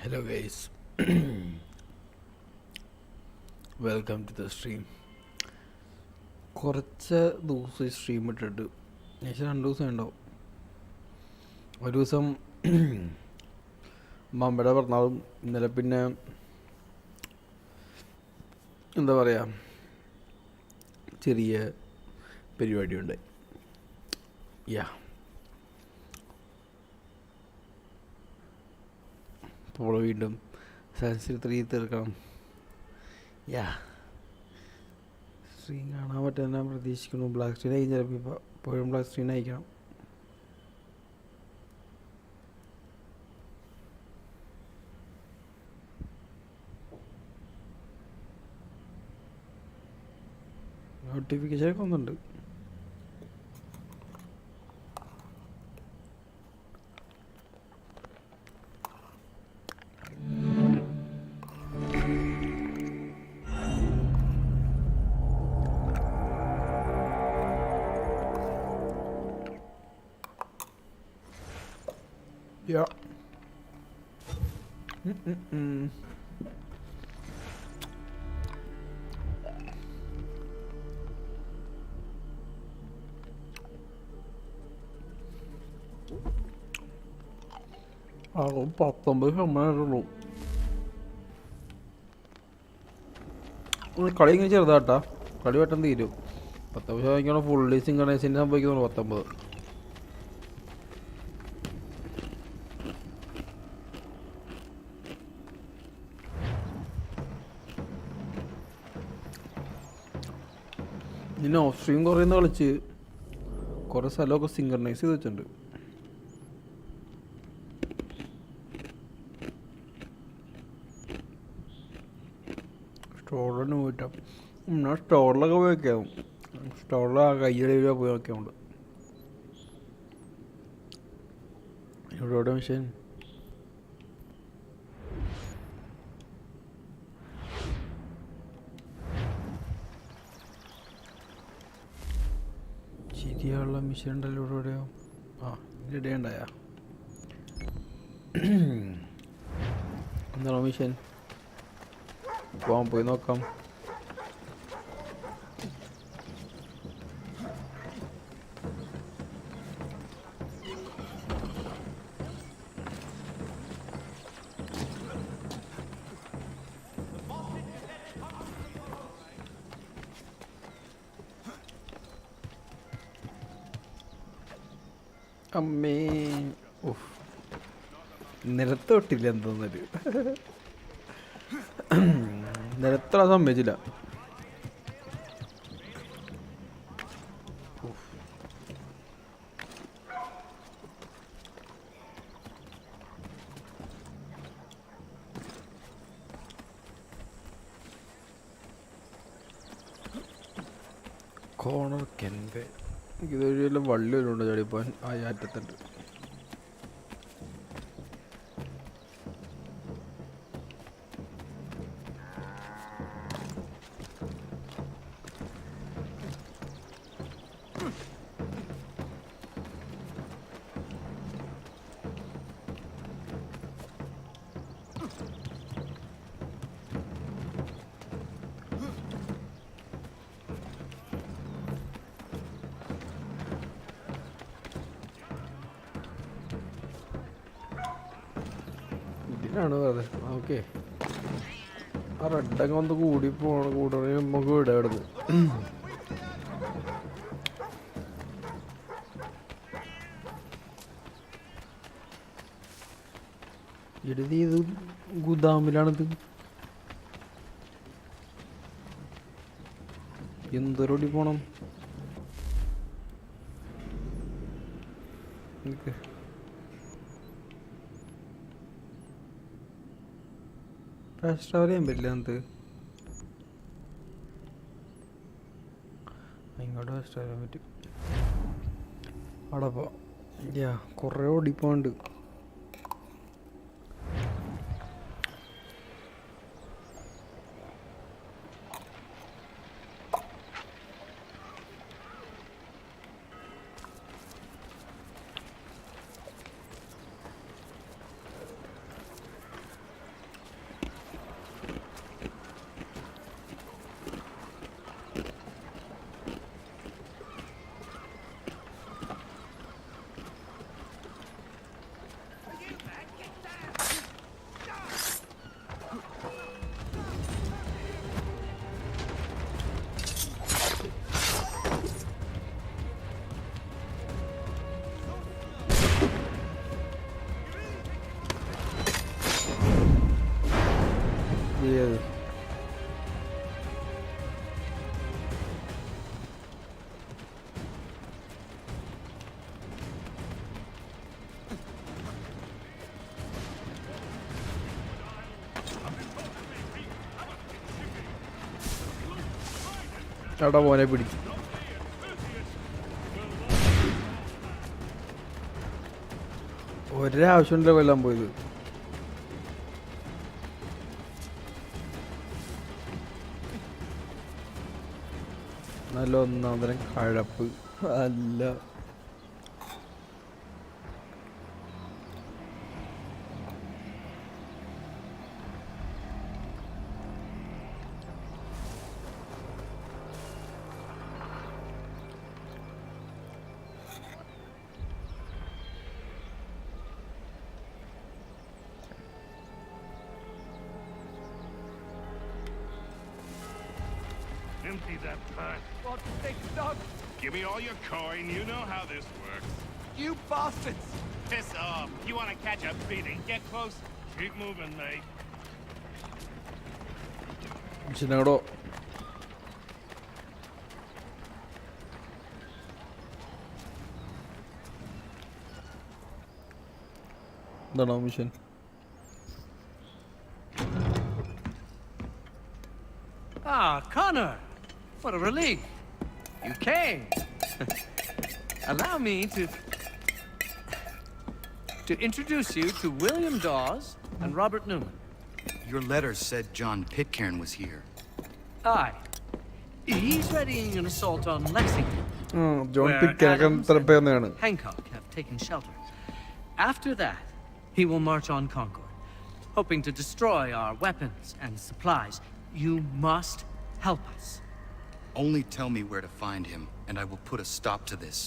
Hello guys, welcome to the stream. കുറച്ച് ദിവസം stream ഇട്ടിട്ട് ഏകദേശം 2 ദിവസം ഉണ്ടാവും. ഒരു ദിവസം മമ്മയുടെ പിറന്നാളും ഇന്നലെ പിന്നെ എന്താ പറയുക ചെറിയ പരിപാടിയുണ്ട്. യാ അപ്പോൾ വീണ്ടും സയൻസിൽ 3 തീർക്കണം. യാ സ്ക്രീൻ കാണാൻ പറ്റുന്ന ഞാൻ പ്രതീക്ഷിക്കുന്നു. ബ്ലാക്ക് സ്ക്രീൻ ആയി ചിലപ്പോൾ ഇപ്പോഴും ബ്ലാക്ക് സ്ക്രീൻ അയക്കണം. നോട്ടിഫിക്കേഷനൊക്കെ ഒന്നുണ്ട്. Ja. ആകും 19 ശതമാനമുള്ളൂ. കളി ഇങ്ങനെ ചെറുതാട്ടാ, കളി പെട്ടെന്ന് തീരും. 19 ശതമാനം ഫുള്ളി സിംഗണൈസിന് സംഭവിക്കുന്നുള്ളൂ. 19 ഇനി ഓഫ് സ്ട്രീം കുറേ കളിച്ച് കുറേ സ്ഥലമൊക്കെ സിംഗർണൈസ് ചെയ്ത് വെച്ചിട്ടുണ്ട്. സ്റ്റോറിൽ പോയിട്ടാ ഞാൻ സ്റ്റോറിലൊക്കെ പോയി നോക്കിയാവും. സ്റ്റോറിൽ ആ കയ്യിലെ പോയി നോക്കിയുണ്ട്. ഇവിടെ മെഷീൻ ശരിയുള്ള മെഷീൻ ഉണ്ടല്ലോ ഇവിടെ എവിടെയോ. ആ റെഡി ഉണ്ടായ എന്താണോ മെഷീൻ പോകാൻ പോയി നോക്കാം. അമ്മേ ഓഫ് നിലത്തോട്ടില്ല എന്തോന്നൊരു നിലത്തോടെ സമ്മതിച്ചില്ല. കോണർ കെൻവേ ഇതൊരു വല്ല വള്ളി വരുന്നുണ്ട് ചടിപ്പാൻ. ആ അറ്റത്തുണ്ട്. ഇതിനാണ് അതെ ഓക്കെ. ആ റെഡൊക്കെ വന്ന് കൂടി കൂടണേ നമുക്ക് വിടാം ഇവിടുന്ന്. എഴുതി ഇത് ഗുദാമിലാണിത്. എന്തൊരോടി പോണം. ഫാസ്റ്റ് ട്രാവൽ ചെയ്യാൻ പറ്റില്ല. എന്ത് ഇങ്ങോട്ട് ഫാസ്റ്റ് ട്രാവൽ ചെയ്യാൻ പറ്റും. അവിടെ പോ കുറേ ഓടിപ്പോണ്ട്. എടാ മോനെ പിടിച്ചു. ഒരാവശ്യമില്ല കൊല്ലാൻ പോയത്. നല്ല ഒന്നാം തരം കഴപ്പ് അല്ല. Empty that pack. What big dog? Give me all your coin. You know how this works. You bastards! Piss off. You want to catch a beating? Get close. Keep moving, mate. മിഷനോടോ എന്താണോ mission? Ah, Connor! What a relief! You came! Allow me to introduce you to William Dawes and Robert Newman. Your letter said John Pitcairn was here. Aye. He's readying an assault on Lexington, John where പിക്കാനൊക്കെ Adams തിരപ്പേന്നാണ്. and Hancock have taken shelter. After that, he will march on Concord, hoping to destroy our weapons and supplies. You must help us. Only tell me where to find him, and I will put a stop to this.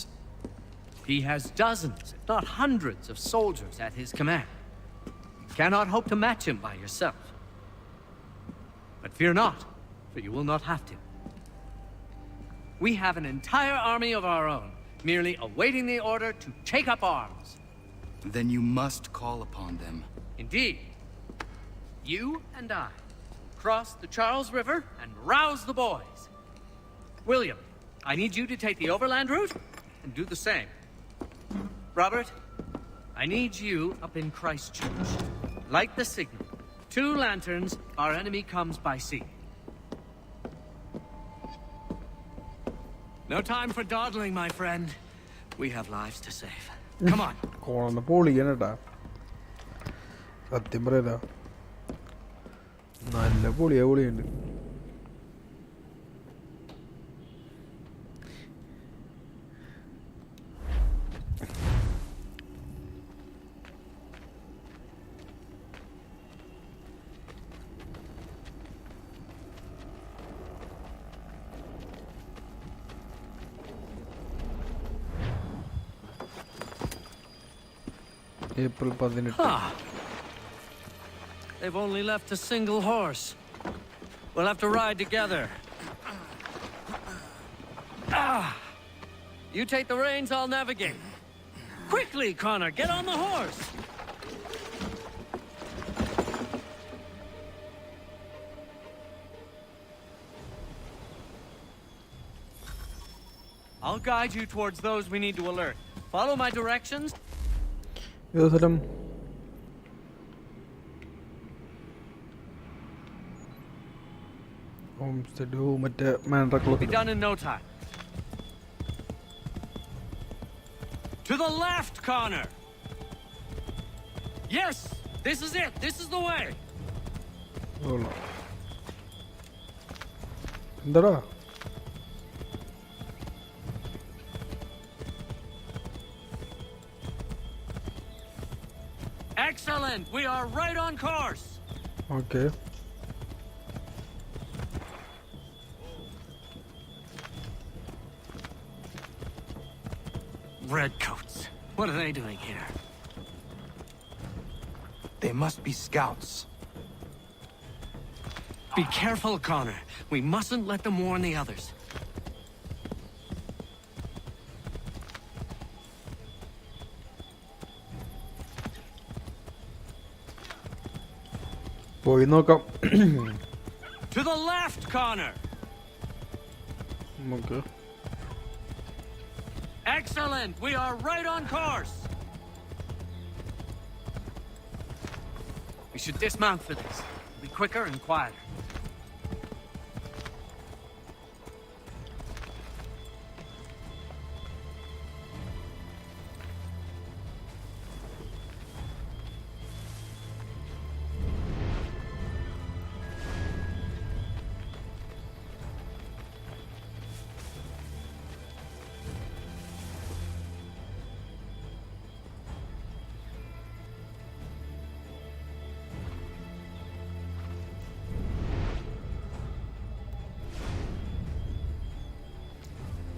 He has dozens, if not hundreds, of soldiers at his command. You cannot hope to match him by yourself. But fear not, for you will not have to. We have an entire army of our own, merely awaiting the order to take up arms. Then you must call upon them. Indeed. You and I cross the Charles River and rouse the boys. William, I need you to take the overland route and do the same. Robert, I need you up in Christchurch. Light the signal. 2 lanterns, our enemy comes by sea. No time for dawdling, my friend. We have lives to save. Come on. കോണ പൊളിയാനട്ടാ, സത്യം പറയല. നല്ല പൊളിയുണ്ട്. April 18. They've only left a single horse. We'll have to ride together. You take the reins, I'll navigate. Quickly, Connor, get on the horse. I'll guide you towards those we need to alert. Follow my directions. ഏത് സ്ഥലം? മറ്റേ മാൻഡ്രക്ലോത്ത്. Be done in no time. To the left, Connor. Yes, this is it. This is the way. എന്താടാ? Excellent. We are right on course. Okay. Redcoats. What are they doing here? They must be scouts. Be careful, Connor. We mustn't let them warn the others. പോയി നോക്കാം. To the left, Connor. നമുക്ക് Excellent. We are right on course. We should dismount for this. It'll be quicker and quieter.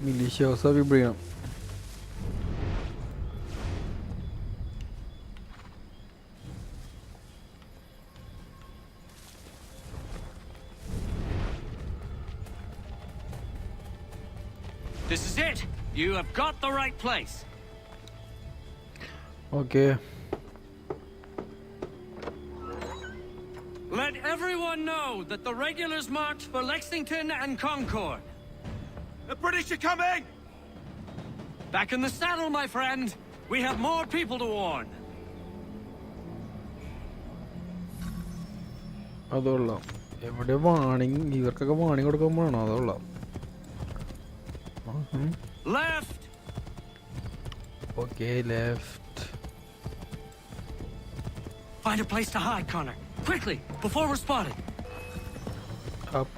മിലീഷ്യോസ് വിപണിയാണ്. This is it. You have got the right place. Okay. Let everyone know that the regulars march for Lexington and Concord. The British are coming! Back in the saddle, my friend. We have more people to warn. അതുകൊള്ളാം. എവിടെ warning ഇവർക്കൊക്കെ warning കൊടുക്കാൻ വേണോ? അതുകൊള്ളാം. Left. Okay, left. Find a place to hide, Connor. Quickly, before we're spotted. Up.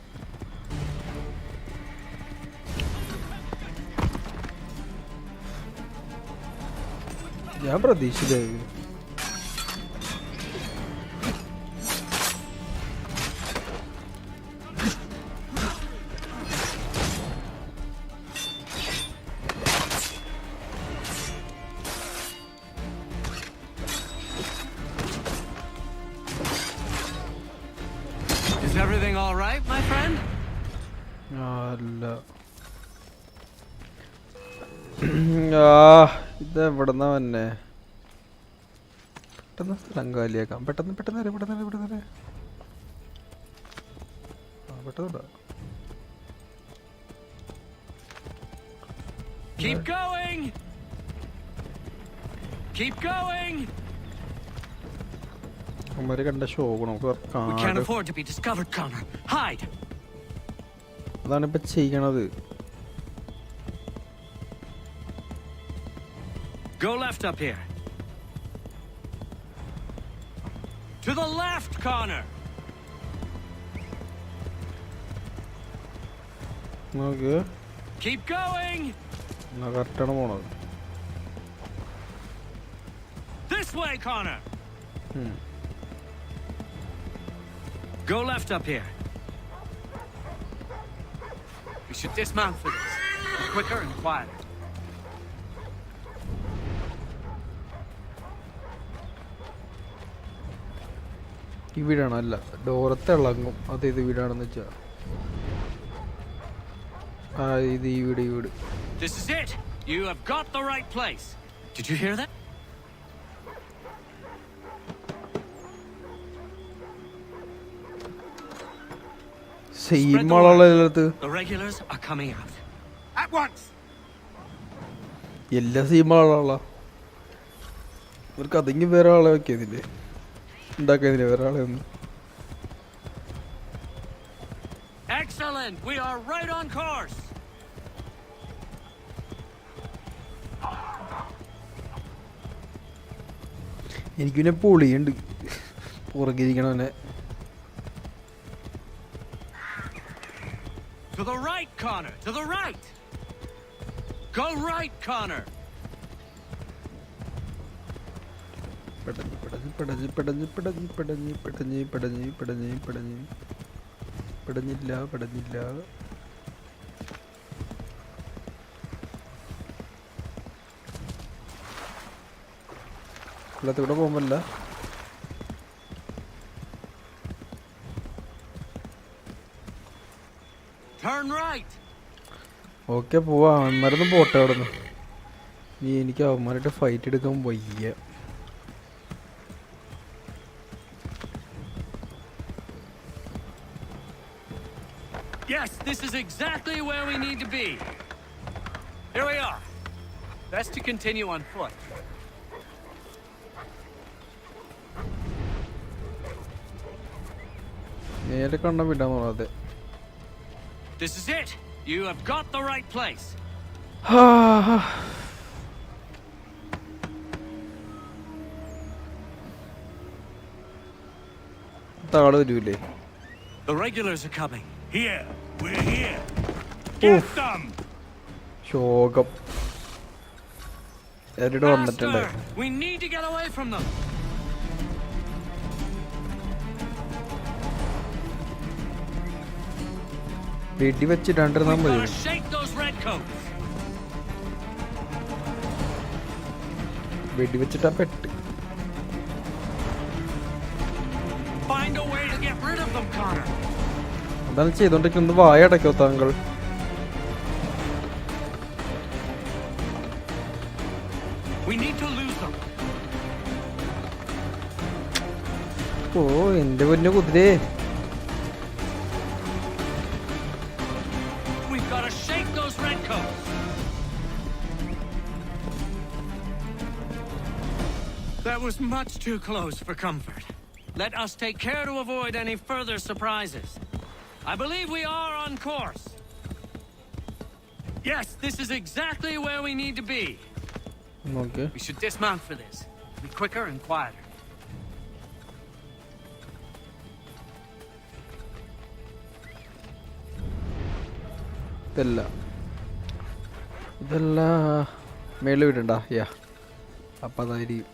ഞാൻ പ്രതീക്ഷിച്ചില്ല. Is everything all right, my friend? അല്ല. ഇതെവിടെന്നാ വന്നെ? പെട്ടെന്ന് സ്ഥലം കാലിയാക്കാം. പെട്ടെന്ന് പെട്ടെന്ന് Keep going. Keep going. അവന്മാര് കണ്ട ഷോ നമുക്ക് We can't afford to be discovered, Connor. Hide. അതാണ് ഇപ്പൊ ചെയ്യണത്. Go left up here. To the left, Connor. നോക്ക്. Keep going. കറക്റ്റാണ് പോണത്. This way, Connor. Go left up here. We should dismount for this. Be quicker and quieter. ഈ വീടാണ്. അല്ല, ഡോറത്തെ ഇളങ്ങും. അത് ഇത് വീടാണെന്ന് വെച്ചാ. ഇത് ഈ വീട്. This is it. You have got the right place. Did you hear that? Same ആളുള്ളത്. The regulars are coming out. At once! എല്ലാ സെയിം ആളാ. ഇവർക്ക് അതെങ്കിലും വേറെ ആളെ വെക്കിയതില്ലേ? ഉണ്ടാക്കിയതില്ലേ വേറെ ആളെ ഒന്നും? Excellent. We are right on course. എനിക്ക് പിന്നെ പൊളിയുണ്ട് പുറകിരിക്കണവനെ. To the right, Connor. To the right. Go right, Connor. പെടഞ്ഞില്ല. ഇവിടെ പോകുമ്പല്ല. Turn right. ഓക്കെ പോവാ. അവന്മാരൊന്നും പോട്ടെ അവിടെ നിന്ന്. നീ എനിക്ക് അവന്മാരായിട്ട് ഫൈറ്റ് എടുക്കാൻ വയ്യ. Yes, this is exactly where we need to be. Here we are. Best to continue on foot. നേരെ കണ്ണ വിടാൻ അതെ. This is it. You have got the right place. താള് വരൂലേ? The regulars are coming. Here! We're here! Get them! ശോകം. എവിടെ വന്നിട്ടുണ്ട്? Faster! We need to get away from them. വെടി വെച്ചിട്ടാണ്ടിരുന്നാ We've മതി. got to shake those redcoats. വെടിവെച്ചിട്ടാ പെട്ട്. Find a way to get rid of them, Connor. എന്താണ് ചെയ്തോണ്ടിരിക്കുന്നത്? വായ അടയ്ക്കോ താങ്കൾ? We need to lose them. ഓ എന്റെ പൊന്നു കുതിരേ. We've got to shake those redcoats. That was much too close for comfort. Let us take care to avoid any further surprises. I believe we are on course. Yes, this is exactly where we need to be. Okay. We should dismount for this. Be quicker and quieter. ഇതല്ല മേളിൽ വിടണ്ട. യാ അപ്പം അതായിരിക്കും.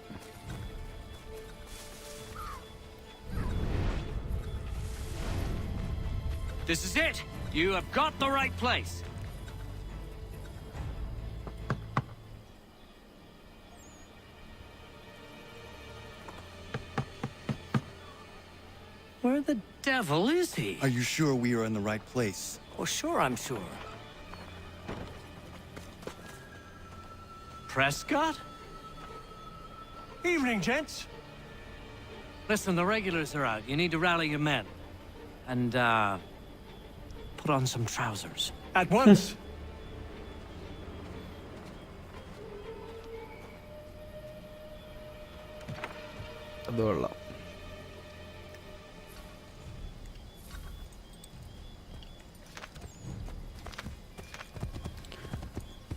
This is it. You have got the right place. Where the devil is he? Are you sure we are in the right place? Oh, sure, I'm sure. Prescott? Evening, gents. Listen, the regulars are out. You need to rally your men. And, put on some trousers. At once. അത് കൊള്ളാം.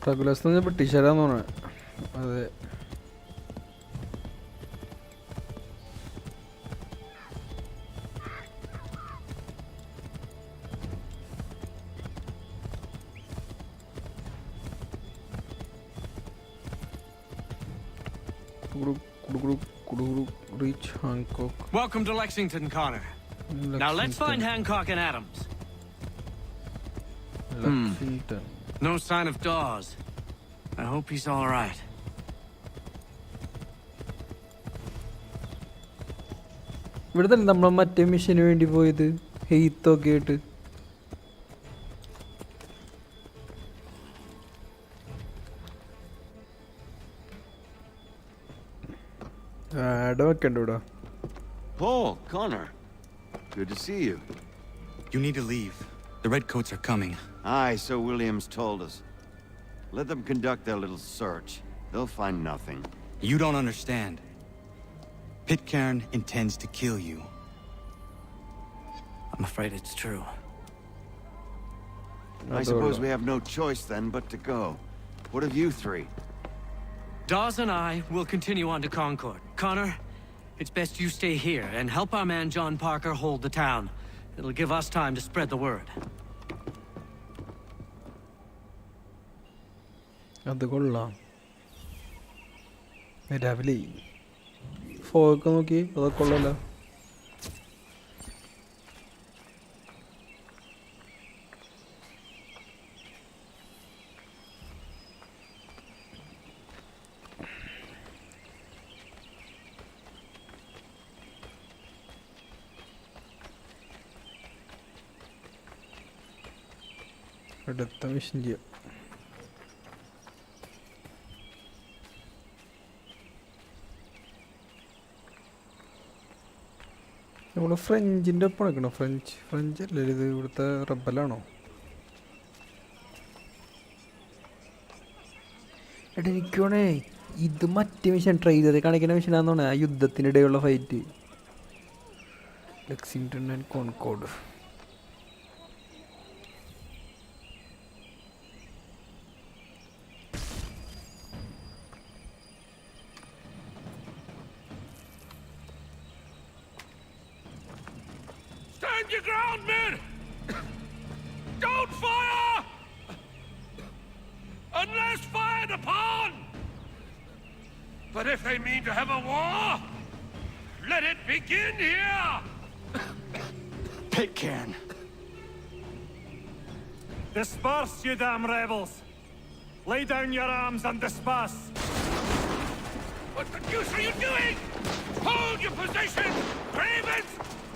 റെഗുലേഴ്സ് ബ്രിട്ടീഷുകാരാന്ന് തോന്നുന്നത്. അതെ. Reach Hancock. Welcome to Lexington, Connor. Now let's find Hancock and Adams. Lexington. No sign of Dawes. I hope he's all right. ഇവിടെ തന്നെ നമ്മൾ മറ്റേ മിഷന് വേണ്ടി പോയത് ഹെയ്ത്തൊക്കെ ആയിട്ട്. Paul, Connor. Good to see you. You need to leave. The redcoats are coming. Aye, so Williams told us. Let them conduct their little search. They'll find nothing. You don't understand. Pitcairn intends to kill you. I'm afraid it's true. I suppose we have no choice then but to go. What of you three? Dawes and I will continue on to Concord. Connor, it's best you stay here and help our man John Parker hold the town. It'll give us time to spread the word. അത് കൊള്ളാം. രാവിലെ folk നോക്കി അതൊക്കെ കൊള്ളാലോ. അടുത്ത mission ചെയ്യാം. നമ്മൾ ഫ്രഞ്ചിൻ്റെ ഒപ്പം എടുക്കണം. ഫ്രഞ്ച് അല്ലേ ഇത്? ഇവിടുത്തെ റബ്ബലാണോ? എടാ എനിക്കാണേ ഇത് മറ്റേ മിഷൻ ട്രെയിലറിൽ കാണിക്കുന്ന മിഷനാന്ന് ആ യുദ്ധത്തിനിടെയുള്ള fight. Lexington and Concord. Stand your ground, men! Don't fire! Unless fired upon! But if they mean to have a war, let it begin here! Pitcairn! Disperse, you damn rebels! Lay down your arms and disperse! deuce are you doing? Hold your position! Cravens!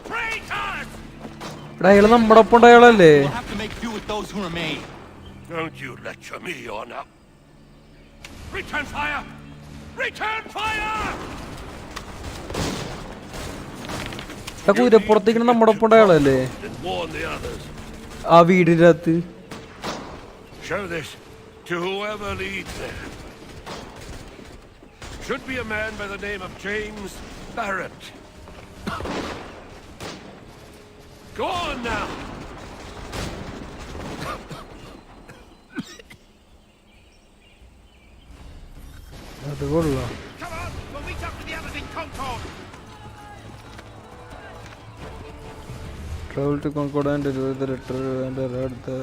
Traitors! അയാള് നമ്മുടെ ഒപ്പം ഉണ്ട് അയാളല്ലേ? We'll have to make do with those who remain. Don't you lecture me on up. Return fire! Return fire! കുതിരപ്പുറത്തേക്ക് നമ്മുടെ ഒപ്പം ഉണ്ട് അയാളല്ലേ? And warn the others. ആ വീടിന്റെ അകത്ത്. Show this to whoever leads there. Should be a man by the name of James Barrett. Go on now. അത് കൊള്ളാം. Come on, we'll meet up with the others in Concord. Travel to Concord and deliver the letter and read the...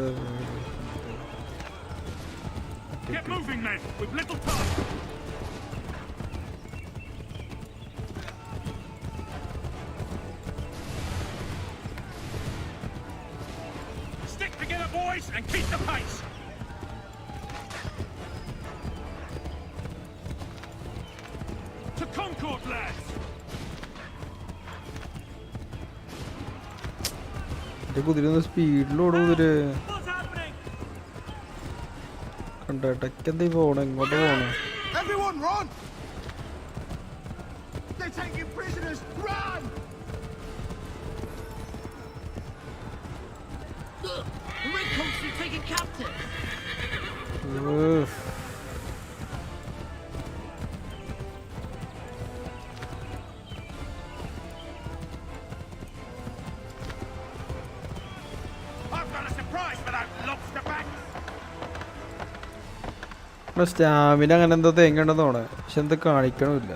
Get moving, men. We've little time. Stick together, boys, and keep the pace. To Concord, lads. കുതിര സ്പീഡിലോടും കുതിര What's happening? കണ്ടിടയ്ക്ക് എന്താ പോണേ? ഇങ്ങോട്ട് പോണേ? Everyone run! They're taking prisoners! Run! Look! The Red Coats are taken captive! I've got a surprise for that lobster back. Stamina അങ്ങനെ എന്തോ തേങ്ങണ്ടെന്ന് തോണേ. പക്ഷെ എന്താ കാണിക്കണമില്ല.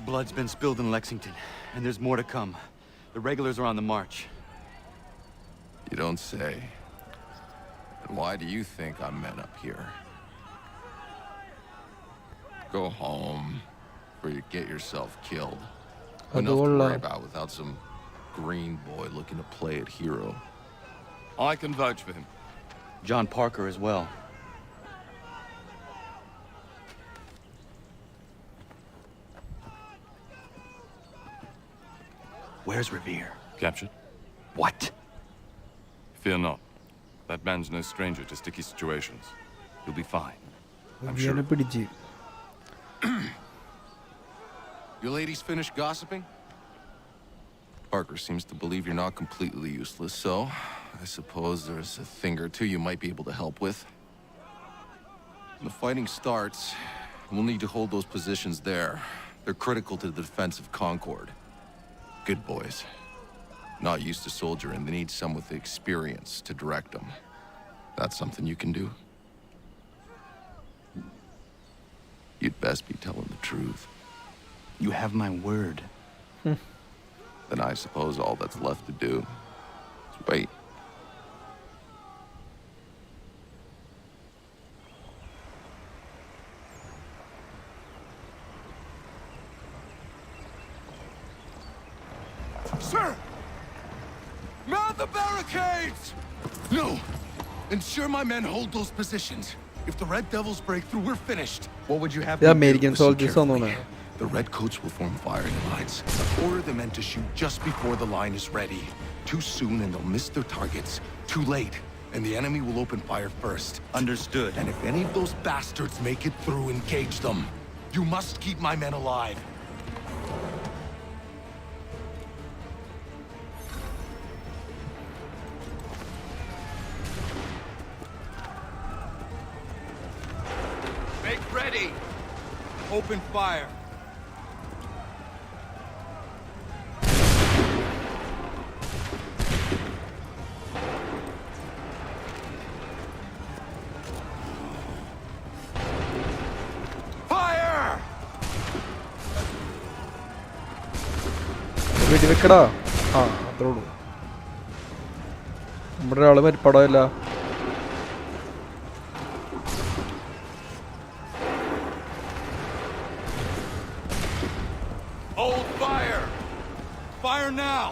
Blood's been spilled in Lexington, and there's more to come. The regulars are on the march. You don't say. And why do you think I'm men up here? Go home, or you get yourself killed. Enough to worry about without some green boy looking to play at hero. I can vouch for him. John Parker as well. Where's Revere? Captured? What? Fear not. That man's no stranger to sticky situations. He'll be fine. I'm sure. പിടിച്ച് You ladies finished gossiping? Parker seems to believe you're not completely useless, so I suppose there's a thing or two you might be able to help with. When the fighting starts, we'll need to hold those positions there. They're critical to the defense of Concord. Good boys. Not used to soldiering, they need some with the experience to direct them. That's something you can do? You'd best be telling the truth. You have my word. Then I suppose all that's left to do is wait. Sir! Mount the barricades! No! Ensure my men hold those positions. If the Red Devils break through, we're finished. What would you have Yeah, me do? American Listen soldiers on carefully. there. The Redcoats will form firing lines. Order the men to shoot just before the line is ready. Too soon and they'll miss their targets. Too late, and the enemy will open fire first. Understood. And if any of those bastards make it through, engage them. You must keep my men alive. Make ready! Open fire! Fire! വെടിവെക്കടാ. ആ അത്രേ ഉള്ളൂ. നമ്മുടെ ഒരാള് മരിപ്പടമില്ല. Hold fire! Fire now!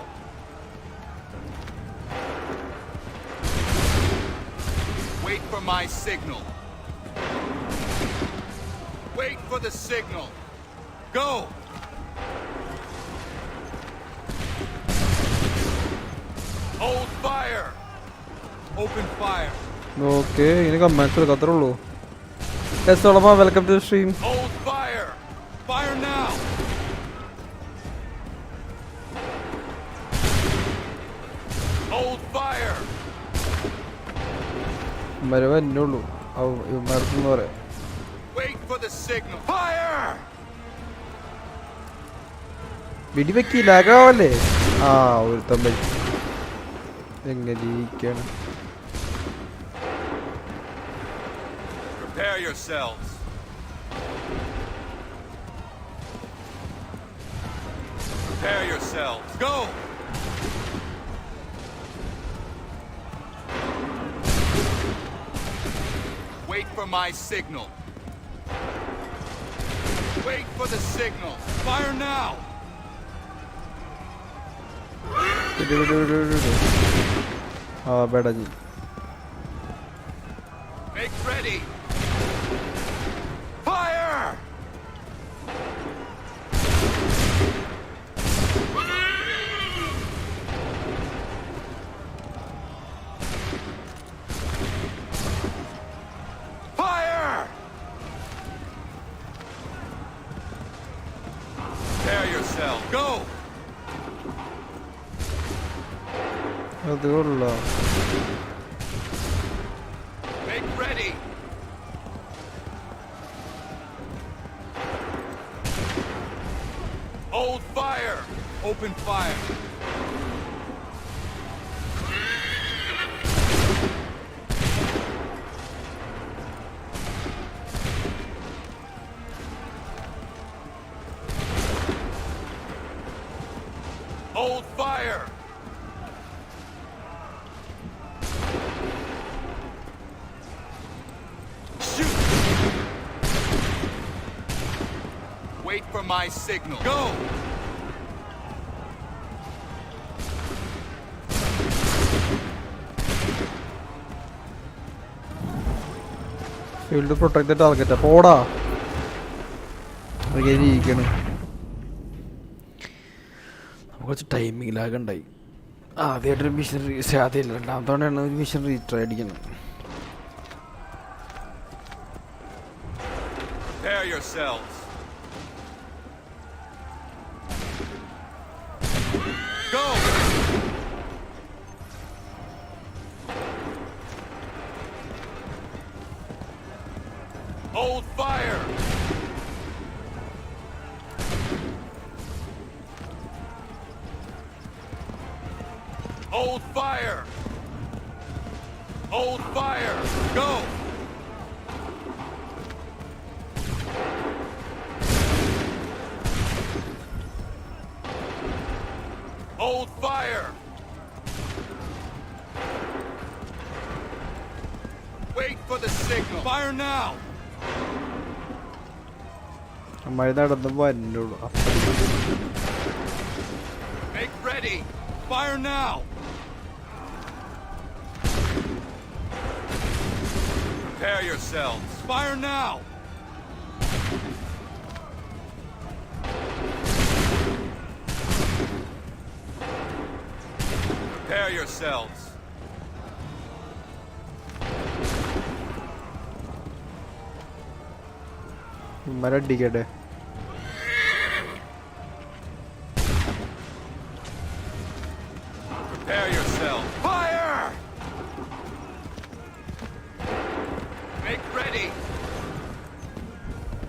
for my signal. Wait for the signal. Go! Hold fire! Open fire. Okay ഇനി commands എടുക്കാത്രേ ഉള്ളൂ. Welcome to stream. Hold fire! Fire now! Hold fire! മരവ എന്നെ ഉള്ളൂ ഇവന്മാർക്കെന്ന് പറയാം. Wait for the signal. Fire! വെടിവെക്കില്ല ആകാവല്ലേ. ആ ഒരുത്തം പറ്റി എങ്ങനെ ഇരിക്കാണ്. Prepare yourselves. Prepare yourselves. Go! Wait for my signal. Wait for the signal. Fire now! ആ ബേടാ G. Make ready. Fire! Fire! Prepare yourself. Go! അത് കൊള്ളാം. Make ready. Hold fire. Open fire. Hold fire. Shoot. Wait for my signal. Go. Field protect target പോടാ ഇരിക്കണം. നമുക്ക് കുറച്ച് timing lag ഉണ്ടായി. ആദ്യമായിട്ടൊരു mission ആദ്യമില്ല രണ്ടാമത്തോടെയാണ് ഒരു മിഷൻ റീട്രൈ അടിക്കണം. Prepare yourselves. Go! Hold fire! Hold fire! Hold fire! Go! Hold fire! Wait for the signal. Fire now! മഴ നടന്നപ്പോൾ എൻ്റെ ഉള്ളു. Make ready. Fire now! Prepare yourselves. Fire now! Prepare yourselves. മരടിക്കട്ടെ. Prepare yourself. Fire! Make ready.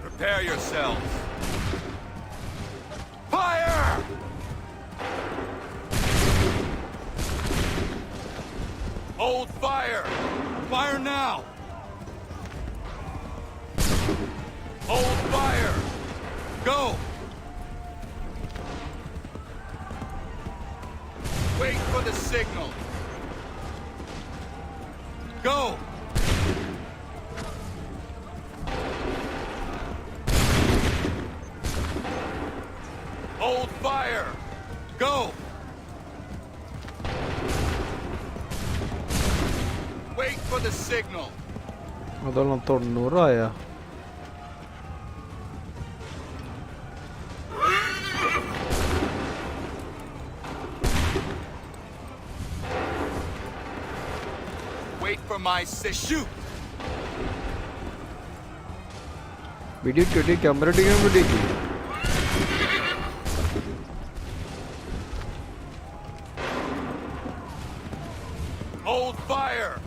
Prepare yourselves. Fire! Hold fire. Fire now. Hold fire. Go. Wait for the signal. Go. Hold fire. Go. Wait for the signal. അതോളം 90 Wait for my shoot. വെടിയിട്ടി camera അടിക്കാൻ വെടിയിട്ടി Hold fire.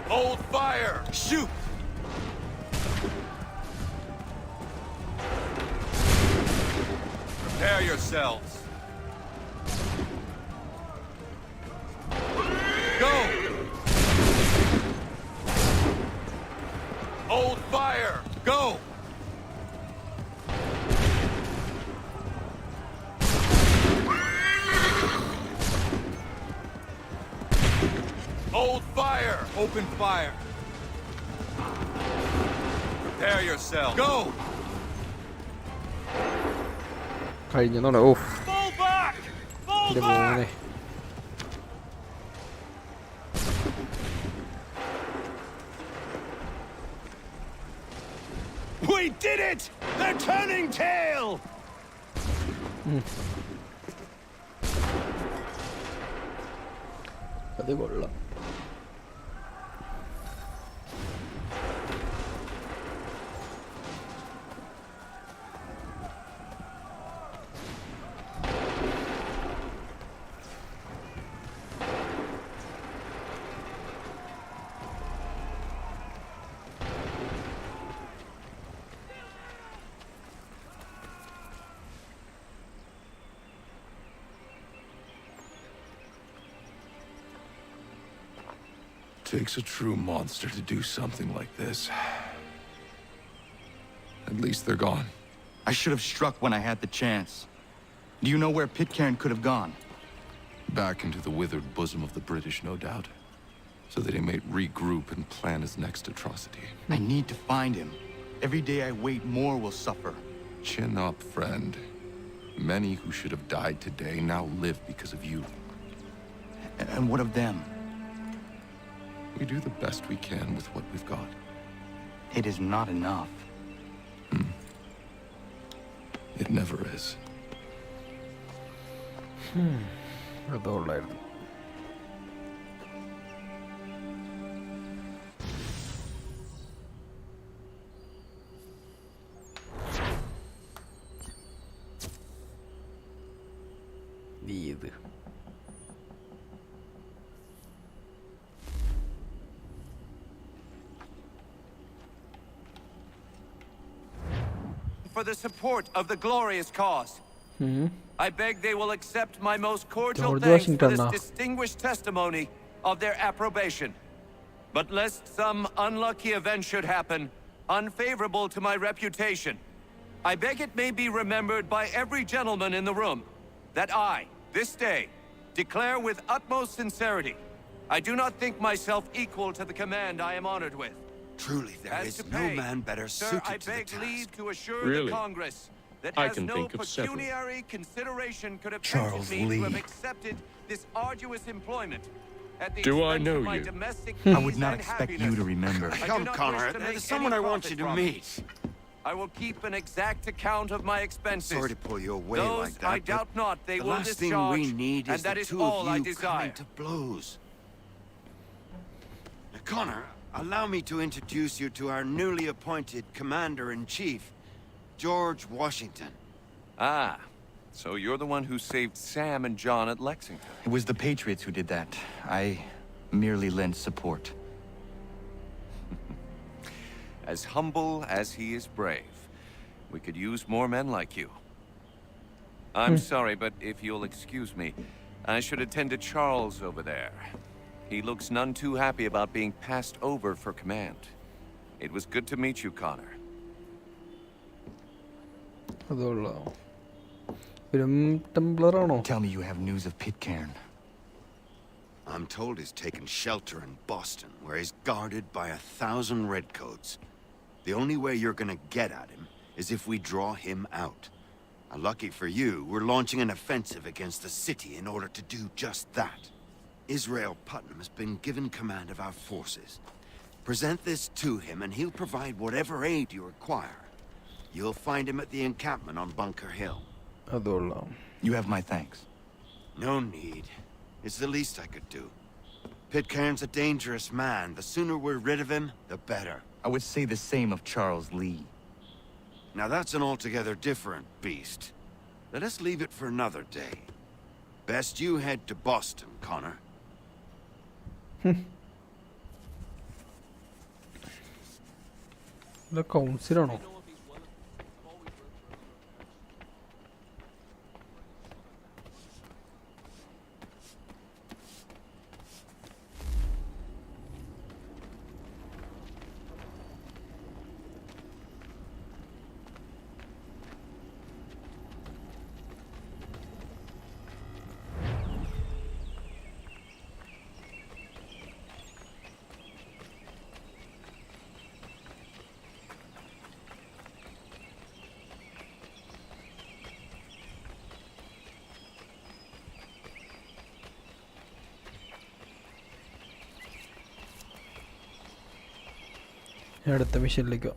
Hold fire. Shoot. Prepare yourselves. Go. Hold fire. Go. Hold fire. Open fire. Prepare yourself. Go. കഴിഞ്ഞെന്നാണ് off Fall back. Fall എൻ്റെ back. മോനെ We did it! They're turning tail! അത് കൊള്ളാം Takes a true monster to do something like this. At least they're gone. I should have struck when I had the chance. Do you know where Pitcairn could have gone? Back into the withered bosom of the British, no doubt. So that he may regroup and plan his next atrocity. I need to find him. Every day I wait, more will suffer. Chin up, friend. Many who should have died today now live because of you. And what of them? We do the best we can with what we've got. It is not enough. It never is. അതുകൊള്ളായിരുന്നു ഇത് For the support of the glorious cause. I beg they will accept my most cordial George thanks for Washington this now. distinguished testimony of their approbation. But lest some unlucky event should happen, unfavorable to my reputation, I beg it may be remembered by every gentleman in the room that I, this day, declare with utmost sincerity, I do not think myself equal to the command I am honored with. Truly, there As is to no pay, man better sir, suited I to the beg leave task. to assure Really? the Congress that I has can no think of several. pecuniary consideration could have Charles tempted me Lee. to have accepted this arduous employment at the Do I expense know of my you? domestic I would peace not and expect you happiness. to remember. I do Come, not Connor. wish to make There's someone any I want profit you to from it. meet. I will keep an exact account of my expenses. Sorry to pull you away Those like that. I doubt but not they the will last thing discharge, we need and is that the is two all of I you desire. coming to blows. Now, Connor, allow me to introduce you to our newly appointed Commander-in-Chief, George Washington. Ah, so you're the one who saved Sam and John at Lexington. It was the Patriots who did that. I merely lent support. As humble as he is brave, we could use more men like you. I'm sorry, but if you'll excuse me, I should attend to Charles over there. He looks none too happy about being passed over for command. It was good to meet you, Connor. അതുകൊള്ളാം പിന്നെ ടെംപ്ലറാണോ Tell me you have news of Pitcairn. I'm told he's taken shelter in Boston, where he's guarded by 1,000 redcoats. The only way you're gonna get at him is if we draw him out. Lucky for you, we're launching an offensive against the city in order to do just that. Israel Putnam has been given command of our forces. Present this to him and he'll provide whatever aid you require. You'll find him at the encampment on Bunker Hill. You have my thanks. No need. It's the least I could do. Pitcairn's a dangerous man. The sooner we're rid of him, the better. I would say the same of Charles Lee. Now that's an altogether different beast. Let us leave it for another day. Best you head to Boston, Connor. The council no. അടുത്ത മിഷനിലേക്കോ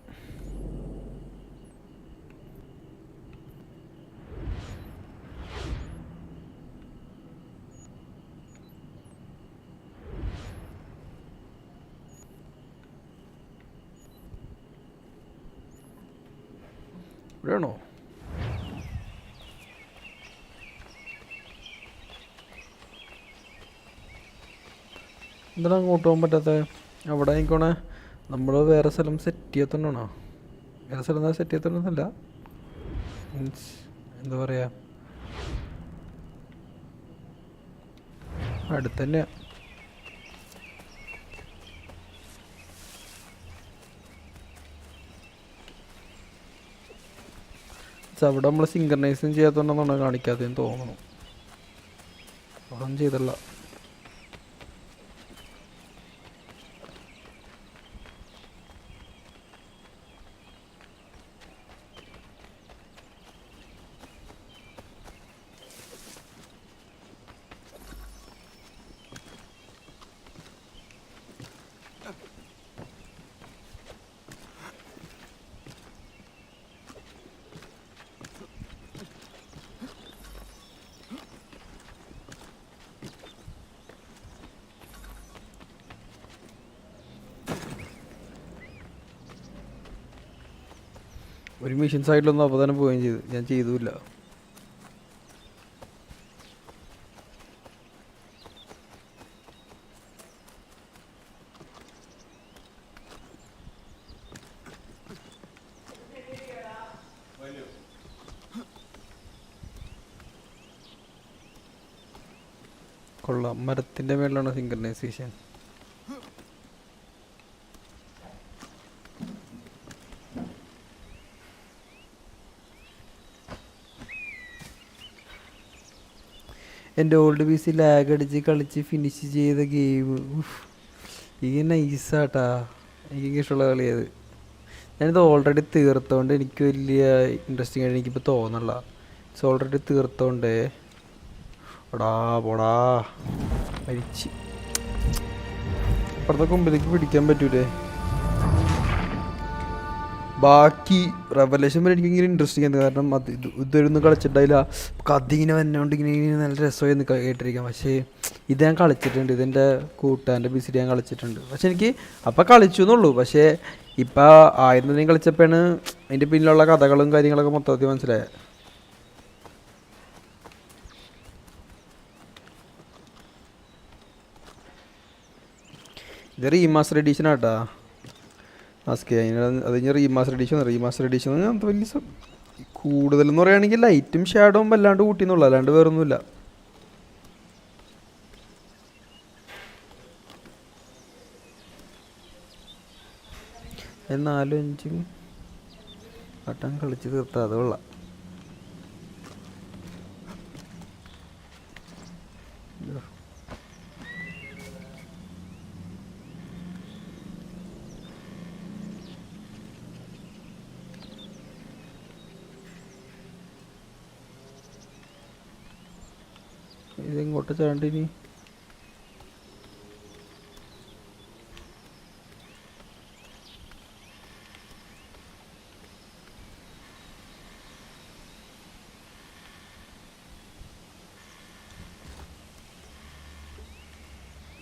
ഇവിടെയാണോ? എന്താണ് അങ്ങോട്ട് പോകാൻ പറ്റാത്ത? അവിടെ ആയിക്കോണേ. നമ്മൾ വേറെ സ്ഥലം സെറ്റ് ചെയ്യാത്തതുകൊണ്ടാണോ? വേറെ സ്ഥലം സെറ്റ് ചെയ്യാത്തതൊന്നുമല്ല, മീൻസ് എന്താ പറയുക, അടുത്ത് തന്നെയാണ്. അവിടെ നമ്മൾ സിങ്കർണൈസും ചെയ്യാത്തതുകൊണ്ടാണ് കാണിക്കാത്തതെന്ന് തോന്നുന്നു. അവിടെ ഒന്നും ചെയ്തല്ല. ഒരു മിഷൻ സൈഡിലൊന്നും അപ്പോൾ തന്നെ പോവുകയും ചെയ്തു. ഞാൻ ചെയ്തുമില്ല. കൊള്ളാം. മരത്തിൻ്റെ മേളിലാണ് സിങ്കർണൈസേഷൻ. എൻ്റെ ഓൾഡ് പി സി ലാഗ് അടിച്ച് കളിച്ച് ഫിനിഷ് ചെയ്ത ഗെയിം ഈ നൈസാട്ടാ. എനിക്ക് ഇഷ്ടമുള്ള കളിയത്. ഞാനിത് ഓൾറെഡി തീർത്തോണ്ട് എനിക്ക് വലിയ ഇൻട്രസ്റ്റിംഗ് ആയിട്ട് എനിക്കിപ്പോൾ തോന്നല്ല. It's already തീർത്തോണ്ടേ. ഓടാ പോടാ മരിച്ച്. അപ്പുറത്തെ കൊമ്പിലേക്ക് പിടിക്കാൻ പറ്റൂലേ? ബാക്കി റെവലേഷൻ വരെ എനിക്കിങ്ങനെ ഇൻട്രസ്റ്റിംഗ് ആയിരുന്നു. കാരണം അത് ഇതൊന്നും കളിച്ചിട്ടായില്ല. കഥ ഇങ്ങനെ വന്നോണ്ട് ഇങ്ങനെ നല്ല രസമായിരുന്നു കേട്ടിരിക്കാം. പക്ഷേ ഇത് ഞാൻ കളിച്ചിട്ടുണ്ട്. ഇതെൻ്റെ കൂട്ടാൻ്റെ ബി സി ഡി ഞാൻ കളിച്ചിട്ടുണ്ട്. പക്ഷെ എനിക്ക് അപ്പം കളിച്ചു എന്നുള്ളൂ. പക്ഷേ ഇപ്പം ആയിരം കളിച്ചപ്പോഴാണ് അതിൻ്റെ പിന്നിലുള്ള കഥകളും കാര്യങ്ങളൊക്കെ മൊത്തത്തിൽ മനസ്സിലായത്. ഇത് റീമാസ്റ്റർ എഡീഷൻ ആട്ടാ. മാസ്ക് അത് കഴിഞ്ഞ് റീമാസ്റ്റർ എഡീഷൻ അങ്ങനത്തെ വലിയ കൂടുതലെന്ന് പറയുകയാണെങ്കിൽ ലൈറ്റും ഷാഡോവും വല്ലാണ്ട് കൂട്ടിയെന്നുള്ളൂ, അല്ലാണ്ട് വേറൊന്നുമില്ല. നാലും അഞ്ചും വട്ടം കളിച്ച് തീർത്താൽ അത് കൊള്ളാം. ഇതെങ്ങോട്ട് ചാണ്ടിനി?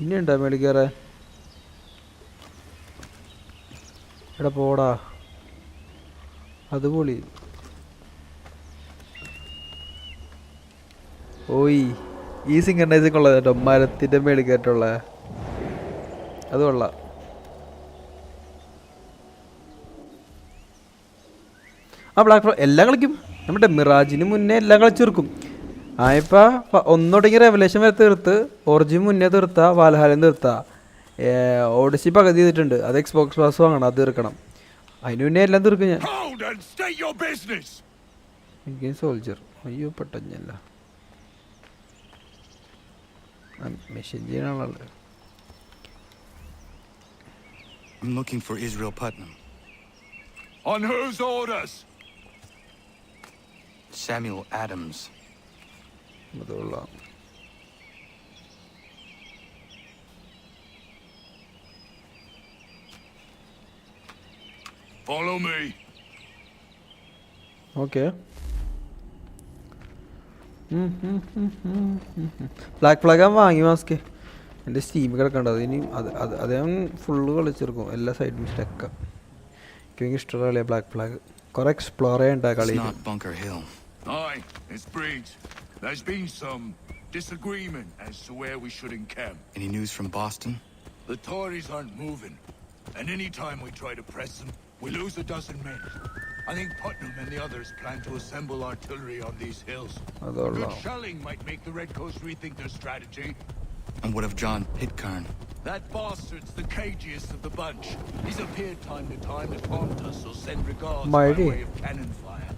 ഇനിയുണ്ടോ മേളിൽ കയറാൻ? എടാ പോടാ, അത് പൊളി. ഓയ് ഈ സിംഗർണൈസിങ് കൊള്ളാം കേട്ടോ, മരത്തിൻ്റെ മേളിൽ കയറ്റുള്ള അത് കൊള്ളാം. ആ ബ്ലാക്ക് എല്ലാം കളിക്കും. നമ്മുടെ മിറാജിന് മുന്നേ എല്ലാം കളിച്ചെടുക്കും. ഇപ്പം ഒന്നോടെങ്കിൽ റെവലേഷൻ വരെ തീർത്ത്, ഒറിജിൻ മുന്നേ തീർത്ത, വാൽഹാലം തീർത്ത, ഓഡിസി പകുതി ചെയ്തിട്ടുണ്ട്. അത് എക്സ്ബോക്സ് പാസ് വാങ്ങണം, അത് തീർക്കണം. അതിന് മുന്നേ എല്ലാം തീർക്കും ഞാൻ. എനിക്ക് സോൾജർ അയ്യോ പെട്ടല്ല മെഷീൻ ചെയ്യാനുള്ള. I'm looking for Israel Putnam. On whose orders? Samuel Adams. അതുള്ള Follow me. Okay. Black flag ഞാൻ വാങ്ങി മാസ്ക് എൻ്റെ സ്റ്റീം കിടക്കേണ്ടത്. ഇനി അത് ഞാൻ ഫുള്ള് കളിച്ചെടുക്കും, എല്ലാ സൈഡ് മിസ്റ്റൊക്കെ. എനിക്ക് ഇഷ്ടമുള്ള കളിയാണ് ബ്ലാക്ക് ഫ്ലാഗ്. കുറെ എക്സ്പ്ലോർ ചെയ്യണ്ട കളി. Aye, it's Breach. There's been some disagreement as to where we should encamp. Any news from Boston? The Tories aren't moving, and any time we try to press them, we lose a dozen men. I think Putnam and the others plan to assemble artillery on these hills. Good shelling might make the Redcoats rethink their strategy. And what of John Pitcairn? That bastard's the cagiest of the bunch. He's appeared time to time to taunt us or send regards by way of cannon fire.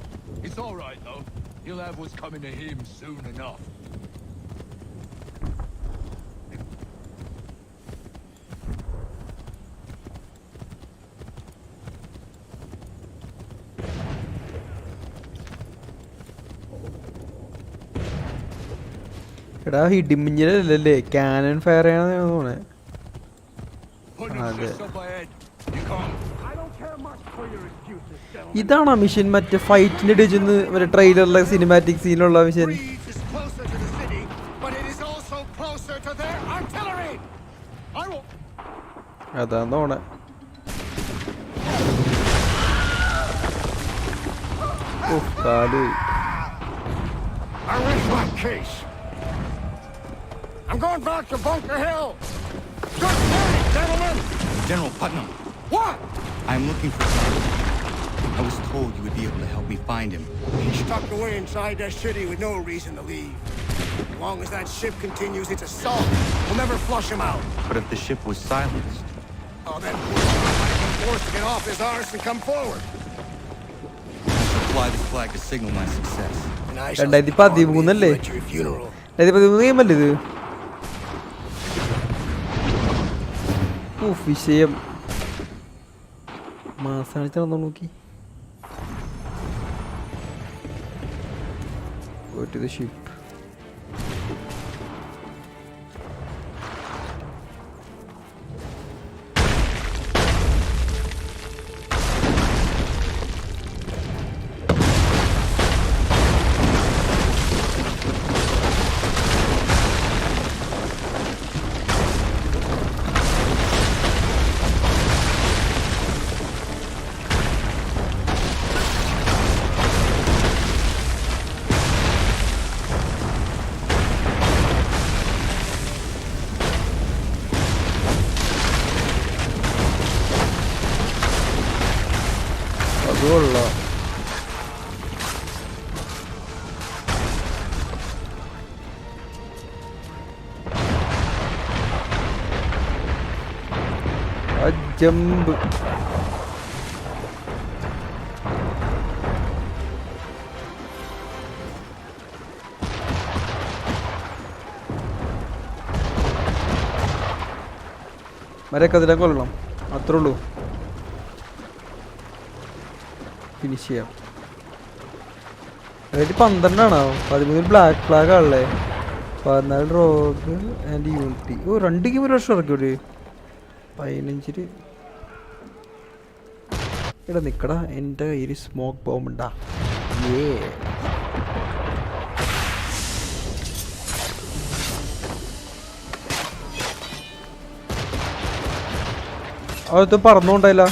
It's all right though. He'll have what's coming to him soon enough. എടാ ഇടിമിഞ്ഞിലല്ലേ cannon fire ചെയ്യണമെന്ന് തോന്നേ. അതെ ഇതാണോ mission? മറ്റേ ഫൈറ്റിന്റെ ഇടിച്ചെന്ന് മറ്റേ ട്രെയിലറിലെ cinematic സീനുള്ള mission. അതാന്ന് തോന്നേ. കാല് I'm going back to Bunker Hill. Just wait, gentlemen. General Putnam. What? I'm looking for. I was told you would be able to help me find him. He's tucked away inside that city with no reason to leave. As long as that ship continues its assault, we'll never flush him out. But if the ship was silenced? Oh, then might be forced to get off his arse and come forward. Fly this flag to signal my success. And I shall at your funeral. ഗെയിമല്ലേ ഇത്? വിഷയം മാസാണിച്ചാണെന്നോ നോക്കി. Go to the ship. അതുകൊള്ളാം. Jump മരൊക്കെ അതിനെ കൊല്ലണം, അത്രേ ഉള്ളൂ. Finish ചെയ്യാം. അതായത് 12 13 ബ്ലാക്ക് ഫ്ലാഗ് ആണല്ലേ, 14 റോഗ് ആൻഡ് യൂണിറ്റി. 2 ഗെയിം ഒരു വർഷം ഇറക്കി 15. എടാ നിക്കടാ, എൻ്റെ കയ്യിൽ സ്മോക്ക് ബോംബ് ഉണ്ടാ. അത് പറന്നുകൊണ്ടായില്ല.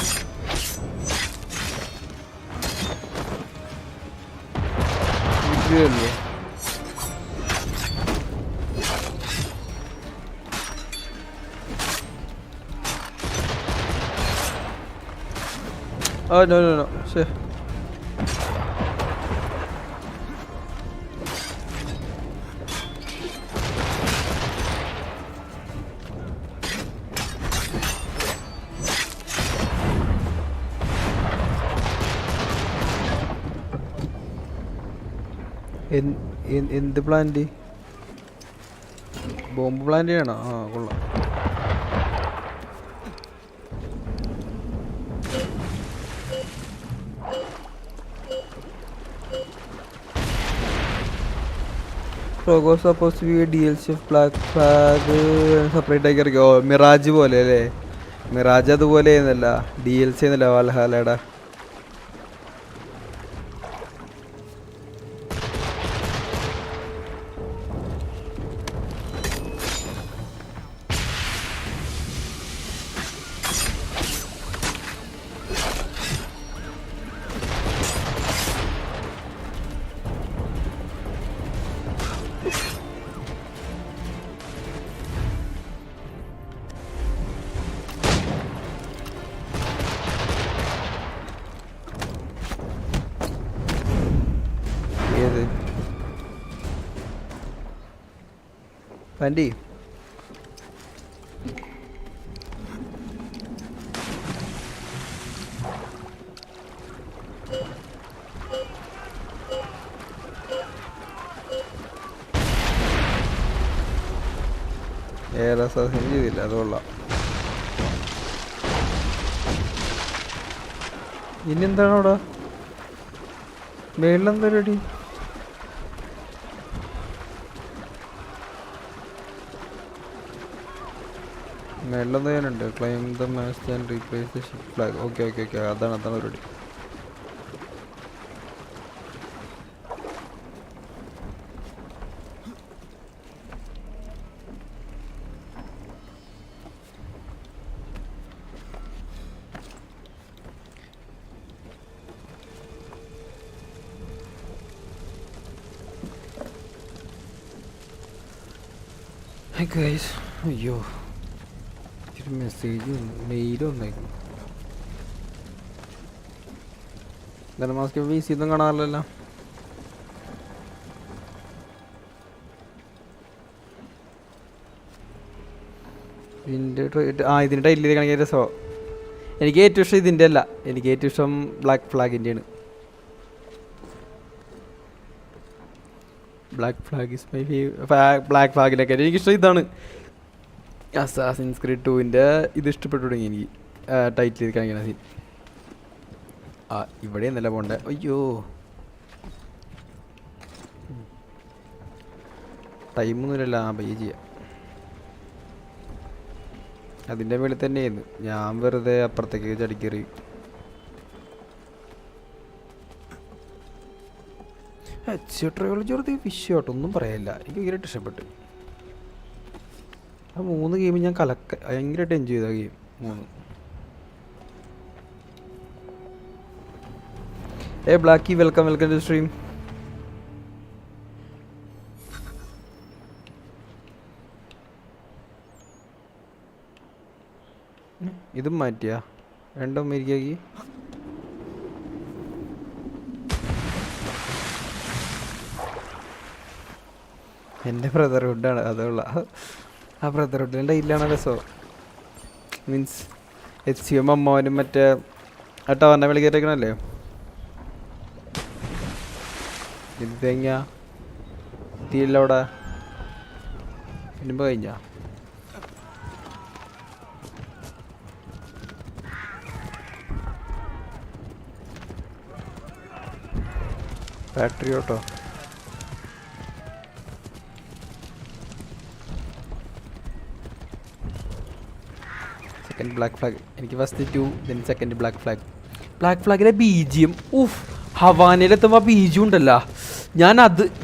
Oh no no no, shit. എന്ത് പ്ലാന്റ്? ബോംബ് പ്ലാന്റ് ആണോ? ആ കൊള്ളാം. Logo supposed to be a DLC of Black Flag separate ആക്കി ഇറക്കി. ഓ മിറാജ് പോലെ അല്ലേ? മിറാജ് അതുപോലെ എന്നല്ല, DLC എന്നല്ല വാൽഹാലയുടെ. Andy. ചെയ്തില്ല, അതുകൊള്ളാം. ഇനി എന്താണ് അവിടെ മേളിലെന്താ റെഡി? മേളിലെന്താ ഞാനുണ്ട്. Climb the mast and replace the ship flag. Okay okay okay, അതാണ് റെഡി. ഗൈസ്, അയ്യോ ഇച്ചിരി മെസ്സേജ് മെയിൽ വന്നേക്കുന്നു. എന്താണ് മാസ്ക് വീസി ഒന്നും കാണാറില്ലല്ലോ. ഇതിൻ്റെ ഇതിൻ്റെ ടൈലിൽ കാണിക്കാൻ രസമോ? എനിക്ക് ഏറ്റവും ഇഷ്ടം ഇതിൻ്റെ അല്ല, എനിക്ക് ഏറ്റവും ഇഷ്ടം ബ്ലാക്ക് ഫ്ലാഗിൻ്റെയാണ്. Black Flag is my Black ഫ്ലാഗിലൊക്കെ എനിക്കിഷ്ടം ഇതാണ്. അസാസിൻസ് ക്രീഡ് 2-ൻ്റെ ഇത് ഇഷ്ടപ്പെട്ടു തുടങ്ങി എനിക്ക്. ടൈറ്റിൽ കാണിക്കണ സീൻ ഇവിടെ എന്നല്ല പോണ്ടേ. അയ്യോ ടൈമൊന്നുമില്ലല്ലോ. പയ്യെ ചെയ്യാം. അതിൻ്റെ മേളിൽ തന്നെയായിരുന്നു. ഞാൻ വെറുതെ അപ്പുറത്തേക്ക് ചടിക്കേറി. ട്രയോളജി വെറുതെ വിഷയമായിട്ട് ഒന്നും പറയാനില്ല. എനിക്ക് ഭയങ്കരമായിട്ട് ഇഷ്ടപ്പെട്ടു. ആ 3 ഗെയിം ഞാൻ ഭയങ്കരമായിട്ട് എൻജോയ് ചെയ്ത ഗെയിം 3. ബ്ലാക്കി വെൽക്കം ടു സ്ട്രീം. ഇതും മാറ്റിയാ രണ്ടും ഇരിക്കാക്കി. എൻ്റെ ബ്രദർഹുഡാണ് അതുള്ള. ആ ബ്രദർഹുഡിൻ്റെ ഇല്ലാണ് രസം. മീൻസ് എച്ചിയും അമ്മാവനും മറ്റേ ആ ടവറിൻ്റെ വിളി കയറ്റേക്കണല്ലേ. ഇത് തേങ്ങ തീയില്ല അവിടെ. ഇനിമ്പോ കഴിഞ്ഞ battery auto. Second Black Flag. എനിക്ക് first 2, then second Black Flag. Black ഫ്ലാഗിലെ ബീജിയം ഹവാനയിലെത്തുമ്പോൾ ആ ബീജിയം ഉണ്ടല്ലോ.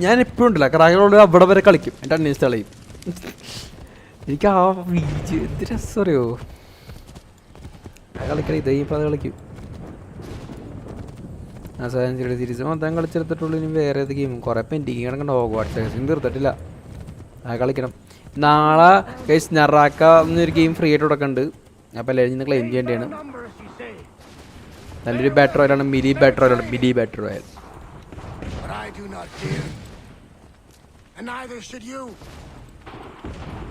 ഞാൻ എപ്പോഴും ഉണ്ടല്ലോ കറാകളോട് അവിടെ വരെ കളിക്കും. എൻ്റെ അന്വേഷിച്ച് കളയും. എനിക്ക് ആ ബീജ് എന്ത് രസം അറിയോ. കളിക്കണം, ഇതേ ഇപ്പം അത് കളിക്കും. അസാൻസിയുടെ സീരീസ് മൊത്തം കളിച്ചെടുത്തിട്ടുള്ളൂ. ഇനി വേറെ ഏത് ഗെയിം കുറേ പെൻഡിങ് കിടക്കണ്ട. ഹോഗ്വാർട്സ് തീർത്തിട്ടില്ല, അത് കളിക്കണം. നാളെ ഗൈസ് ഞറാക്ക എന്നൊരു ഗെയിം ഫ്രീ ആയിട്ട് കൊടുക്കുന്നുണ്ട്. അപ്പോൾ എല്ലാവരും ഇന്ന് ക്ലെയിം ചെയ്യേണ്ടതാണ്. നല്ലൊരു ബാറ്റർ റോയലാണ്, mini battle royale. And neither should you.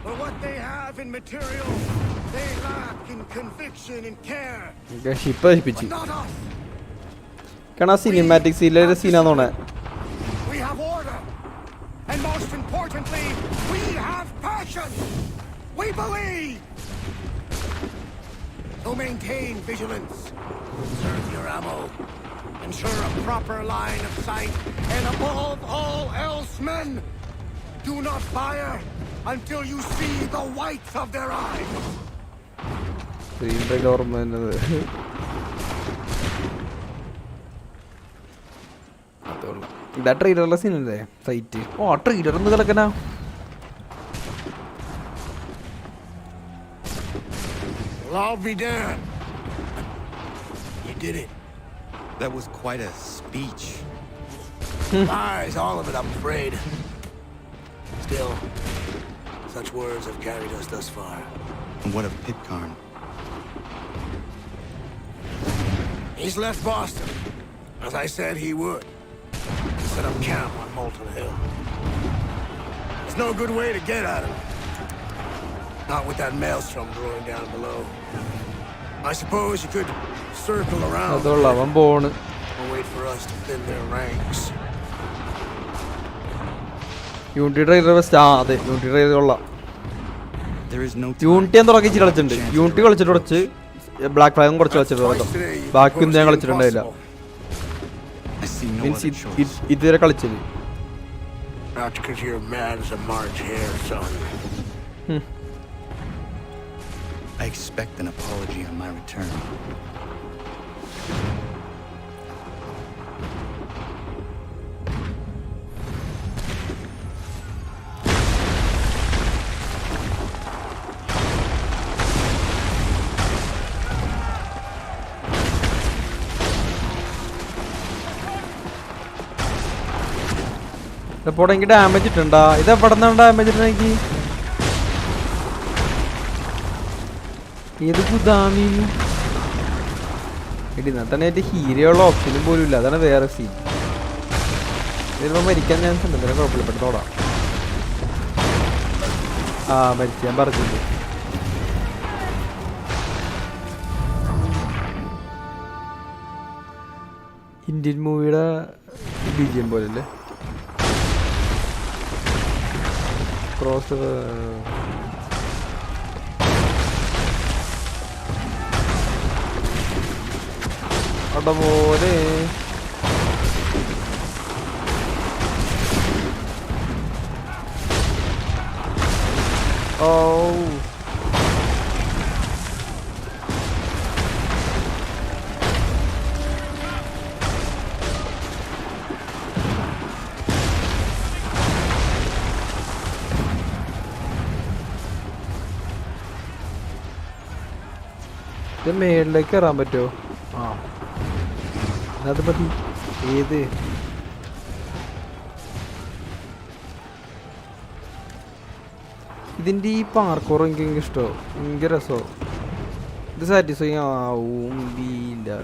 But what they have in material, they lack in conviction and care. Ship നശിപ്പിച്ചു. കാരണം സിനിമാറ്റിക് സീനിലെ സീനാന്ന് തോന്നുന്നത്. We have order, and most importantly, we have passion. We believe. So maintain vigilance, conserve your ammo, ensure a proper line of sight, and above all else, men, do not fire until you see the whites of their eyes. ഇതാ ട്രെയിലറിലെ സീനല്ലേ fight. ഓ trailer ഒന്ന് കിടക്കനാ. Well, I'll be damned. You did it. That was quite a speech. Lies, all of it, I'm afraid. Still, such words have carried us thus far. And what of Pitcairn? He's left Boston, as I said he would. Set up camp on Molten Hill. There's no good way to get at him. Not with that maelstrom brewing down below. I suppose you could circle around or wait for us to thin their ranks. Unity trailer അതെ unity trailer കൊള്ളാം. Unity ഞാൻ തുടങ്ങി കളിച്ചിട്ടുണ്ട്. Unity കളിച്ചിട്ട് കുറച്ച് black ഫ്ലാഗും കുറച്ച് കളിച്ചിട്ടുണ്ട്. ബാക്കിയൊന്നും ഞാൻ കളിച്ചിട്ടുണ്ടായില്ല. മീൻസ് ഇതുവരെ കളിച്ചത്. Not because you're mad as a March hare, son. I expect an apology on my return. ഇതെപ്പോടെ എനിക്ക് ഡാമേജ് ഇട്ടുണ്ടാ? ഇതെവിടെ നിന്നാണ് ഡാമേജ് ഇട്ടത്? എനിക്ക് ഏത് ഗുദാമി ഇടിന്നാൽ തന്നെ എൻ്റെ ഹീരോയുള്ള ഓപ്ഷനും പോലും ഇല്ല. അതാണ് വേറെ സീൻ. ഇതിപ്പോൾ മരിക്കാൻ ചാൻസ് ഉണ്ട്. എന്തെങ്കിലും കുഴപ്പമില്ല, പെട്ടെന്നോടാ. ആ മരിച്ചു, ഞാൻ പറഞ്ഞിട്ടുണ്ട്. ഇന്ത്യൻ മൂവിയുടെ BGM പോലല്ലേ ക്രോസ്. പോലെ ഓ ഇത് മേളിലേക്ക് കയറാൻ പറ്റുമോ? ആ അത് മതി. ഏത് ഇതിൻ്റെ ഈ പാർക്കോർ എനിക്ക് ഇഷ്ടമോ, ഭയങ്കര രസമോ. ഇത് സാറ്റിസ്ഫൈ ആവും ഇല്ല.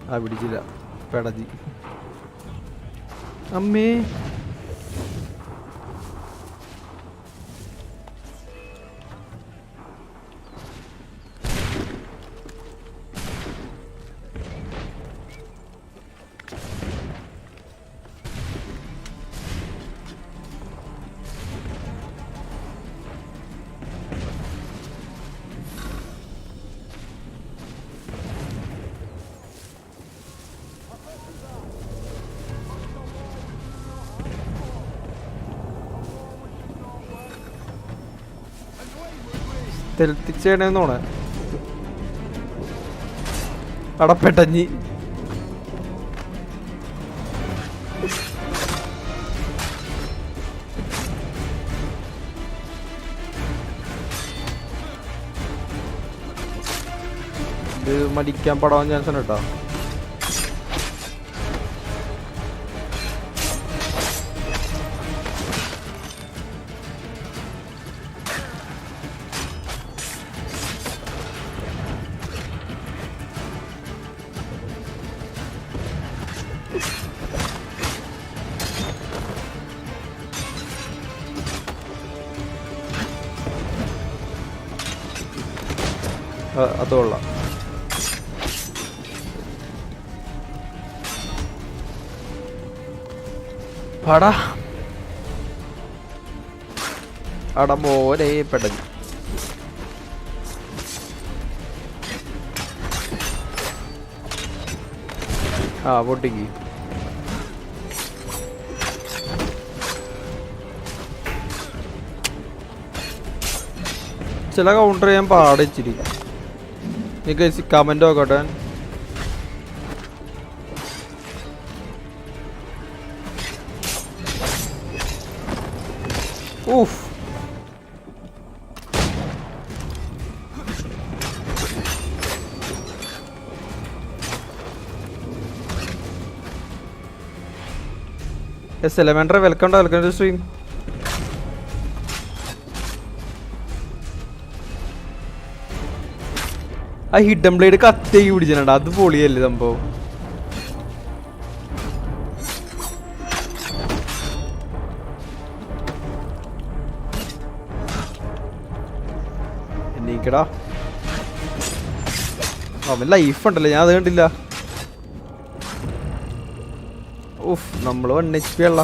ആ പിടിച്ചില്ല, പെടജി അമ്മേ. തെളിച്ചേണേന്ന് തോണേ അടപ്പെട്ടഞ്ഞി. ഇത് മരിക്കാൻ പടാൻ ചാൻസ് ഉണ്ട് കേട്ടോ. അതുകൊള്ളാം. പടാ അട പോലെ പെടഞ്ഞു. പൊട്ടിക്ക്. ചില കൗണ്ടർ ചെയ്യാൻ പാടിച്ചിരി. എനിക്ക് കമന്റ് നോക്കട്ടെ. ഊഫ് എലമെന്ററി വെൽക്കം ടു സ്ട്രീം. ആ ഹിഡൻ ബ്ലേഡ് കത്തേക്ക് പിടിച്ചിട്ടുണ്ട്. അത് പൊളിയല്ലേ സംഭവം. എണീക്കടാ. അവൻ ലൈഫ് ഉണ്ടല്ലോ, ഞാൻ അത് കണ്ടില്ല. ഉഫ്, നമ്മള് 1 HP ഉള്ള.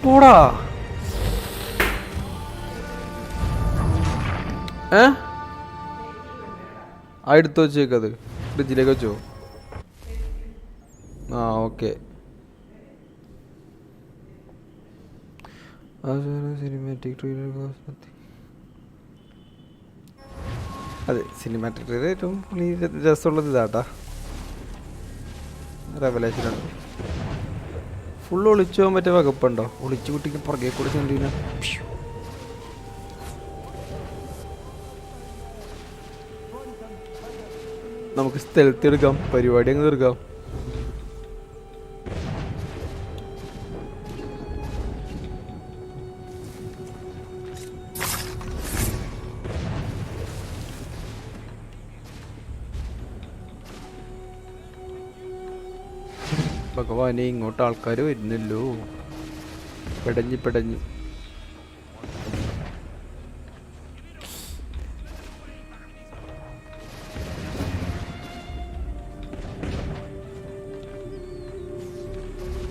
പോടാ. എടുത്തു വെച്ചേക്കത് ഫ്രിഡ്ജിലേക്ക് വെച്ചോ. ഓക്കെ. Cinematic trailer. അതെ, സിനിമാറ്റിക് ട്രെയിലർ ഏറ്റവും രസമുള്ളത് ഇതാട്ടാ. റെവലേഷനാണ്. ഫുള്ള് ഒളിച്ചു പോകാൻ പറ്റിയ വകുപ്പുണ്ടോ? ഒളിച്ചു കുട്ടിക്ക് പുറകെ കൂടെ ചെണ്ടിന്. നമുക്ക് സ്ഥലത്ത് എടുക്കാം, പരിപാടി അങ്ങ് തീർക്കാം. ഭഗവാനെ, ഇങ്ങോട്ട് ആൾക്കാർ വരുന്നല്ലോ. പെടഞ്ഞു.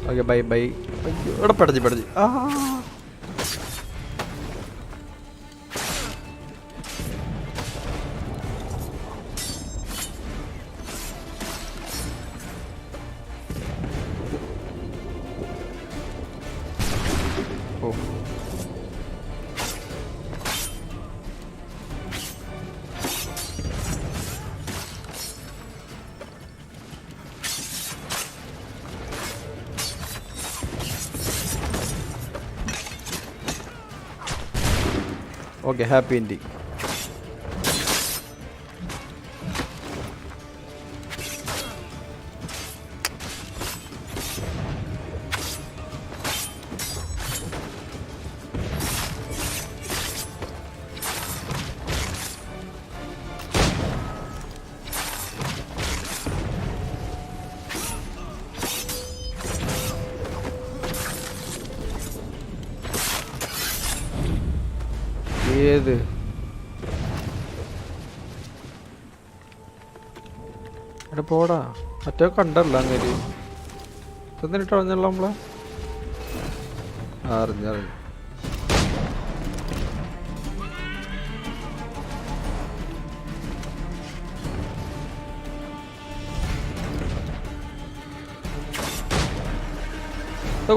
Okay, by. ഇവിടെ പെടഞ്ഞു. Okay, happy ending. ഏത് എടാ പോടാ, മറ്റേ കണ്ടല്ല അങ്ങനെ തന്നിട്ട് അറിഞ്ഞല്ലോ നമ്മളെ. അറിഞ്ഞു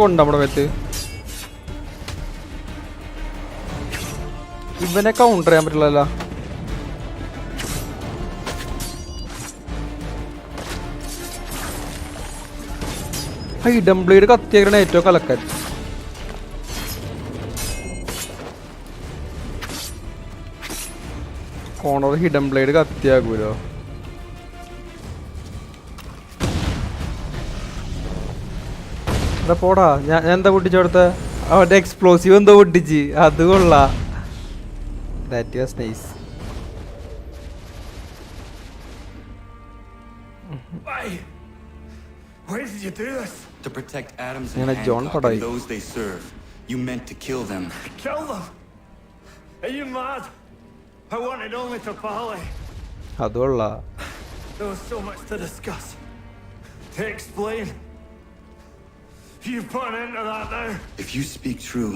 കൊണ്ട നമ്മുടെ വെത്ത്. ഇവനെ കൗണ്ടർ ചെയ്യാൻ പറ്റില്ലല്ലോ. ഹിഡൻ ബ്ലേഡ് കത്തിയേക്കണ ഏറ്റവും കലക്കൻ. കോണർ ഹിഡൻ ബ്ലേഡ് കത്തിയാകൂലോ? പോടാ, ഞാൻ എന്താ പൊട്ടിച്ചോടുത്ത? അവന്റെ എക്സ്പ്ലോസീവ് എന്തോ പൊട്ടിച്ച്, അത് കൊള്ളാ. That was nice. Why did you do this? To protect Adams Yeah, and John Hancock Padai. and those they serve. You meant to kill them. Kill them? Are you mad? I wanted only to parley. അത് കൊള്ളാ. There was so much to discuss, to explain. You put an end to that now. If you speak true,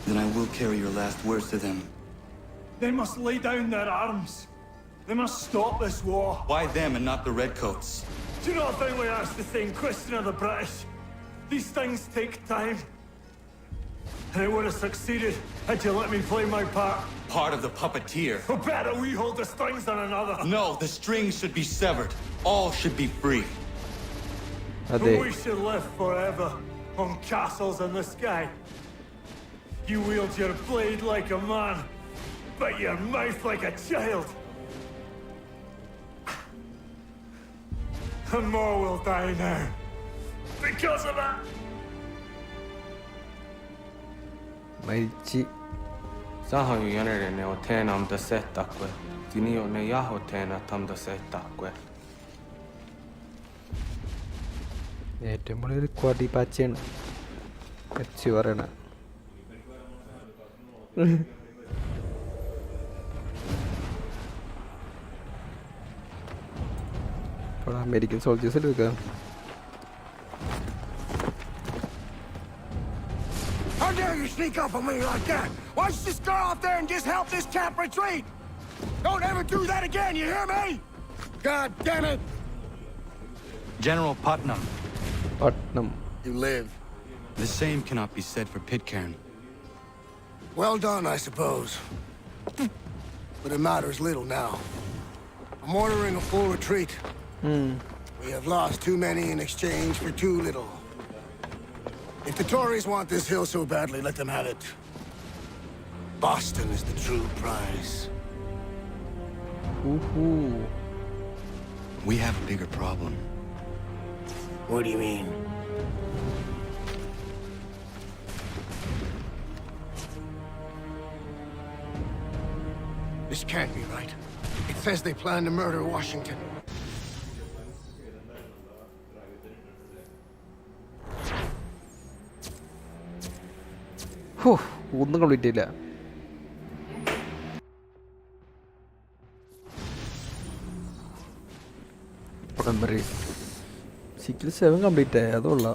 then I will carry your last words to them. They must lay down their arms. They must stop this war. Why them and not the Redcoats? Do you not think we asked the same question of the British? These things take time. And it would have succeeded had you let me play my part. Part of the puppeteer. Or better, we hold the strings on another. No, the strings should be severed. All should be free. അതെ. We should live forever on castles in the sky. You wield your blade like a man, but your mouth like a child. And more will die now. Because of that. മരിച്ച്. Sahajujanere o tenam da setakwe. Tinio ne yaho tena tam da setakwe. ഏറ്റവും വലിയൊരു ക്വാഡി പാച്ചയാണ് വെച്ച് പറയണ. American soldiers എടുക്കുക. How dare you sneak up on me like that? Why don't you just go out there and just help this camp retreat? Don't ever do that again, you hear me? God damn it! General Putnam. Putnam. You live. The same cannot be said for Pitcairn. Well done, I suppose. But it matters little now. I'm ordering a full retreat. We have lost too many in exchange for too little. If the Tories want this hill so badly, let them have it. Boston is the true prize. We have a bigger problem. What do you mean? This can't be right. It says they plan to murder Washington. ഒന്നും complete ചെയ്യില്ല. Sickle 7 complete ആയി, അതുള്ള.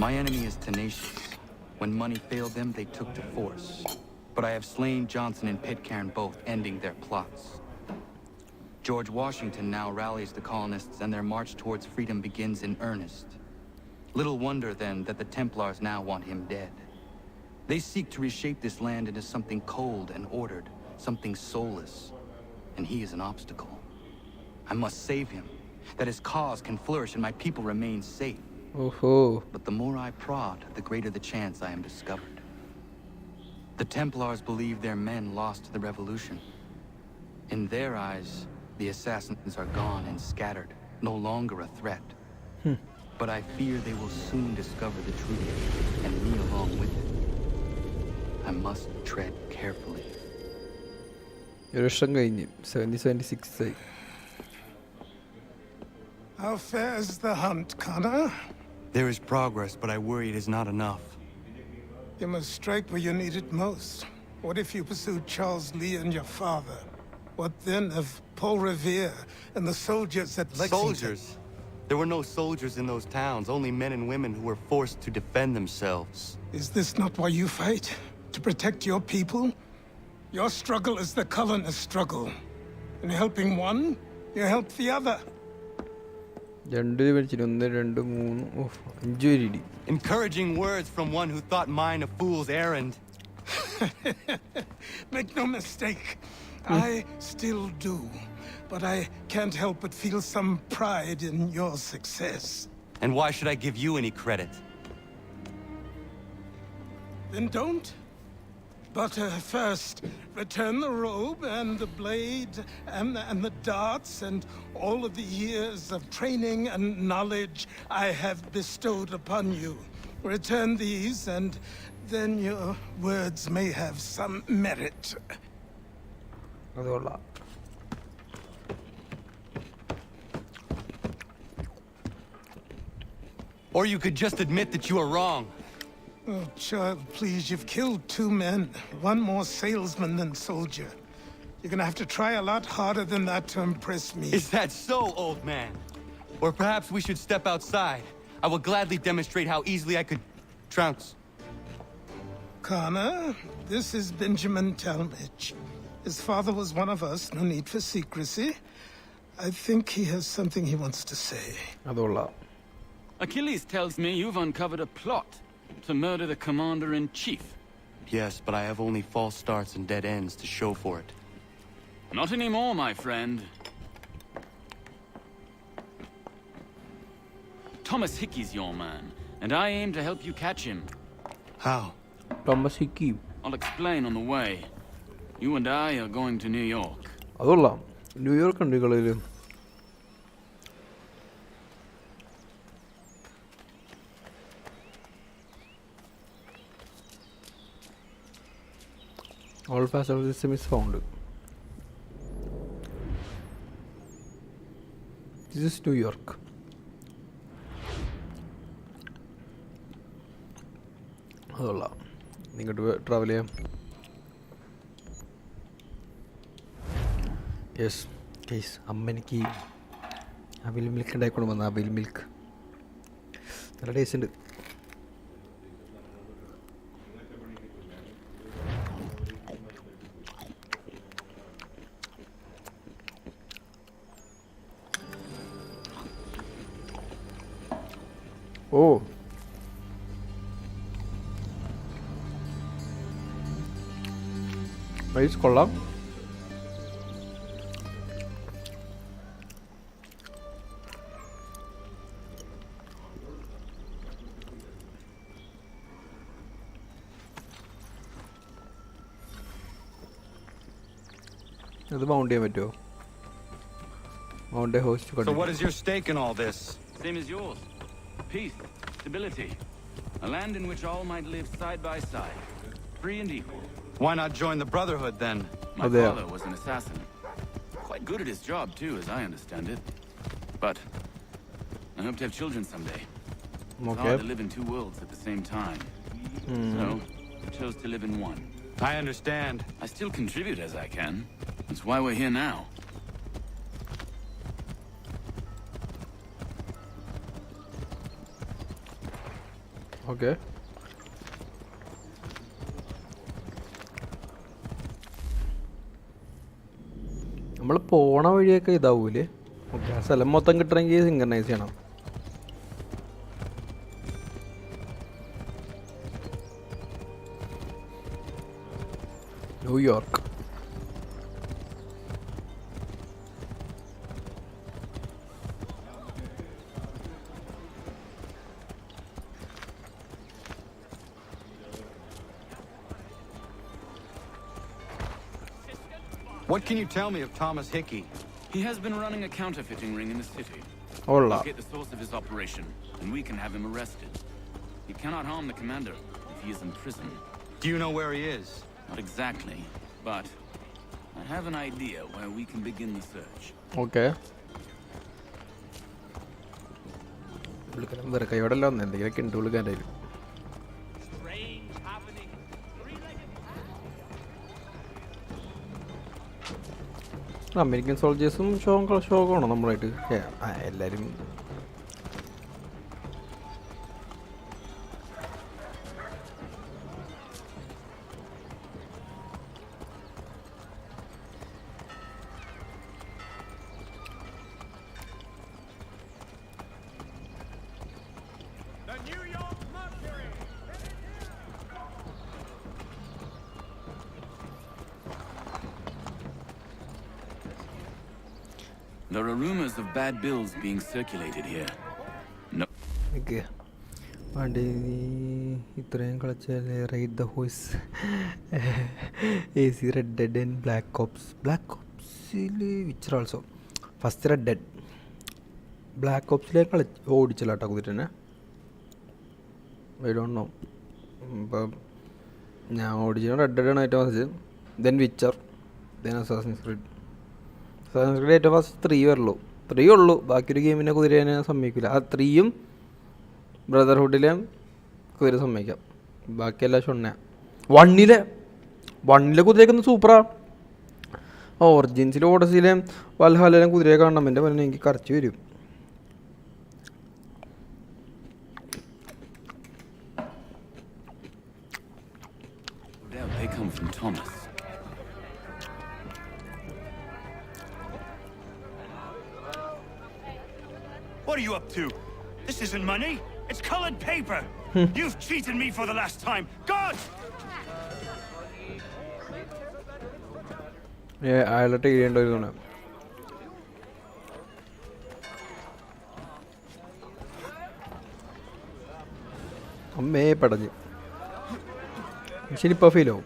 My enemy is tenacious. When money failed them, they took to force. But I have slain Johnson and Pitcairn both, ending their plots. George Washington now rallies the colonists and their march towards freedom begins in earnest. Little wonder, then, that the Templars now want him dead. They seek to reshape this land into something cold and ordered, something soulless. And he is an obstacle. I must save him, that his cause can flourish and my people remain safe. But the more I prod, the greater the chance I am discovered. The Templars believe their men lost the revolution. In their eyes, the assassins are gone and scattered, no longer a threat. But I fear they will soon discover the truth, and me along with it. I must tread carefully. ഒരു വർഷം കഴിഞ്ഞ് 76 ആയി. How fares the hunt, Connor? There is progress, but I worry it is not enough. You must strike where you need it most. What if you pursued Charles Lee and your father? What then of Paul Revere and the soldiers at Lexington? Soldiers? There were no soldiers in those towns, only men and women who were forced to defend themselves. Is this not why you fight? To protect your people? Your struggle is the colonist struggle. In helping one, you help the other. Encouraging words from one who thought mine a fool's errand. Make no mistake, I still do. But I can't help but feel some pride in your success. And why should I give you any credit? Then don't. But first, return the robe and the blade and the darts and all of the years of training and knowledge I have bestowed upon you. Return these, and then your words may have some merit. Or you could just admit that you were wrong. Oh, child, please, you've killed 2 men. One more salesman than soldier. You're gonna have to try a lot harder than that to impress me. Is that so, old man? Or perhaps we should step outside. I will gladly demonstrate how easily I could trounce. Connor, this is Benjamin Talmadge. His father was one of us, no need for secrecy. I think he has something he wants to say. Achilles tells me you've uncovered a plot to murder the commander-in-chief. Yes, but I have only false starts and dead ends to show for it. Not anymore, my friend. Thomas Hickey's your man, and I aim to help you catch him. How? Thomas Hickey. I'll explain on the way. You and I are going to New York. Adolla. New York and Nicolaium. All facets of the system is found. This is New York. Adolla. You can travel here. Yes, guys. Ammaniki avil milk and I could have avil milk. That is in Oh. Nice collab. The mountain video. Mountain host. So what is your stake in all this? Same as yours. Peace, stability. A land in which all might live side by side. Free and equal. Why not join the Brotherhood then? My father was an assassin. Quite good at his job too, as I understand it. But I hope to have children someday. It's hard to live in 2 worlds at the same time. So I chose to live in one. I understand. I still contribute as I can. That's why we're here now. Okay. നമ്മൾ പോണ വഴിയൊക്കെ ഇതാവൂലേ? Okay, ആ സ്ഥലം മൊത്തം കിട്ടണമെങ്കിൽ synchronise ചെയ്യണം. New York. What can you tell me of Thomas Hickey? He has been running a counterfeiting ring in the city. Hola. Locate the source of his operation, and we can have him arrested. He cannot harm the commander if he is in prison. Do you know where he is? Not exactly, but I have an idea where we can begin the search. Okay. പുള്ളിക്കാരൻ കൈയോടെല്ലാം വന്നു, എന്തെങ്കിലുമൊക്കെ ഉണ്ട് പുള്ളിക്കാരൻ. American സോൾജേഴ്സും ഷോക്കാണോ നമ്മളായിട്ട് എല്ലാവരും. There are rumors of bad bills being circulated here. No. Okay. വണ്ടി ഇത്രയും കളിച്ചാൽ ride the horse AC Red Dead and Black Ops which are also first Red Dead Black Opsലേക്ക് ഓടിച്ചില്ല കേട്ടോ കുതിരനെ. I don't know. ഇപ്പം ഞാൻ ഓടിച്ചത് red dead ആണ് ഏറ്റവും first, then Witcher, then assassins creed. Assassins creed ഏറ്റവും ഫസ്റ്റ് 3 വരുള്ളൂ, 3 ഉള്ളൂ. ബാക്കിയൊരു ഗെയിമിനെ കുതിരേനെ സമ്മതിക്കില്ല. ആ 3യും ബ്രദർഹുഡിലെയും കുതിര സമ്മതിക്കാം, ബാക്കിയെല്ലാം ഷൊണ്ണ. വണ്ണിലെ കുതിരയൊക്കെ സൂപ്പറാ. ഒറിജിൻസിലും ഓഡസിലെയും വൽഹാലയിലും കുതിരയെ കാണണം. എൻ്റെ പറഞ്ഞാൽ എനിക്ക് കറച്ച് വരും. They come from Thomas. What are you up to? This isn't money. It's colored paper. You've cheated me for the last time. God! അയാളോട്ട് ചെയ്യേണ്ടതാണ്. അമ്മേ പടഞ്ഞ് ശരിപ്പോൾ ഫീലാവും.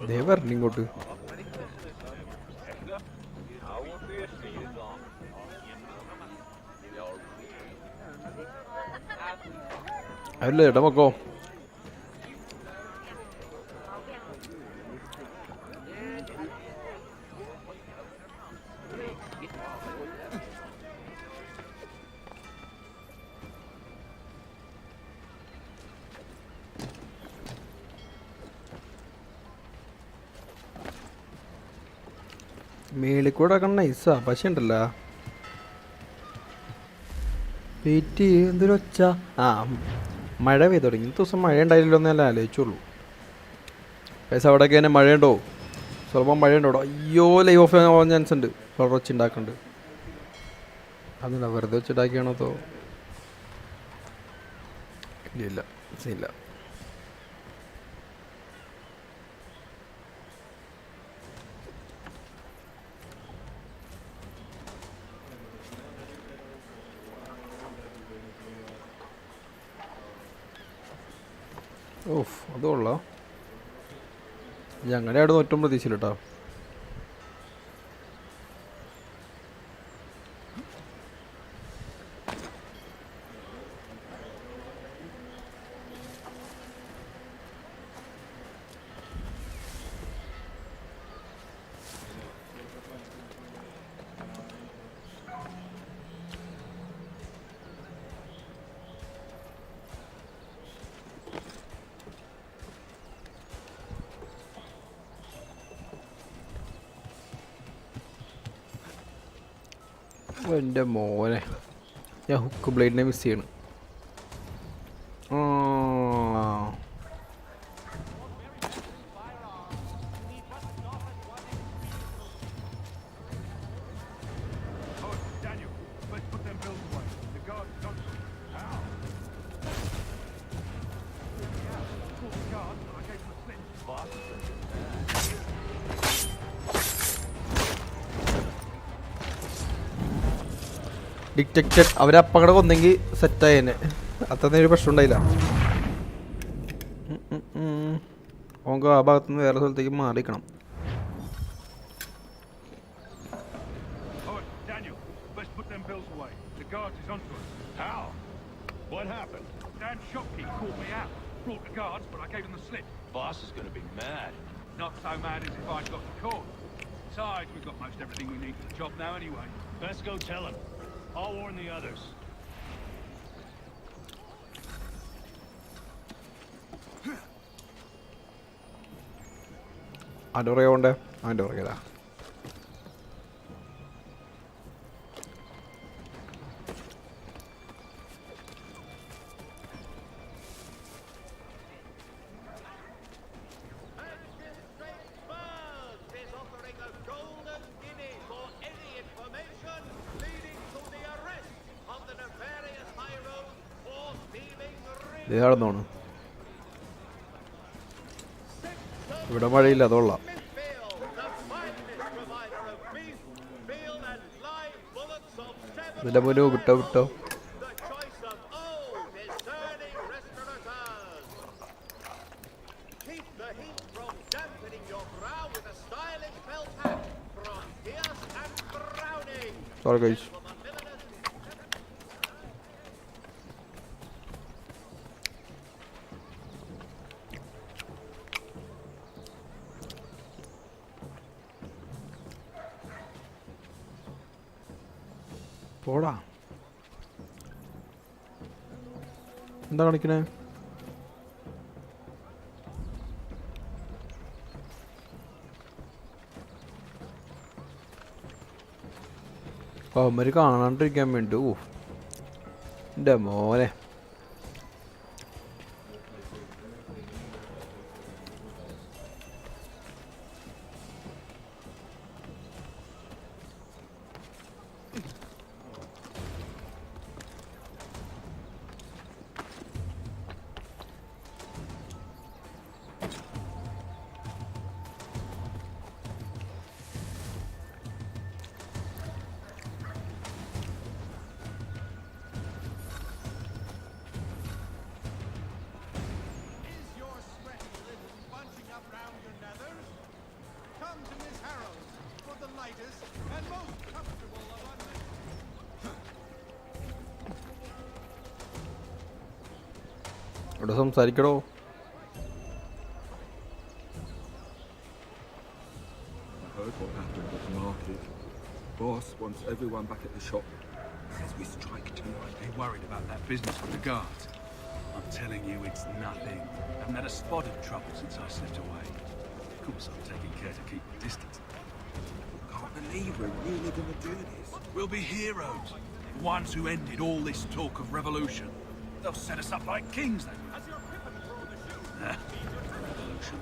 ദേ പറഞ്ഞു ഇങ്ങോട്ട്. അല്ലേ ഏട്ടാ മക്കോ. മേളിൽ കൂടെ ഒക്കെ നൈസാ, പക്ഷേ ഉണ്ടല്ലോ വെയിറ്റ് എന്തൊരു ഒച്ച. ആ മഴ പെയ്തു തുടങ്ങി. ഇന്നത്തെ ദിവസം മഴ ഉണ്ടായില്ലല്ലോ എന്നല്ല ആലോചിച്ചുള്ളൂ. പൈസ അവിടെയൊക്കെ തന്നെ മഴയുണ്ടോ? സ്വല്പം മഴയുണ്ടോ? അയ്യോ ലൈവ് ഓഫ് ആവാൻ ചാൻസ് ഉണ്ട്. വളരെ ഒച്ച ഉണ്ടാക്കുന്നുണ്ട്. അതല്ല വെറുതെ വെച്ചിട്ടാക്കിയാണോ തോ? ഇല്ല ഇല്ല. ഓഫ് അത് കൊള്ളാം. ഞങ്ങളുടെ അവിടെ ഒറ്റും പ്രതീക്ഷയില്ല കേട്ടോ. എൻ്റെ മോനെ, ഞാൻ ഹുക്ക് ബ്ലേഡിനെ മിസ് ചെയ്യണം. ഡിറ്റക്റ്റഡ്. അവരപ്പങ്ങടെ കൊന്നെങ്കിൽ സെറ്റായേനെ. അത്രയും ഒരു പ്രശ്നം ഉണ്ടായില്ല. ഓങ്ക ആ ഭാഗത്തുനിന്ന് വേറെ സ്ഥലത്തേക്ക് മാറിക്കണം. Besides, we've got most everything we need for the job now anyway. Let's go tell him. I'll warn the others. അടറയുണ്ട്. അതിൻ്റെ പുറകിലാ. ഇതാണെന്നോണ്. ഇവിടെ മഴയില്ല, അതുകൊള്ളാം. ഇതിൻ്റെ മുന്നേ വിട്ടോ വിട്ടോ. Sorry guys. പോടാ. എന്താ കളിക്കണേ? അവന്മാര് കാണാണ്ടിരിക്കാൻ വേണ്ടി. ഓ എൻ്റെ മോനെ. ഇവിടെ സംസാരിക്കടോ. Boss wants everyone back at the shop. Says we strike tonight. They worried about that business with the guards. I'm telling you, it's nothing. Haven't had a spot of trouble since I slipped away. Of course, I'm taking care to keep the distance. Can't believe we're really gonna do this. We'll be heroes. The ones who ended all this talk of revolution. They'll set us up like kings, they will. Revolution.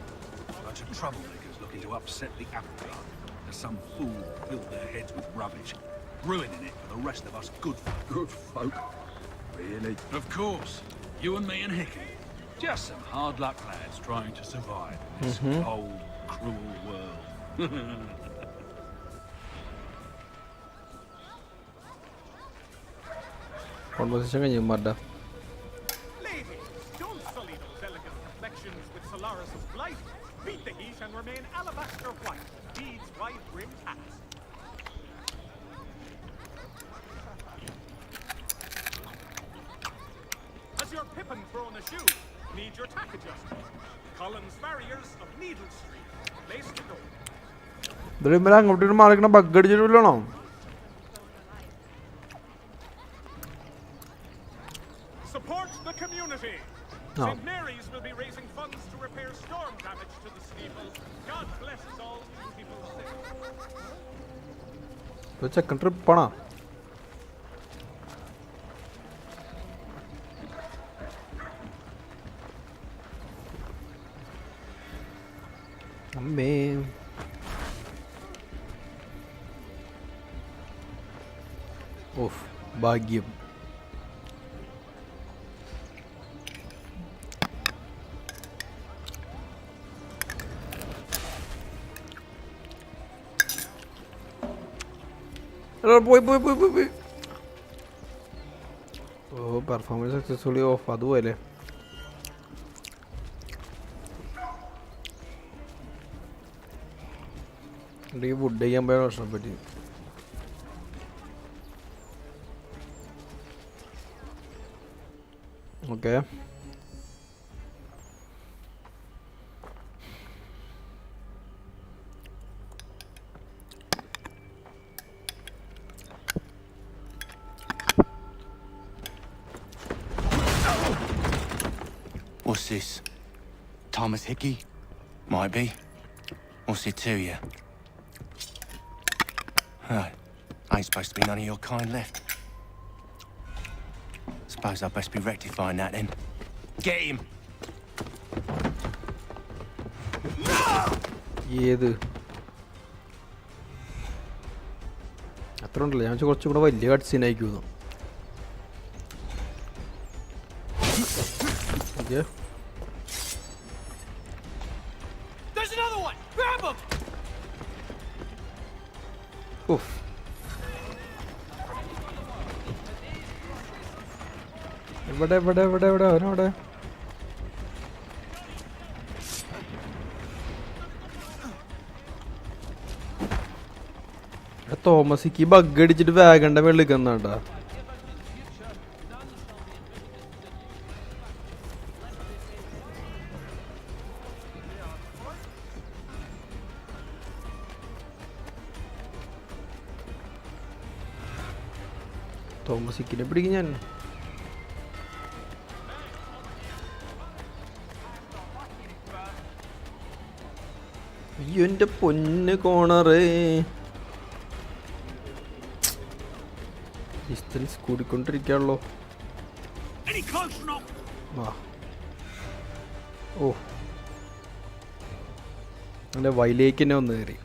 A bunch of troublemakers looking to upset the apple cart. As some fool filled their heads with rubbish, ruining it for the rest of us good folk. Good folk? Really? Of course. You and me and Hickey. Just some hard luck lads trying to survive in this cold, cruel world. Conversation കഴിഞ്ഞു മഡ. Beat the heat and remain alabaster white. Deeds wide brimmed hats. Has your pippin thrown a shoe? Need your tack adjusted. Collins Farriers of Needle Street. Place to go. ഇവരെ അങ്ങോട്ട് മാറിക്കണ bug അടിച്ചിട്ടില്ലാണോ? Support the community. St. Mary's will be raising funds to repair storm damage to the steeple. God bless all people sick. ചെക്കൻ ട്രിപ്പാണോ? അമ്മേ. ഓഫ് ഭാഗ്യം. പോയി. Oh performance successfully off. അതുപോലെ ഈ wood ചെയ്യാൻ പോയ പ്രശ്നപ്പെട്ടി. Okay What's this? Thomas Hickey? Might be. What's it to you? Ain't supposed to be none of your kind left. Suppose I'd best be rectifying that then. Get him! ഏത് അത്ര ഉണ്ടല്ലോ. ഞാൻ കുറച്ചും കൂടെ വലിയ cut സീനായിരിക്കുന്നു. There's another one! Grab him! Oof. ഇവിടെ ഇവിടെ ഇവിടെ ഇവിടെ അവനവിടെ. തോമസിക്ക് ബഗ് അടിച്ചിട്ട് വാഗണ്ട വെള്ളിക്കന്നാട്ടാ. തോമസിക്കിനെ പിടിക്കും ഞാൻ. അയ്യോ എൻ്റെ പൊന്ന് കോണറേ. ഡിസ്റ്റൻസ് കൂടിക്കൊണ്ടിരിക്കാണല്ലോ. ഓ എൻ്റെ വയലേക്ക് തന്നെ വന്ന് കയറി.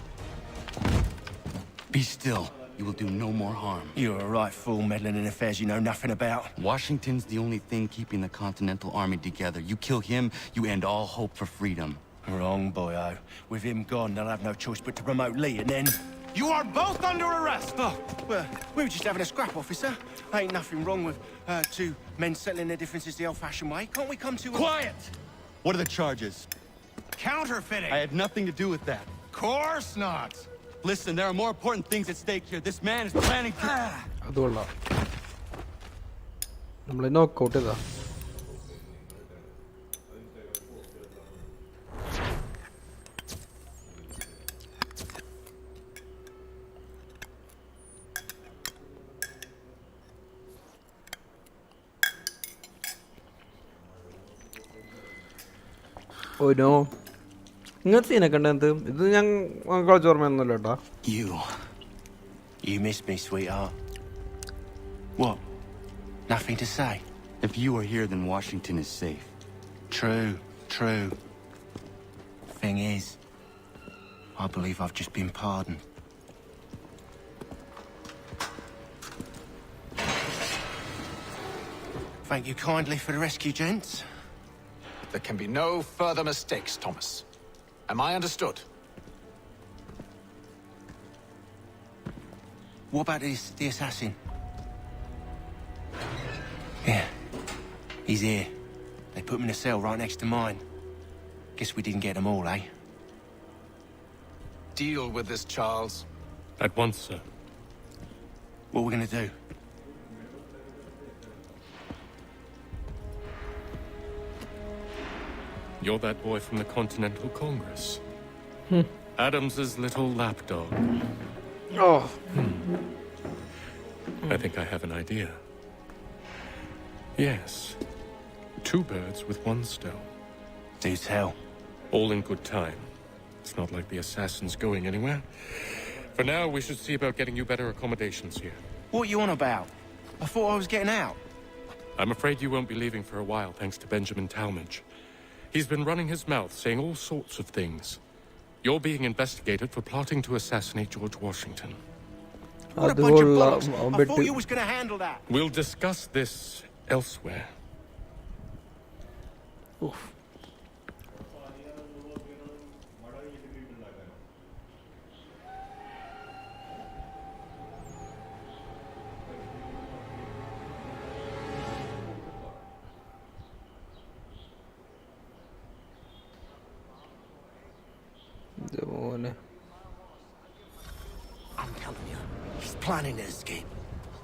Be still. You will do no more harm. You're a right fool meddling in affairs you know nothing about. Washington's the only thing keeping the Continental Army together. You kill him, you end all hope for freedom. Wrong, boyo. With him gone, they'll have no choice but to promote Lee, and then... You are both under arrest! Oh, well, we were just having a scrap, officer. Ain't nothing wrong with two men settling their differences the old-fashioned way. Can't we come to a... Quiet! What are the charges? Counterfeiting! I had nothing to do with that. Course not! Listen, there are more important things at stake here. This man is planning to... അതുകൊള്ള നമ്മളെ knockout ചെയ്താ. ഓനോ ഇങ്ങനത്തെ സീനൊക്കെ ഉണ്ട്. എന്ത് ഇത് ഞാൻ കളിച്ച ഓർമ്മയൊന്നുമില്ല കേട്ടോ. You miss me, sweetheart. What? Nothing to say? If you are here, then Washington is safe. True. Thing is, I believe I've just been pardoned. Thank you kindly for the rescue, gents. There can be no further mistakes, Thomas. Am I understood? What about the assassin? Yeah. He's here. They put him in a cell right next to mine. Guess we didn't get them all, eh? Deal with this, Charles. At once, sir. What are we gonna do? You're that boy from the Continental Congress. Adams's little lapdog. Oh. I think I have an idea. Yes. Two birds with one stone. Do tell. All in good time. It's not like the assassin's going anywhere. For now, we should see about getting you better accommodations here. What are you on about? I thought I was getting out. I'm afraid you won't be leaving for a while, thanks to Benjamin Talmadge. He's been running his mouth, saying all sorts of things. You're being investigated for plotting to assassinate George Washington. What a bunch of bollocks. I thought you was gonna handle that. We'll discuss this elsewhere. Oof. I'm telling you, he's planning to escape.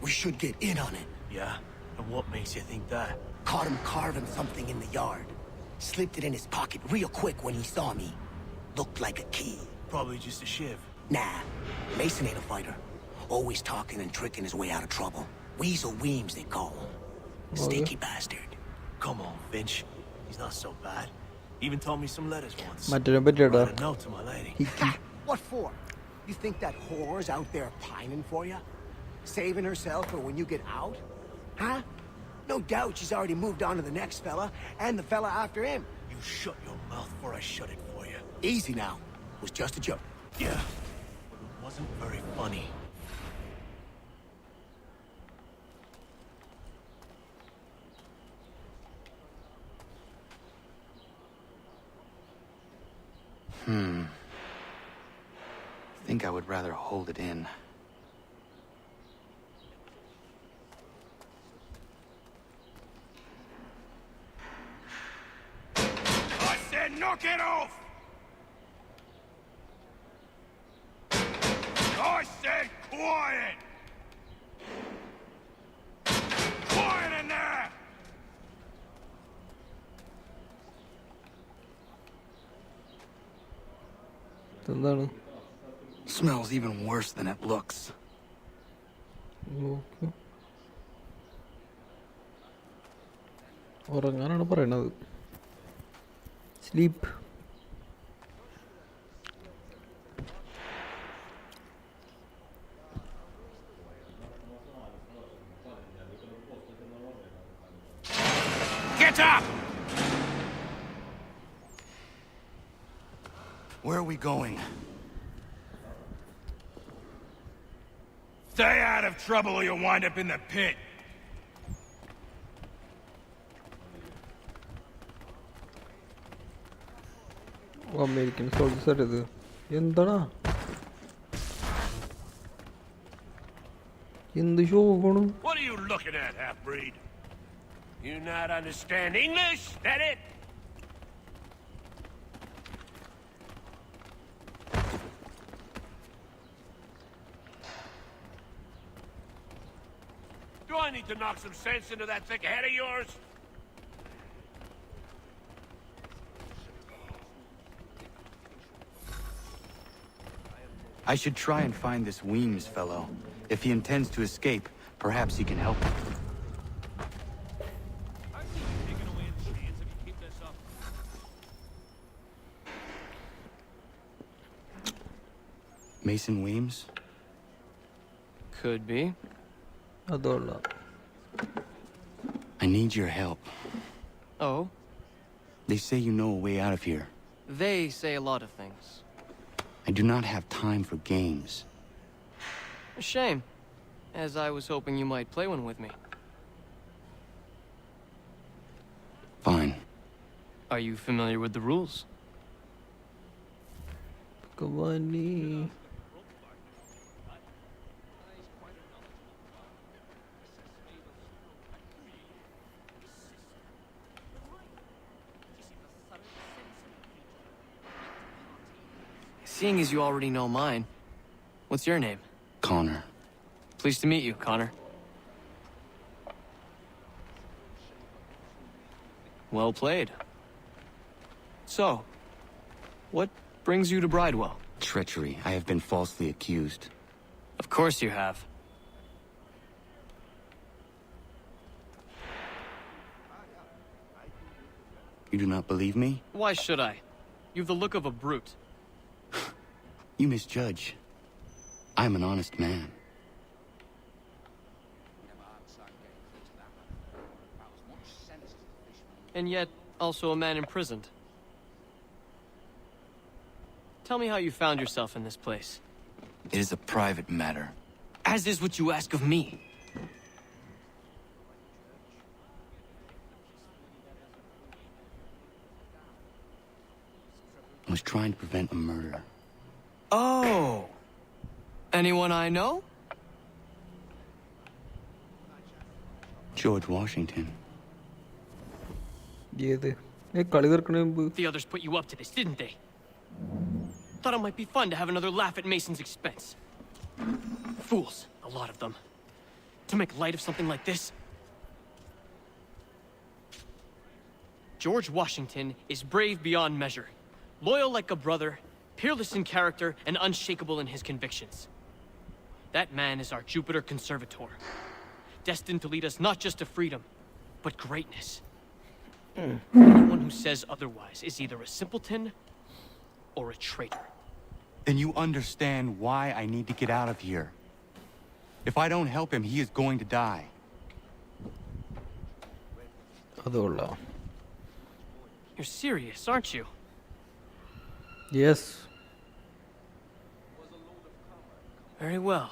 We should get in on it. Yeah? And what makes you think that? Caught him carving something in the yard. Slipped it in his pocket real quick when he saw me. Looked like a key. Probably just a shiv. Nah, Mason ain't a fighter. Always talking and tricking his way out of trouble. Weasel Weems, they call him. Stinky bastard. Come on, Finch. He's not so bad. Even told me some letters once. Wrote a note to my lady. Ha! What for? You think that whore's out there pining for you? Saving herself for when you get out? Huh? No doubt she's already moved on to the next fella, and the fella after him. You shut your mouth before I shut it for you. Easy now. It was just a joke. Yeah, but it wasn't very funny. I think I would rather hold it in. Knock it off! I said quiet! Quiet in there! എന്താണ്? Smells even worse than it looks. നോക്ക്. ഉറങ്ങാനാണ് പറയണത്. Sleep. Get up! Where are we going? Stay out of trouble or you'll wind up in the pit. American soldiers ആണ് ഇത്. എന്താടാ എന്ത് ഷോക്കാണ്? What are you looking at, half-breed? You not understand English? That it? Do I need to knock some sense into that thick head of yours? I should try and find this Weems fellow. If he intends to escape, perhaps he can help me. Mason Weems? Could be. അതല്ല. I need your help. Oh? They say you know a way out of here. They say a lot of things. I do not have time for games. A shame, as I was hoping you might play one with me. Fine. Are you familiar with the rules? Kavani. Seeing as you already know mine, what's your name? Connor. Pleased to meet you, Connor. Well played. So, what brings you to Bridewell? Treachery. I have been falsely accused. Of course you have. You do not believe me? Why should I? You've the look of a brute. You misjudge. I'm an honest man. And yet, also a man imprisoned. Tell me how you found yourself in this place. It is a private matter. As is what you ask of me. I was trying to prevent a murder. Oh! Anyone I know? George Washington. The others put you up to this, didn't they? Thought it might be fun to have another laugh at Mason's expense. Fools, a lot of them. To make light of something like this. George Washington is brave beyond measure. Loyal like a brother, peerless in character, and unshakable in his convictions. That man is our Jupiter conservator, destined to lead us not just to freedom, but greatness. Anyone who says otherwise is either a simpleton or a traitor. Then you understand why I need to get out of here. If I don't help him, he is going to die. You're serious, aren't you? Yes. Very well.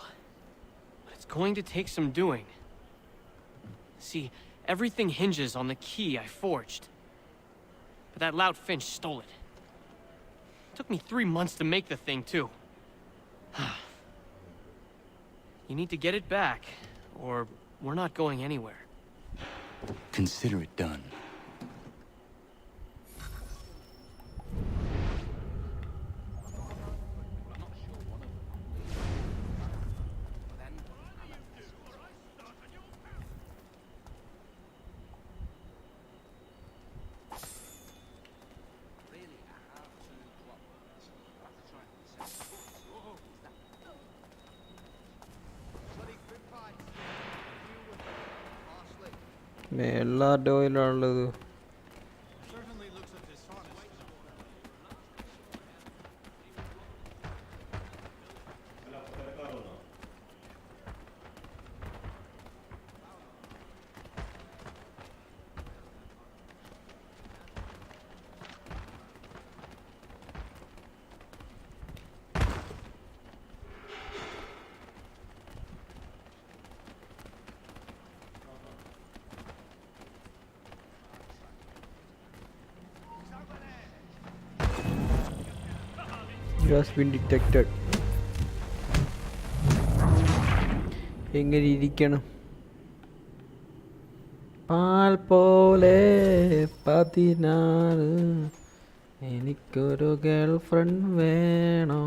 But it's going to take some doing. See, everything hinges on the key I forged. But that lout Finch stole it. Took me 3 months to make the thing, too. You need to get it back, or we're not going anywhere. Consider it done. മേലാരുടെ ഓയിലാണുള്ളത്. Has been detected. എങ്ങനെ ഇരിക്കണം? പാൽ പോലെ 14 എനിക്കൊരു girl friend വേണോ?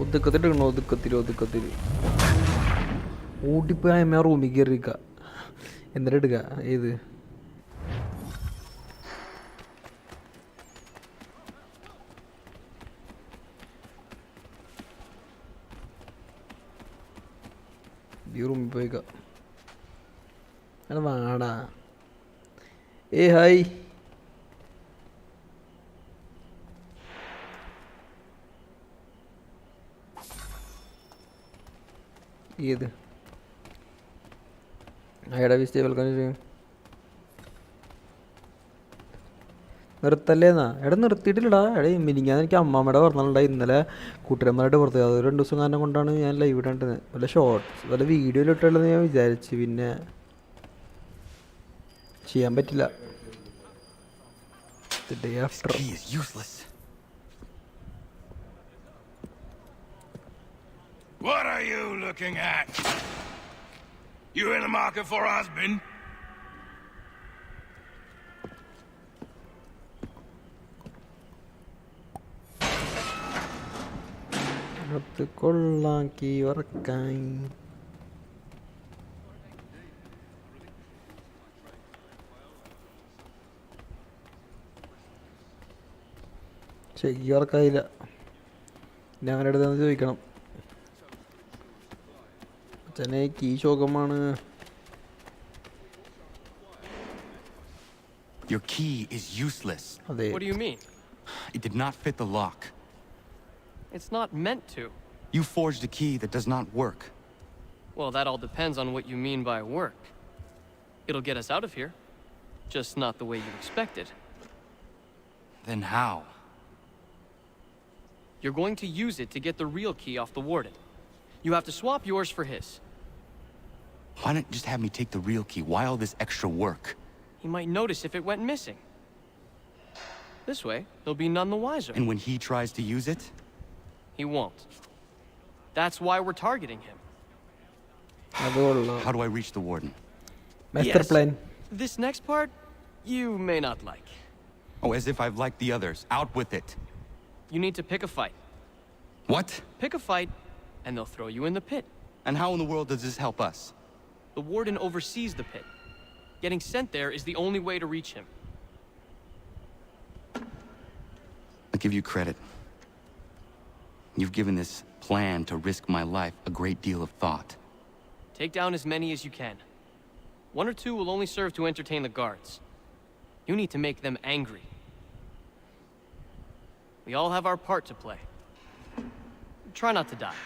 ഒതുക്കത്തിട്ടിരിക്കണോ? ഒതുക്കത്തിൽ ഓടിപ്പോയി ആ റൂമിൽ കയറിക്ക എന്നിട്ട് എടുക്ക. ഏത് ഈ റൂമിൽ പോയിക്ക. അത് വാടാ. ഹായ്. ഏത് അയാടെ വിസ്റ്റേ വെൽക്കം ചെയ്യും. നിർത്തല്ലേന്നാ? എടാ നിർത്തിയിട്ടില്ലടാ. മിനിങ്ങാൻ എനിക്ക് അമ്മാമ്മയുടെ പറഞ്ഞിട്ടുണ്ടായി. ഇന്നലെ കൂട്ടുകാരന്മാരായിട്ട് പുറത്ത് അത് 2 ദിവസം കാരണം കൊണ്ടാണ് ഞാൻ ലൈവ് ഇടേണ്ടത്. വല്ല ഷോർട്സ് വല്ല വീഡിയോയിലിട്ടുള്ളതെന്ന് ഞാൻ വിചാരിച്ചു. പിന്നെ ചെയ്യാൻ പറ്റില്ല. The day after. He is useless. What are you looking at? You in the market for a husband? അത് കൊള്ളാക്കി വറക്കാൻ. ശരിയാർക്കായില്ല. ഞാൻ അവരുടെ അടുത്ത് ചോദിക്കണം. അച്ഛനെ key ശോകമാണ്. Your key is useless. What do you mean? It did not fit the lock. It's not meant to. You forged a key that does not work. Well, that all depends on what you mean by work. It'll get us out of here. Just not the way you expected. Then how? You're going to use it to get the real key off the warden. You have to swap yours for his. Why not just have me take the real key? Why all this extra work? He might notice if it went missing. This way, he'll be none the wiser. And when he tries to use it? He won't. That's why we're targeting him. How do I reach the warden? Master plan. This next part, you may not like. Oh, as if I've liked the others. Out with it. You need to pick a fight. What? Pick a fight, and they'll throw you in the pit. And how in the world does this help us? The warden oversees the pit. Getting sent there is the only way to reach him. I'll give you credit. You've given this plan to risk my life a great deal of thought. Take down as many as you can. 1 or 2 will only serve to entertain the guards. You need to make them angry. We all have our part to play. Try not to die.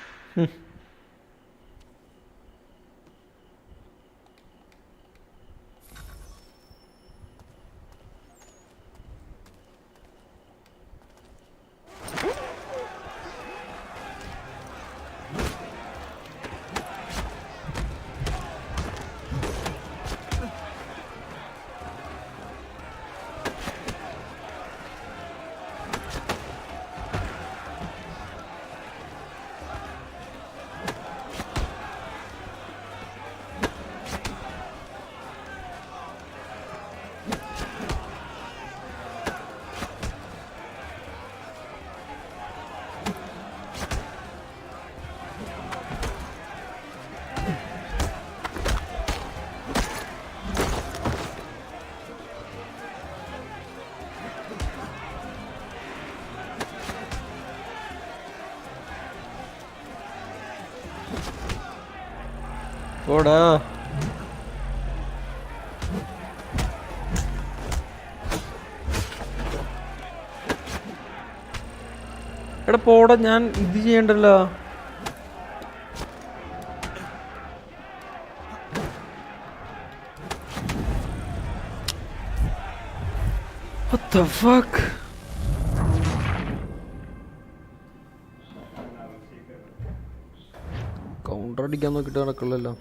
ഓടാ. എടാ പോടാ, ഞാൻ ഇത് ചെയ്യണ്ടല്ലോ. What the fuck? Counter അടിക്കാൻ നോക്കിട്ട് നടക്കില്ലല്ലോ.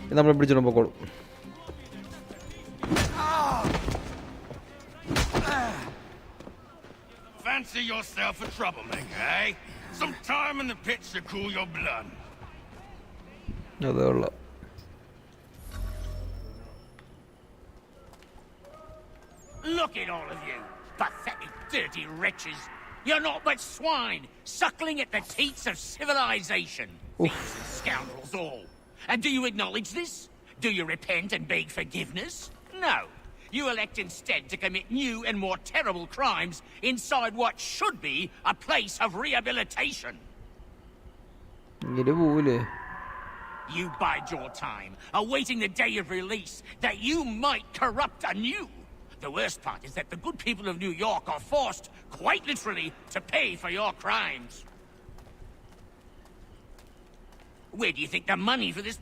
ഇത് നമ്മളെ പിടിച്ചിട്ട് പോക്കോളൂ. Fancy yourself a troublemaker, eh? Some time in the pits to cool your blood. അതേ ഉള്ളു. Look at all of you, pathetic, dirty wretches. You're not but swine, suckling at the teats of civilization. Thieves and scoundrels all. And do you acknowledge this? Do you repent and beg forgiveness? No. You elect instead to commit new and more terrible crimes inside what should be a place of rehabilitation. You bide your time, awaiting the day of release, that you might corrupt anew. The worst part is that the good people of New York are forced, quite literally, to pay for your crimes. Where do you think the money for this...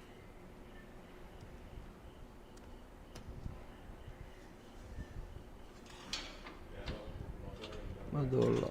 അതുള്ള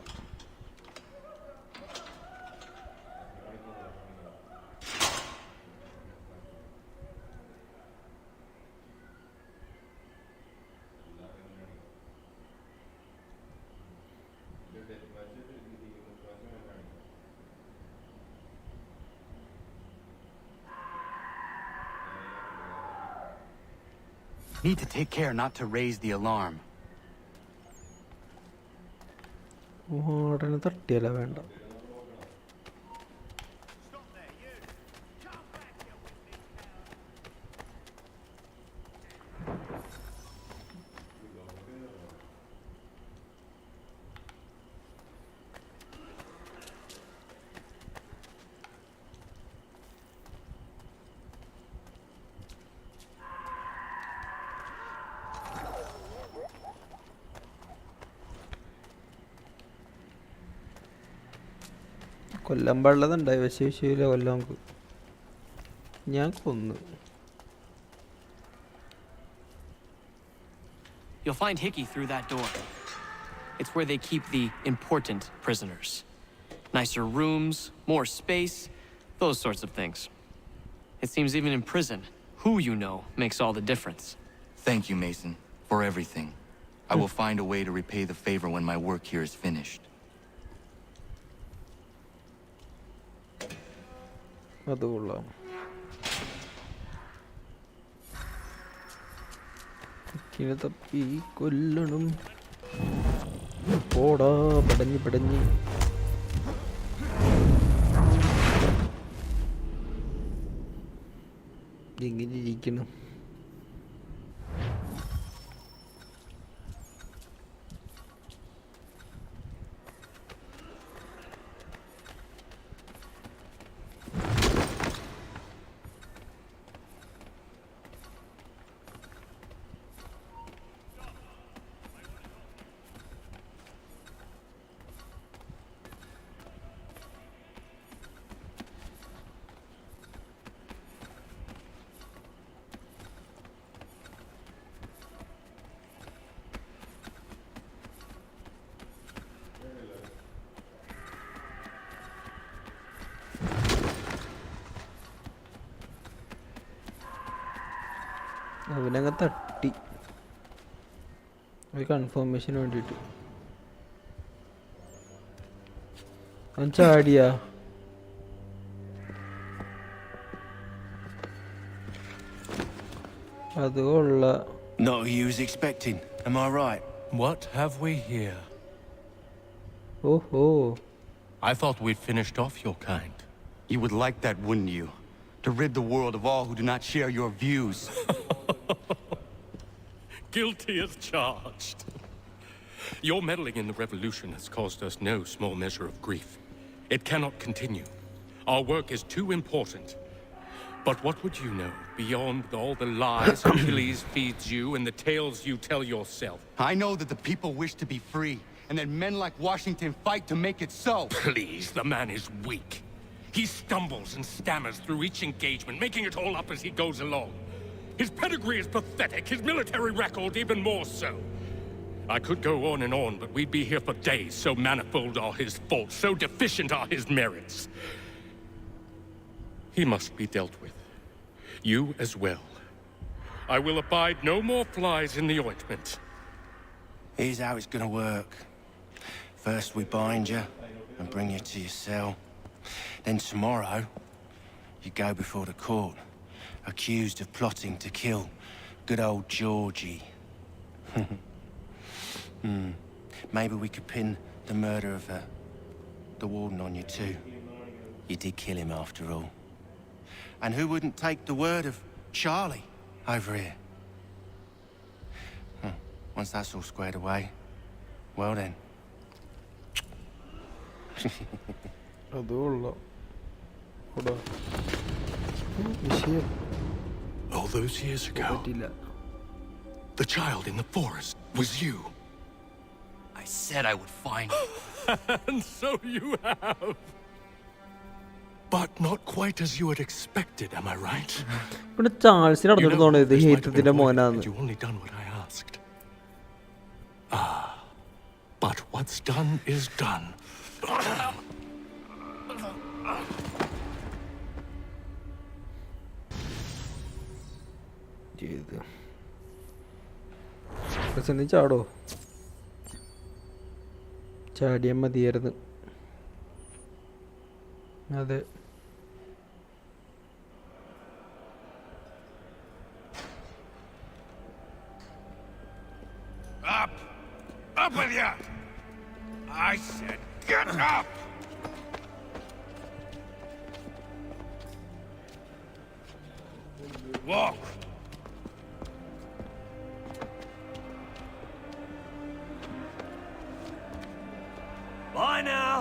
Need to take care not to raise the alarm. ഉടനെ തട്ടിയല്ല വേണ്ട. കൊല്ലാൻ പാടുള്ളതുണ്ടായി, പക്ഷേ വിഷയമില്ല, കൊല്ലാൻ നമുക്ക്. ഞാൻ കൊന്നു. You'll find Hickey through that door. It's where they keep the important prisoners. Nicer rooms, more space, those sorts of things. It seems even in prison, who you know makes all the difference. Thank you, Mason, for everything. I will find a way to repay the favor when my work here is finished. അത് കൊള്ളാം. തപ്പി കൊല്ലണം. പോടാ പടഞ്ഞ് പടഞ്ഞ്. എങ്ങനെ ഇരിക്കണം? അങ്ങ് തട്ടി ഒരു കൺഫർമേഷന് വേണ്ടിയിട്ട്. അവൻ ചാടിയാ? അത് കൊള്ള. Not who you was expecting, am I right? What have we here? Oh. I thought we'd finished off your kind. You would like that, wouldn't you? To rid the world of all who do not share your views. Guilty as charged. Your meddling in the revolution has caused us no small measure of grief. It cannot continue. Our work is too important. But what would you know beyond all the lies Achilles feeds you and the tales you tell yourself? I know that the people wish to be free, and that men like Washington fight to make it so. Please, the man is weak. He stumbles and stammers through each engagement, making it all up as he goes along. His pedigree is pathetic, his military record even more so. I could go on, but we'd be here for days, so manifold are his faults, so deficient are his merits. He must be dealt with. You as well. I will abide no more flies in the ointment. Here's how it's gonna work. First we bind you and bring you to your cell. Then tomorrow, you go before the court, accused of plotting to kill good old Georgie. Maybe we could pin the murder of the warden on you too. You did kill him after all. And who wouldn't take the word of Charlie over here? Once that's all squared away, well then. All those years ago, the child in the forest was you. I said I would find you. And so you have. But not quite as you had expected, am I right? പിന്നെ ചാൾസിന് നടന്നിട്ട് തോന്നുന്നത് ഹേറ്റത്തിന്റെ മോനാന്ന്. You only done what I asked. But what's done is done. ചാടോ? ചാടിയാ മതിയായിരുന്നു. അതെ. Up! Up with you! I said get up! Walk! Bye now!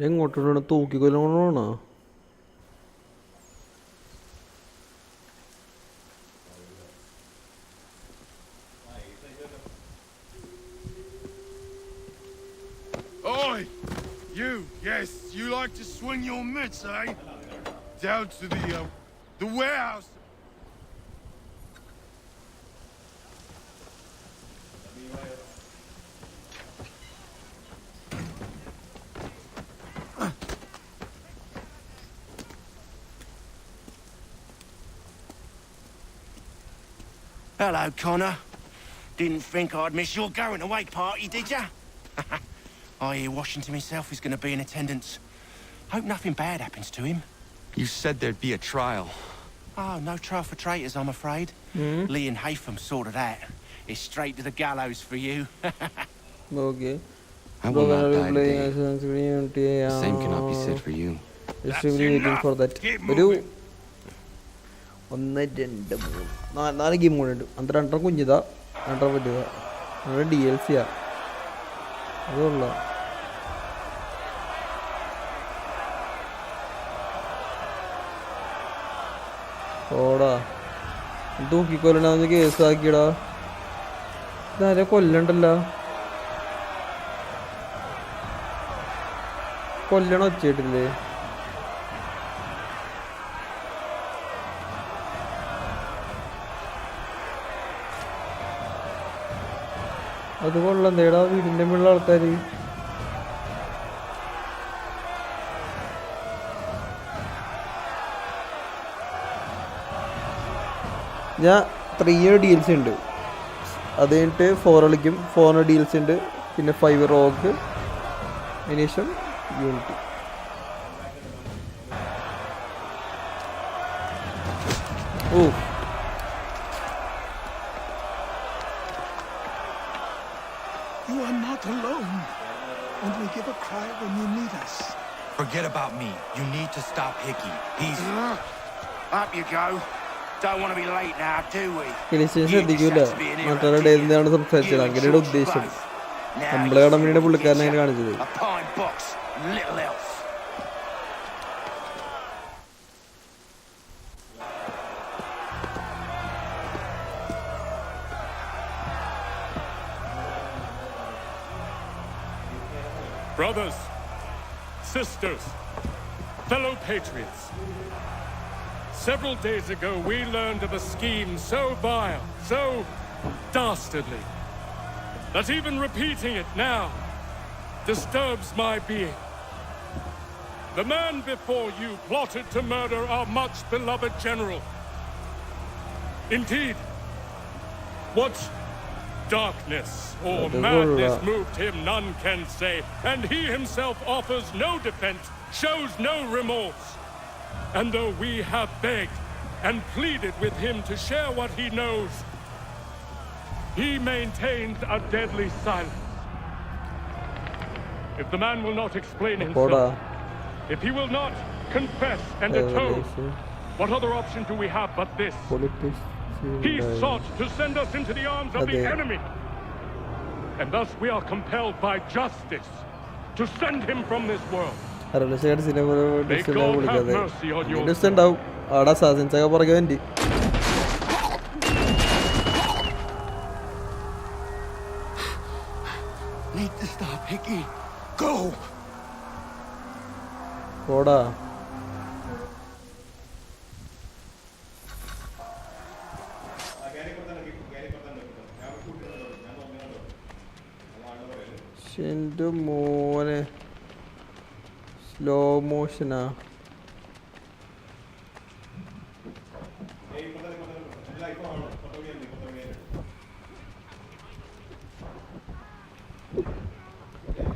എങ്ങോട്ടാണ് തൂക്കിക്കൊല്ലണോ? Oi! You, yes, you like to swing your mitts, eh? Down to the warehouse. Hello, Connor. Didn't think I'd miss your going away party, did ya? I hear Washington himself is going to be in attendance. Hope nothing bad happens to him. You said there'd be a trial. Oh, no trial for traitors, I'm afraid. Lee and Haytham sorted that. It's straight to the gallows for you. Okay. I will not die today. The same cannot be said for you. Waiting for that. ഒരു 1 2 3 4 game കൂടെ ഉണ്ട്. 2 കുഞ്ഞിതാ, 2 വലുതാ. DLC ആ. അതുള്ള തൂക്കിക്കൊല്ലണമെന്ന് കേസാക്കിയടാ. ഇതാരെ കൊല്ലണ്ടല്ലോ. കൊല്ലണം ഒച്ചയിട്ടില്ലേ? അത് കൊള്ളണ്ടേടാ വീടിന്റെ മുകളിലുള്ള ആൾക്കാര്. ഞാൻ 3 ഡീൽസ് ഉണ്ട്, അത് കഴിഞ്ഞിട്ട് 4 കളിക്കും. 4 ഡീൽസ് ഉണ്ട്, പിന്നെ 5 റോക്ക്, അതിനുശേഷം unity. Oh You are not alone, and we give a cry when you need us. Forget about me. You need to stop Hickey. He's... Up you go. Don't want to be late now, do we? Finishing ശ്രദ്ധിക്കൂല. മറ്റൊരാളുടെ എന്താണ് സംസാരിച്ചത്, അങ്ങനെയുടെ ഉദ്ദേശം. നമ്മളെ കടമ്പനിയുടെ പുള്ളിക്കാരനെ അങ്ങനെ കാണിച്ചത്. A pine box, little else. Brothers, sisters, fellow patriots. Several days ago, we learned of a scheme so vile, so dastardly, that even repeating it now disturbs my being. The man before you plotted to murder our much-beloved general. Indeed, what darkness or madness moved him, none can say, and he himself offers no defense, shows no remorse. And though we have begged and pleaded with him to share what he knows, he maintains a deadly silence. If the man will not explain himself, if he will not confess and atone, what other option do we have but this? He sought to send us into the arms of the enemy. And thus we are compelled by justice to send him from this world. May God have mercy on your soul. Need to stop Hickey. Go! Koda. എൻ്റെ മോനെ slow മോഷനാ.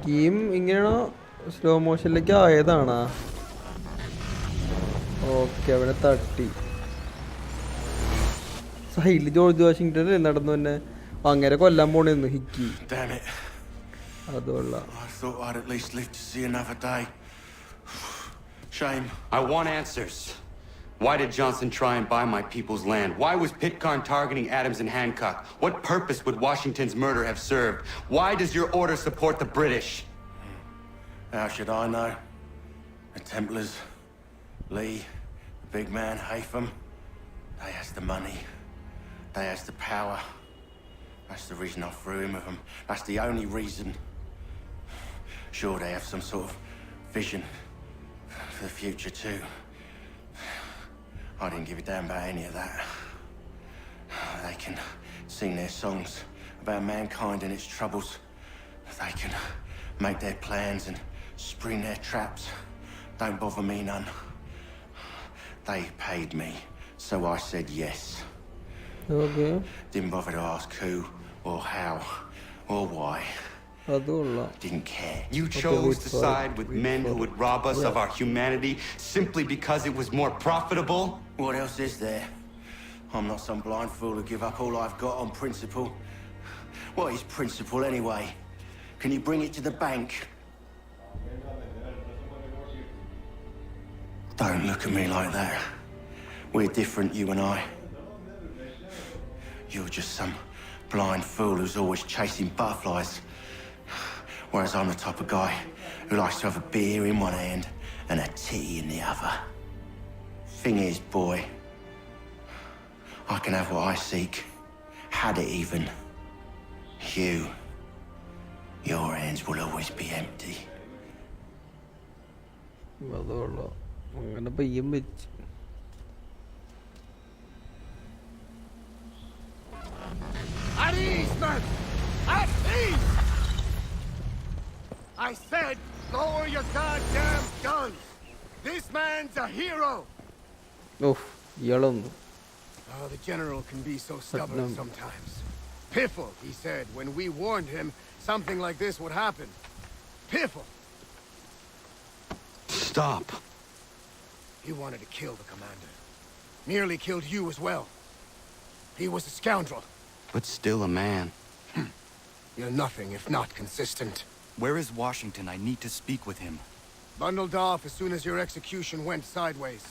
Game ഇങ്ങനെയാണോ slow മോഷനിലേക്ക് ആയതാണോ? Okay, അവനെ തട്ടി. സൈഡിൽ George Washington നടന്നു തന്നെ അങ്ങനെ കൊല്ലാൻ പോണെന്ന് hiki. അതുകൊള്ളാം. I want answers. Why did Johnson try and buy my people's land? Why was Pitcairn targeting Adams and Hancock? What purpose would Washington's murder have served? Why does your order support the British? How should I know? The Templars, Lee, the big man, Haytham, they has the money. They has the power. That's the reason I threw in with them. That's the only reason. Sure, they have some sort of vision for the future too. I didn't give a damn about any of that. They can sing their songs about mankind and its troubles. They can make their plans and spring their traps. Don't bother me none. They paid me, so I said yes. Okay. Didn't bother to ask who or how or why. Didn't care. You chose to side with men who would rob us of our humanity simply because it was more profitable? What else is there? I'm not some blind fool who give up all I've got on principle. What is principle anyway? Can you bring it to the bank? Don't look at me like that. We're different, you and I. You're just some blind fool who's always chasing butterflies. Whereas I'm the type of guy who likes to have a beer in one hand and a tea in the other. Thing is, boy, I can have what I seek. Had it even. Your hands will always be empty. അതുകൊള്ളാം. അങ്ങനെ പയ്യം വെച്ച് At ease, men! At ease! I said, lower your goddamn guns! This man's a hero! Oh ഇയാളൊന്നും Oh, the general can be so stubborn sometimes. Piffle, he said, when we warned him something like this would happen. Piffle! Stop. He wanted to kill the commander. Nearly killed you as well. He was a scoundrel. But still a man. You're nothing if not consistent. Where is Washington? I need to speak with him. Bundled off as soon as your execution went sideways.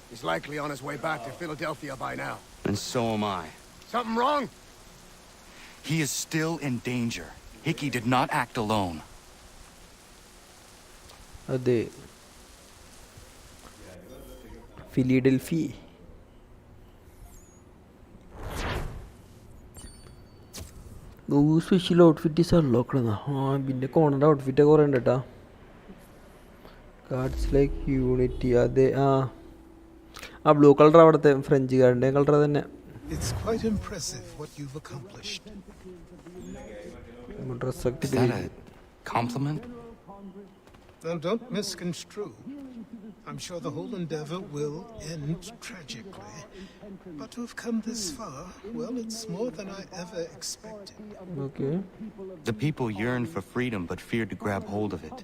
He's likely on his way back to Philadelphia by now. And so am I. Something wrong? He is still in danger. Hickey did not act alone. അതെ ഫിലിഡൽഫി special outfit അൺലോക്കണെന്നാ. പിന്നെ കോണൻ്റെ outfit കുറേ ഉണ്ട് കേട്ടാ. Cards like unity. അതെ ആ blue colour അവിടുത്തെ ഫ്രഞ്ചുകാരൻ്റെ colour തന്നെ. It's quite impressive what you've accomplished. Is that a compliment? Now, don't misconstrue. I'm sure the whole endeavor will end tragically. But to have come this far, well, it's more than I ever expected. Okay. The people yearn for freedom but fear to grab hold of it.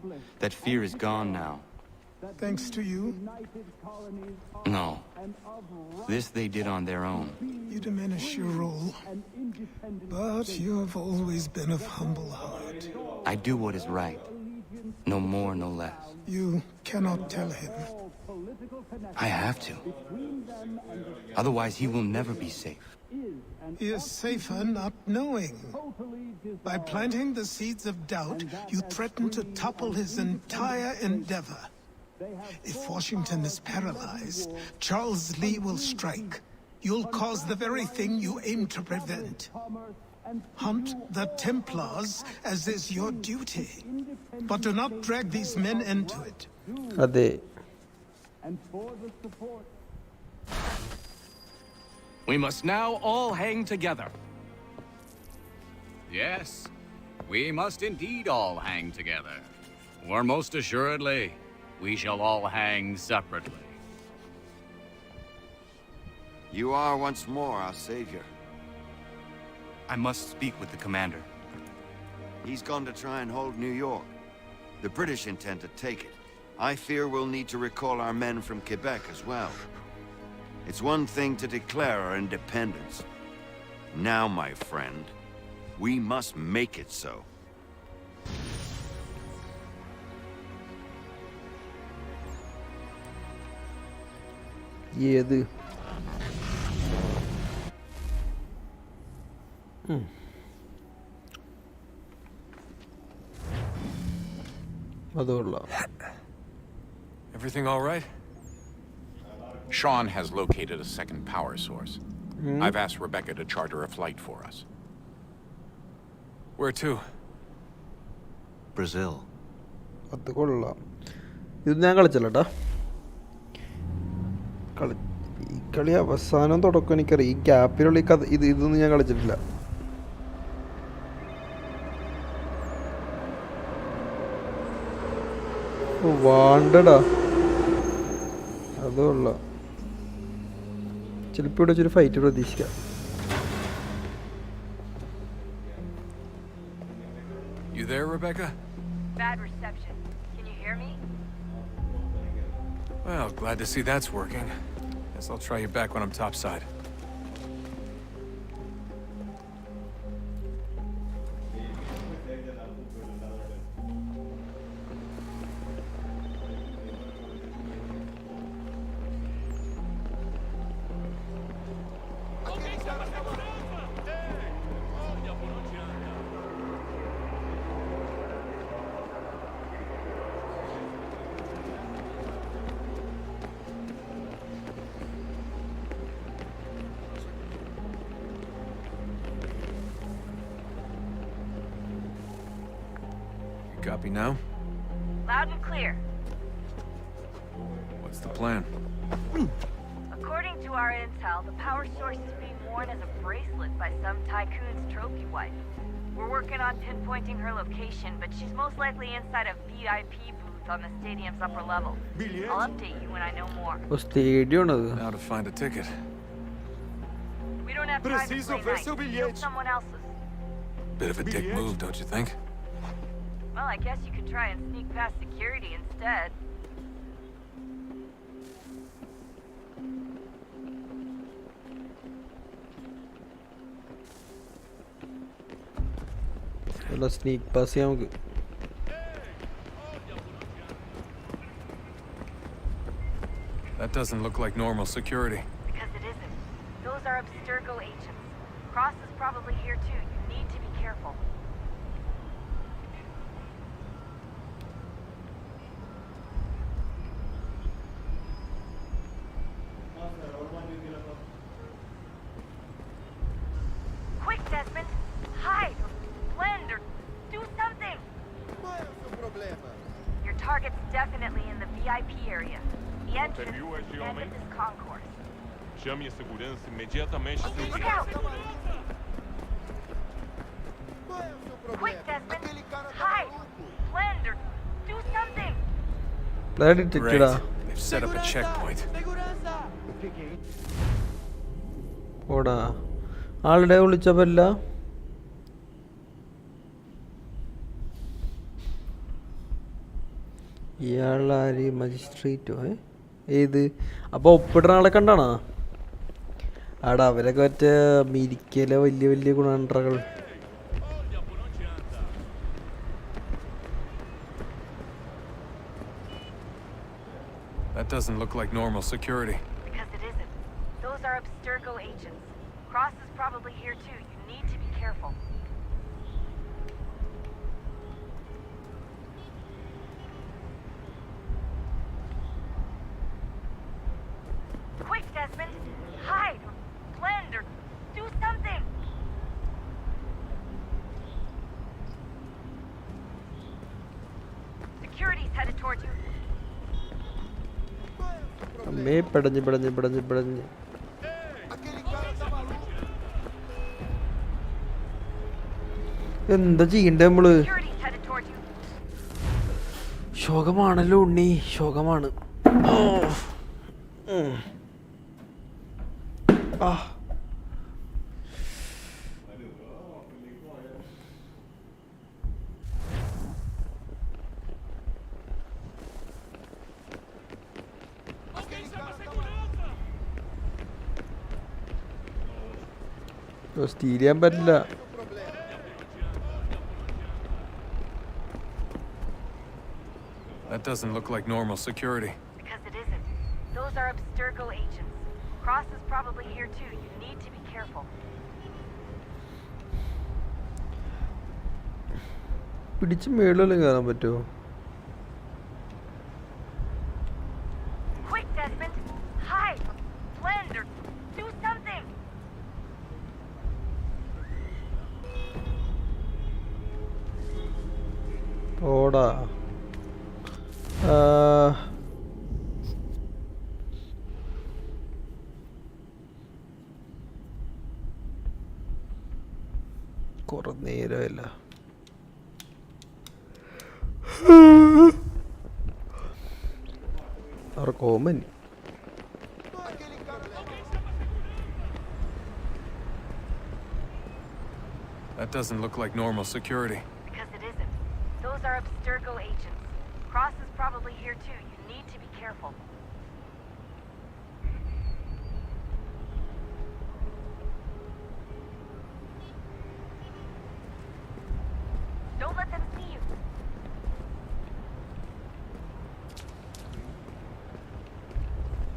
That fear is gone now. Thanks to you. No. This they did on their own. You diminish your role. But you have always been of humble heart. I do what is right. No more, no less. You cannot tell him. I have to. Otherwise, he will never be safe. He is safer not knowing. By planting the seeds of doubt, you threaten to topple his entire endeavor. If Washington is paralyzed, Charles Lee will strike. You'll cause the very thing you aim to prevent. Hunt the Templars as is your duty. But do not drag these men into it. അതെ We must now all hang together. Yes, we must indeed all hang together. Or most assuredly, we shall all hang separately. You are once more our savior. I must speak with the commander. He's gone to try and hold New York. The British intend to take it. I fear we'll need to recall our men from Quebec as well. It's one thing to declare our independence. Now, my friend, we must make it so. ഏത് അതുകൊള്ള. Everything all right? Sean has located a second power source. I've asked Rebecca to charter a flight for us. Where to? Brazil. അത് കൊള്ളാം. ഇത് ഞാൻ കളിച്ചല്ലോട്ടാ. ഈ കളി അവസാനം തുടക്കം എനിക്കറിയാം. ഈ ഗ്യാപ്പിലുള്ള ഈ കഥ ഇതൊന്നും ഞാൻ കളിച്ചിട്ടില്ല. വാണ്ടടാ അതുള്ള. ചിലപ്പോൾ ഇവിടെ വെച്ചൊരു ഫൈറ്റ് പ്രതീക്ഷിക്കാം. You there, Rebecca? Bad reception. Can you hear me? Well, glad to see that's working. Guess I'll try you back when I'm topside. Copy now? Loud and clear. What's the plan? According to our intel, the power source is being worn as a bracelet by some tycoon's trophy wife. We're working on pinpointing her location, but she's most likely inside a VIP booth on the stadium's upper level. I'll update you when I know more. Now to find a ticket. We don't have time to play nice. Steal someone else's. Bit of a dick move, don't you think? Well, I guess you could try and sneak past security instead. Let's sneak past him. That doesn't look like normal security. Because it isn't. Those are Abstergo agents. Cross is probably here too. You need to be careful. Quick, Desmond! Hide! Blend or do something! Your target's definitely in the VIP area. The entrance is the end of this concourse. Chame a segurança imediatamente. Look out! Quick, Desmond! Hide! Blend or do something! Great. They've set up a checkpoint. ഓടാ ആളുടെ വിളിച്ചപ്പല്ല ഇയാളാര് മജിസ്ട്രേറ്റോ ഏത് അപ്പോൾ ഒപ്പിടുന്ന ആളെ കണ്ടാണോ ആടാ അവരൊക്കെ മറ്റേ മിരിക്കയിലെ വലിയ വലിയ ഗുണാണ്ട്രകൾ That doesn't look like normal security. Because it isn't. Those are Abstergo agents. Cross is probably here too. You need to be careful. Quick, Desmond! Hide! Blend or do something! Security's headed towards you. അമ്മേ പടഞ്ഞ് പടഞ്ഞ് പടഞ്ഞ് പടഞ്ഞ് എന്താ ചെയ്യണ്ടേ നമ്മള് ശോകമാണല്ലോ ഉണ്ണി ശോകമാണ് ആ steel ചെയ്യാൻ പറ്റില്ല That doesn't look like normal security. Because it isn't. Those are Abstergo agents. Cross is probably here too. You need to be careful. പിടിച്ച് മേളിലും കയറാൻ പറ്റുമോ Quick, Desmond! Hide! Blend or do something! ഓടാ കുറെ നേരമല്ല കോമൻ That doesn't look like normal security. Because it isn't. Those are Abstergo agents. Cross is probably here too. You need to be careful. Don't let them see you.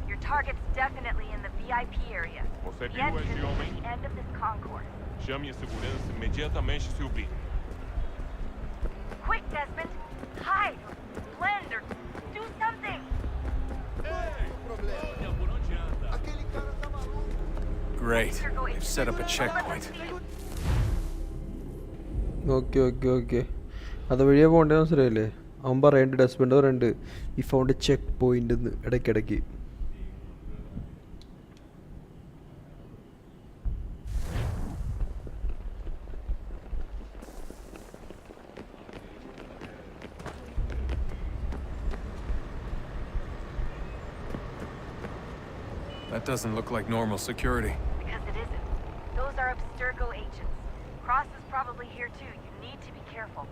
Your target's definitely in the VIP area. Você The viu entrance esse is homem? the end of this concourse. Chame a segurança imediatamente, se ouvir. Quick, Desmond! Hide! Blend or do something! Great. They've set up a checkpoint. Okay okay okay അതുവഴിയേ പോകേണ്ടത് മനസ്സിലായില്ലേ? അവൻ പറയുന്നുണ്ട്, ഡസ്റ്റ്ബിൻ്റെ പറയുന്നുണ്ട് ഈ found checkpoint ഇടയ്ക്കിടയ്ക്ക്. That doesn't look like normal security. Because it isn't. Those are Abstergo agents. Cross is probably here too. You need to be careful.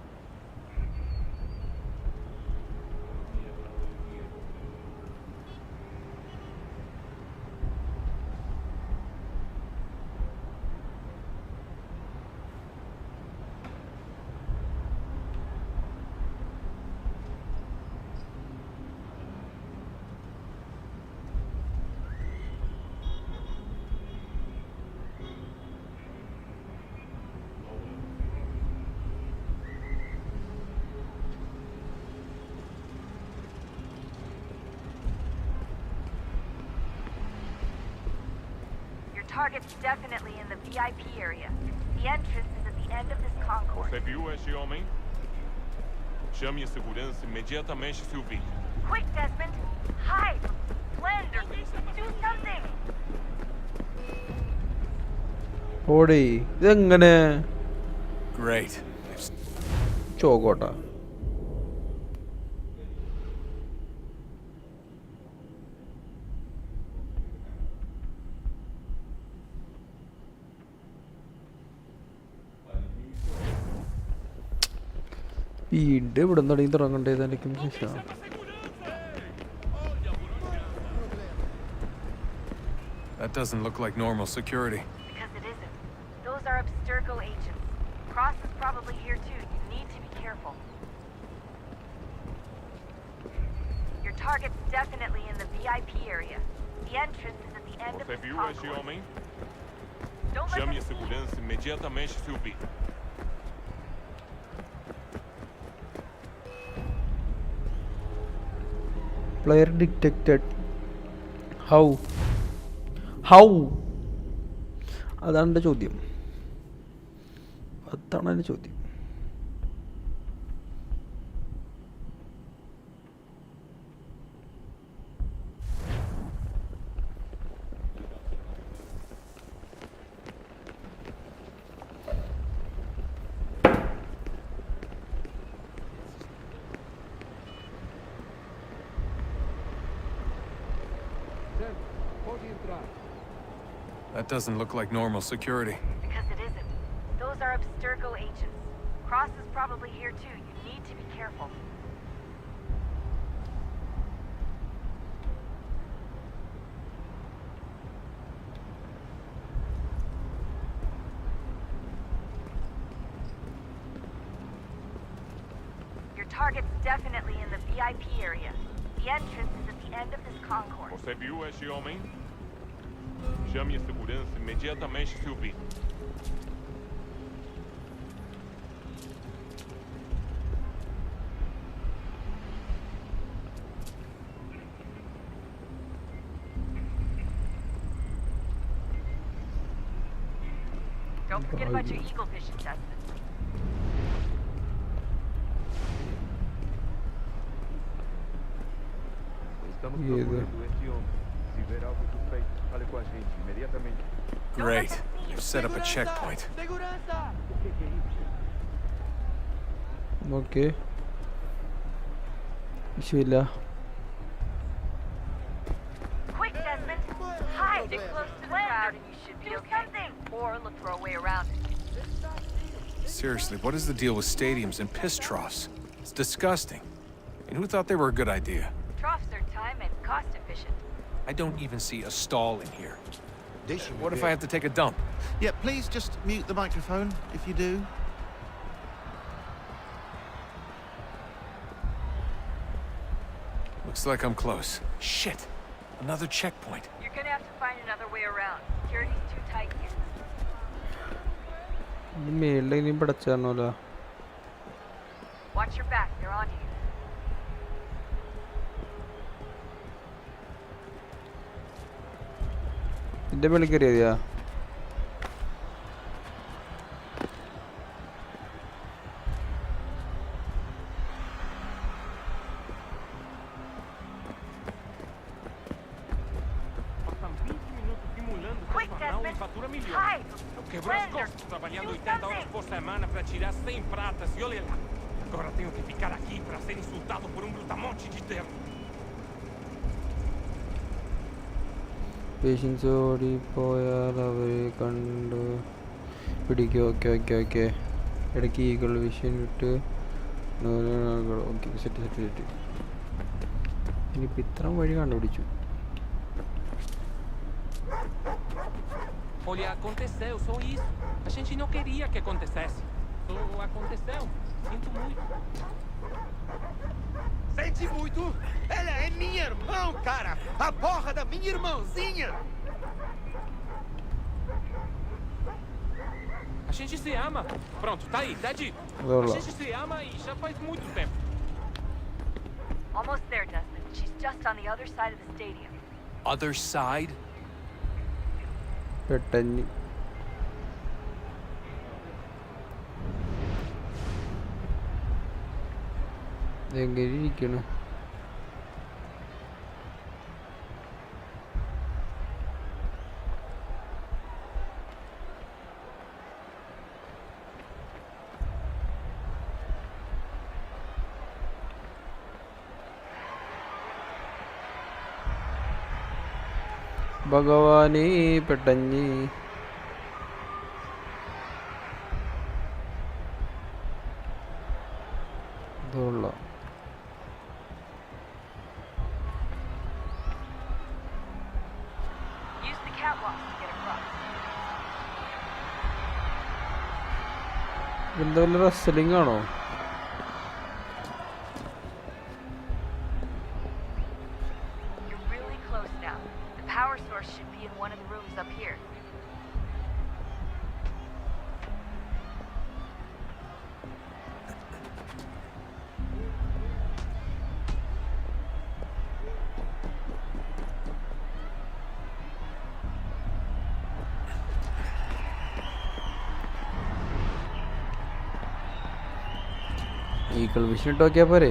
Target's definitely in the VIP area. The entrance is at the end of this concourse. Você viu esse homem? Chame a segurança imediatamente se o vir. Quick, Desmond! Hide! Blend or do something! ഓടി ഇതെങ്ങനെ? Great. ചോക്കോട്ടാ. വീണ്ടും ഇവിടെ തുടങ്ങി തുടങ്ങണ്ടേത് എനിക്ക് ശേഷം. That doesn't look like normal security. Because it isn't. Those are Abstergo agents. Cross is probably here too. You need to be careful. Your target's definitely in the VIP area. The entrance is at the end of Você this viu esse concourse. homem? Don't let Chame them a see you. segurança imediatamente se o vir. Player detected. How? അതാണ് എൻ്റെ ചോദ്യം. അതാണ് എൻ്റെ ചോദ്യം. That doesn't look like normal security. Because it isn't. Those are Abstergo agents. Cross is probably here too. You need to be careful. Your target's definitely in the VIP area. The entrance is at the end of this concourse. Você viu esse homem? Chame a segurança imediatamente se o vir. Don't forget about your eagle vision, Desmond. Great. You've set up a checkpoint. Okay. വിഷയമില്ല. Quick, Desmond! Hide! Get close to the crowd and you should be okay. Something! Or look for a way around it. Seriously, what is the deal with stadiums and piss troughs? It's disgusting. And who thought they were a good idea? Troughs are time and cost efficient. I don't even see a stall in here. What if I have to take a dump? Yeah, please just mute the microphone if you do. Looks like I'm close. Shit! Another checkpoint. You're gonna have to find another way around. Security's too tight here. മേളിൽ ഇനിയും പടച്ചാണല്ലോ. Watch your back, they're on you. ഇതിന്റെ മേളിൽ കയറിയതാ. fatura migliore. Quebrou as costas trabalhando 80 horas por semana para tirar 100 pratas e olha lá. Agora tenho que ficar aqui para ser insultado por brutamonte de terno. Patients ഓടിപ്പോയാൽ അവരെ കണ്ട് പിടിക്കും. Okay ഇടയ്ക്ക് ഈകൾ vision ഇട്ട് okay set. ഇനിയിപ്പോൾ ഇത്രയും വഴി കണ്ടുപിടിച്ചു. Olha, aconteceu, só isso. A gente não queria que acontecesse. Só aconteceu. Sinto muito. Sente muito? Ela é minha irmã, cara! A porra da minha irmãzinha! A gente se ama. Pronto, tá aí, tá dito. A gente se ama e já faz muito tempo. Almost there, Dustin. She's just on the other side of the stadium. Other side? പെട്ടെന്ന് എങ്ങനെ ഇരിക്കണം? ഭഗവാനേ പെട്ടെന്ന് ഇതുള്ള Use the catwalk to get across. എന്താ വല്ല wrestling ആണോ? You're really close now. The power source should be in one of the rooms up here. ഈക്കൾ vision ഇട്ട് നോക്കിയാൽ പോരെ?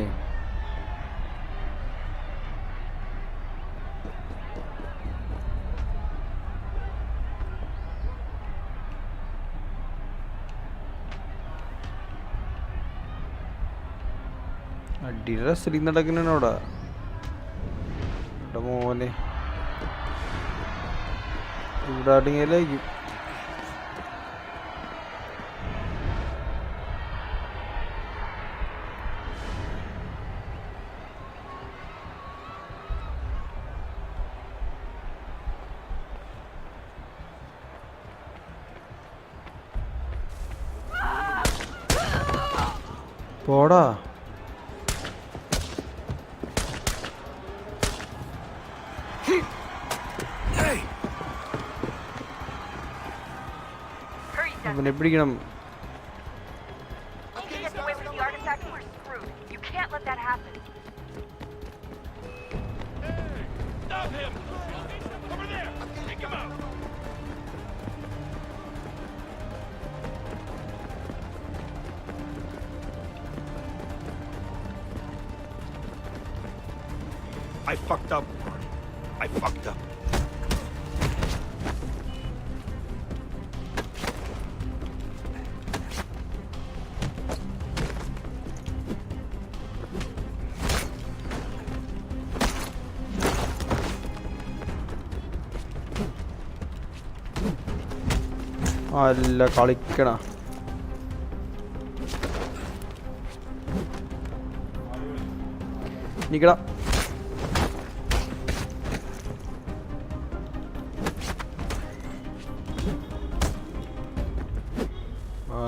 അടി റെസ്ലിംഗ് നടക്കുന്നതാണ് അവിടെ. ഇവിടെ മോനെ ഇവിടെ ആണെങ്കിലായിരിക്കും. പോടാ. അവനെ പിടിക്കണം. If he gets away with the artifact, we're screwed. You can't let that happen. Stop him! Over there! Take him out! I fucked up. I fucked up. അല്ല കളിക്കണ. നിക്കടാ.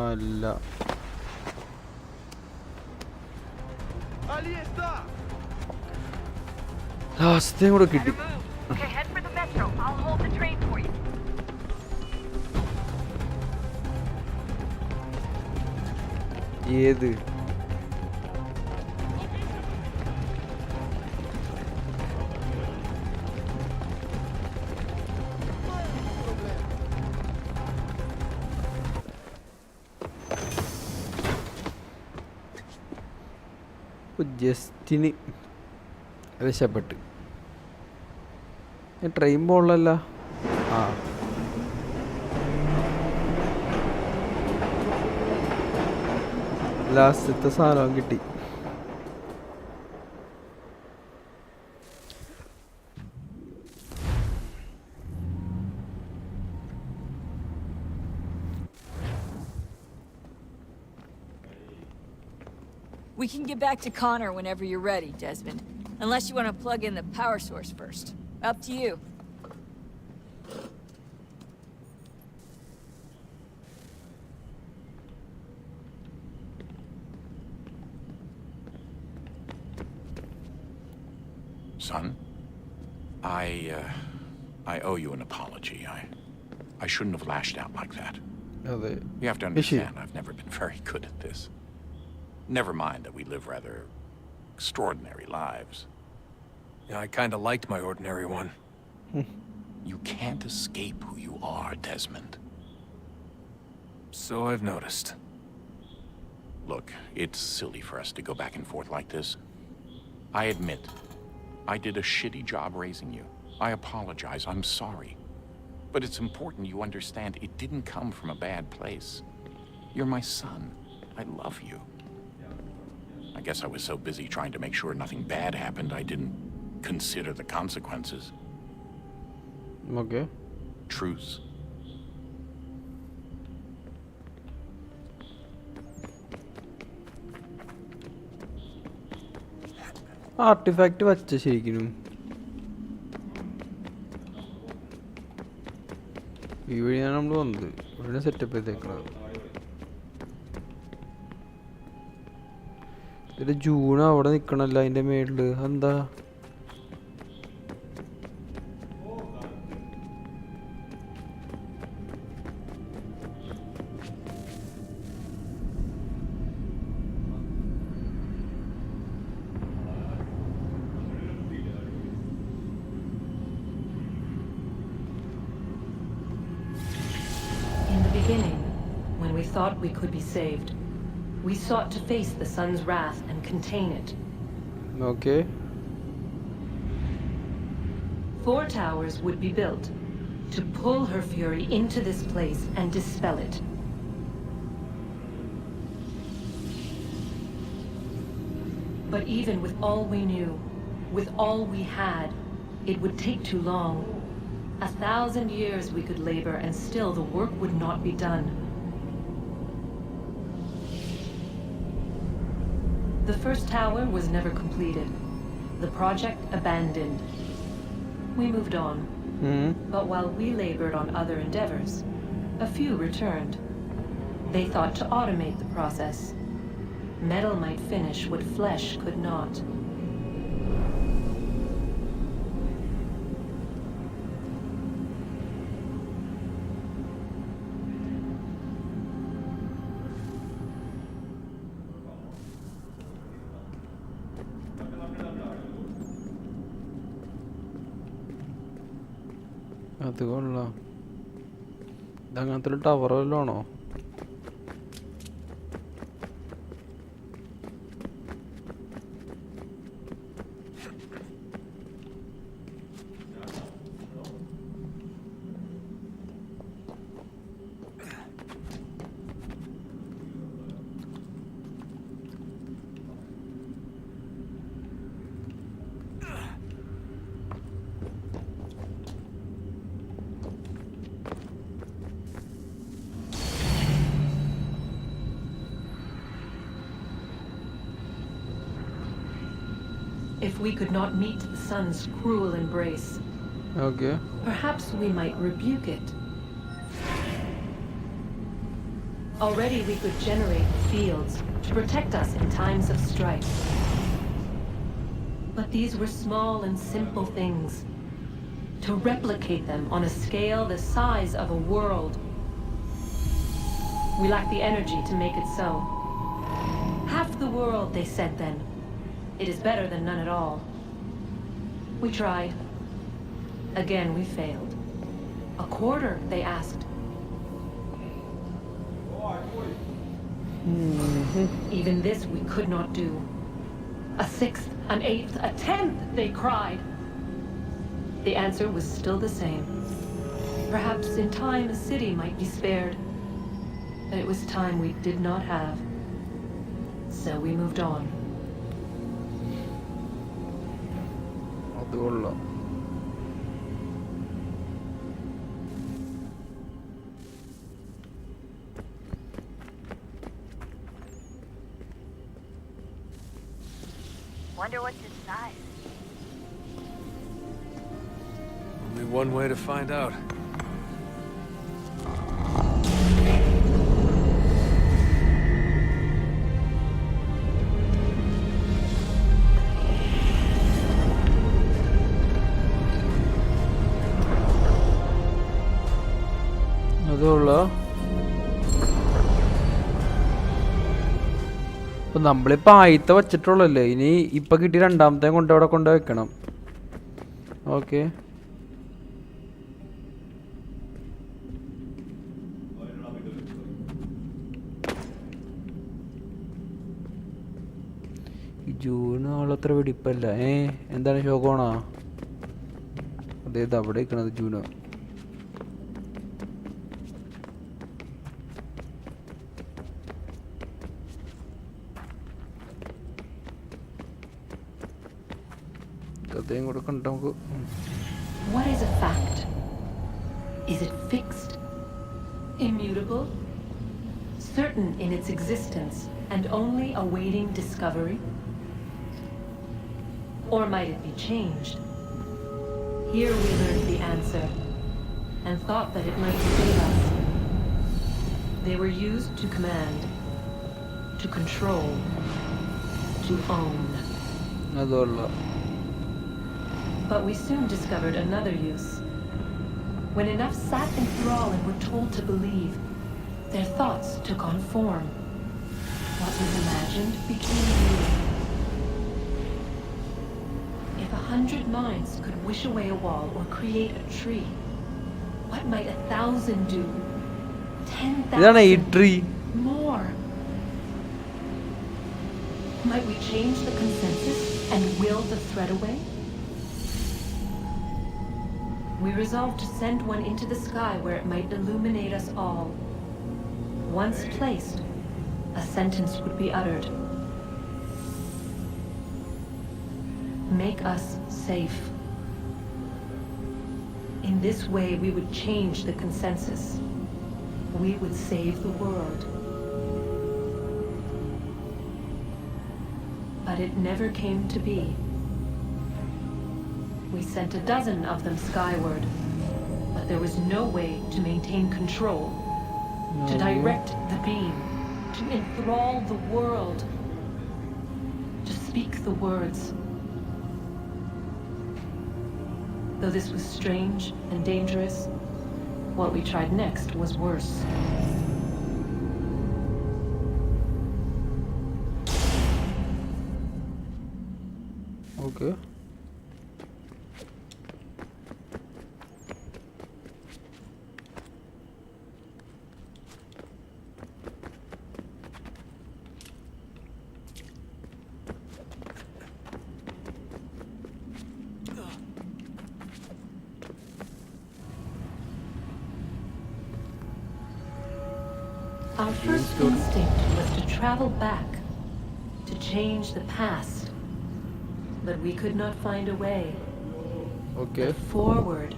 അല്ല ലാസ്റ്റ് കൂടെ കിട്ടി. Okay, head for the metro. I'll hold the train for you. ഏത് Justin രക്ഷപ്പെട്ട്. Train പോളല്ല. ആ ലാസ്റ്റത്തെ സാധനം കിട്ടി. We can get back to Connor whenever you're ready, Desmond. Unless you want to plug in the power source first. Up to you. Son, I owe you an apology. I shouldn't have lashed out like that. You have to understand, I've never been very good at this. Never mind that we live rather extraordinary lives. Yeah, I kinda liked my ordinary one. You can't escape who you are, Desmond. So I've noticed. Look, it's silly for us to go back and forth like this. I admit, I did a shitty job raising you. I apologize, I'm sorry. But it's important you understand it didn't come from a bad place. You're my son. I love you. I guess I was so busy trying to make sure nothing bad happened, I didn't consider the consequences. Okay. Truce. Artefact വച്ച ശരിക്കും ഈ വഴിയാണ് നമ്മൾ വന്നത്. ഇവിടെ setup ചെയ്തേക്കണത്. ഇതിൽ June അവിടെ നിൽക്കണല്ലോ അതിൻ്റെ മേളിൽ. എന്താ When we thought we could be saved, we sought to face the sun's wrath and contain it. Okay. 4 towers would be built to pull her fury into this place and dispel it. But even with all we knew, with all we had, it would take too long. 1,000 years we could labor and still the work would not be done. The first tower was never completed. The project abandoned. We moved on. But while we labored on other endeavors, a few returned. They thought to automate the process. Metal might finish what flesh could not. അത് കൊള്ളാം. ഇതങ്ങനത്തെ ഒരു tower വല്ലതും ആണോ? If we could not meet the sun's cruel embrace, Okay. perhaps we might rebuke it. Already we could generate fields to protect us in times of strife. But these were small and simple things. To replicate them on a scale the size of a world, we lack the energy to make it so. Half the world, they said then. It is better than none at all. We tried. Again, we failed. A quarter, they asked. Even this we could not do. A 6th, an 8th, a 10th, they cried. The answer was still the same. Perhaps in time a city might be spared. But it was time we did not have. so we moved on. Wonder what's inside. Only one way to find out. അപ്പോൾ നമ്മളിപ്പോൾ ആദ്യത്തെ വച്ചിട്ടുള്ളല്ലേ, ഇനി ഇപ്പം കിട്ടി രണ്ടാമത്തെ അവിടെ കൊണ്ട് വെക്കണം. ഓക്കെ, ഈ ജൂണ് ആളത്ര വെടിപ്പല്ല. എന്താണ് ശോകമാണോ? അതേത് അവിടെ നിൽക്കണത് Juno? What is a fact? Is it fixed? Immutable? Certain in its existence and only awaiting discovery? Or might it be changed? Here we learned the answer and thought that it might save us. They were used to command, to control, to own. But we soon discovered another use. When enough sat in thrall and were told to believe, their thoughts took on form. What was imagined became real. If 100 minds could wish away a wall or create a tree, what might 1,000 do? 10,000 more. Might we change the consensus and will the threat away? We resolved to send one into the sky where it might illuminate us all. Once placed, a sentence would be uttered. Make us safe. In this way, we would change the consensus. We would save the world. But it never came to be. We sent a dozen of them skyward, but there was no way to maintain control, to direct the beam, to enthrall the world, to speak the words. Though this was strange and dangerous, what we tried next was worse. Okay. Our first instinct was to travel back, to change the past. But we could not find a way. Okay. But forward.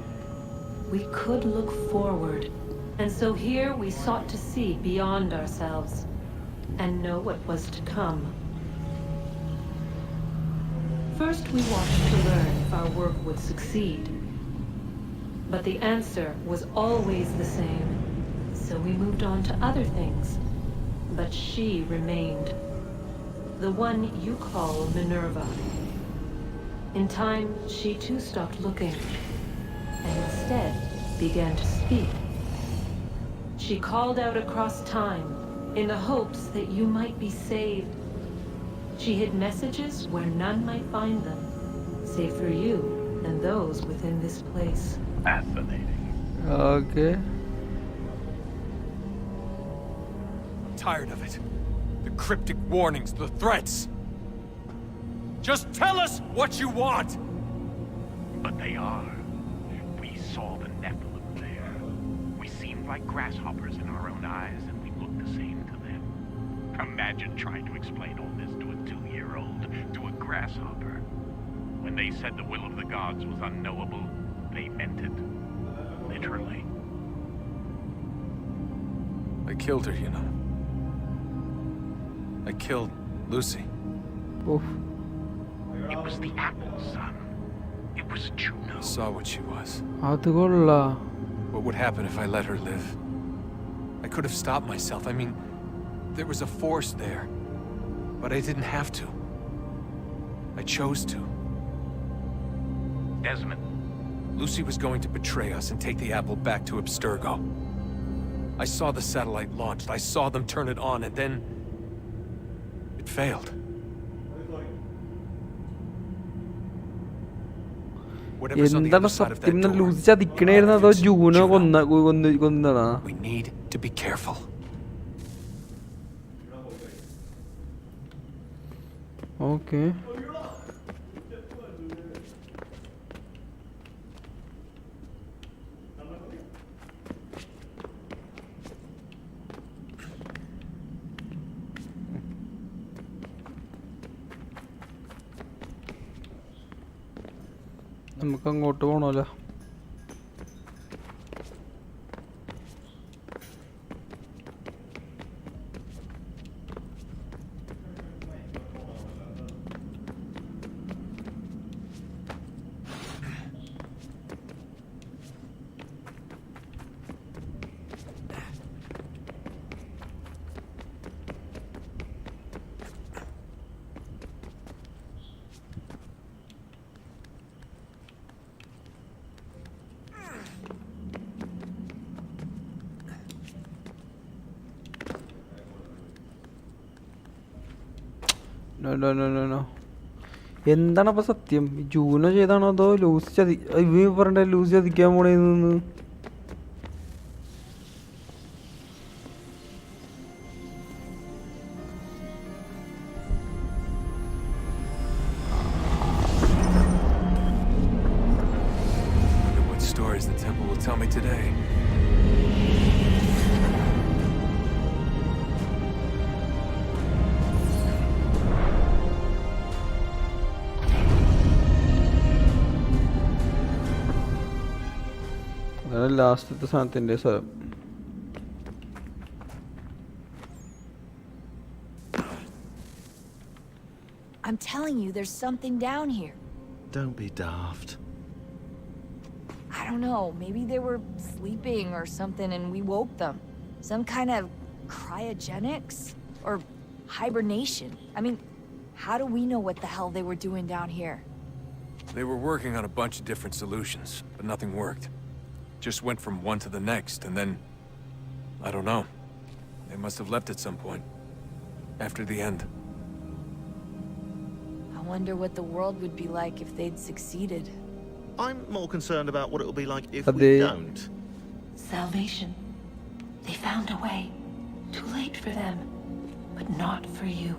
We could look forward. And so here we sought to see beyond ourselves and know what was to come. First we watched to learn if our work would succeed. But the answer was always the same. So we moved on to other things. But she remained. The one you call Minerva. In time, she too stopped looking, and instead began to speak. She called out across time, in the hopes that you might be saved. She hid messages where none might find them, save for you and those within this place. Fascinating. Okay. I'm tired of it. The cryptic warnings, the threats. Just tell us what you want! But they are. We saw the Nephilim there. We seemed like grasshoppers in our own eyes, and we looked the same to them. Imagine trying to explain all this to a 2-year-old, to a grasshopper. When they said the will of the gods was unknowable, they meant it. Literally. I killed her, you know. I killed Lucy. Oof. It was the apple, son. It was Juno. I saw what she was. What would happen if I let her live? I could have stopped myself. I mean, there was a force there. But I didn't have to. I chose to. Desmond. Lucy was going to betray us and take the apple back to Abstergo. I saw the satellite launched. I saw them turn it on, and then it failed. Whatever's on the other side of that door. We need to be careful. Okay. നമുക്ക് അങ്ങോട്ട് പോകണമല്ലോ. No. എന്താണ് അപ്പൊ സത്യം? Juno ചെയ്താണോ അതോ Lucy പറഞ്ഞ Lucy ചതിക്കാൻ പോണേന്ന്? What stories the temple will tell me today. ലാസ്റ്റത്തെ സാധനത്തിൻ്റെ സ്ഥലം. I'm telling you, there's something down here. Don't be daft. I don't know, maybe they were sleeping or something and we woke them. Some kind of cryogenics? Or hibernation? I mean, how do we know what the hell they were doing down here? They were working on a bunch of different solutions, but nothing worked. Just went from one to the next, and then... I don't know. They must have left at some point. After the end. I wonder what the world would be like if they'd succeeded. I'm more concerned about what it'll be like if we don't. Salvation. They found a way. Too late for them. But not for you.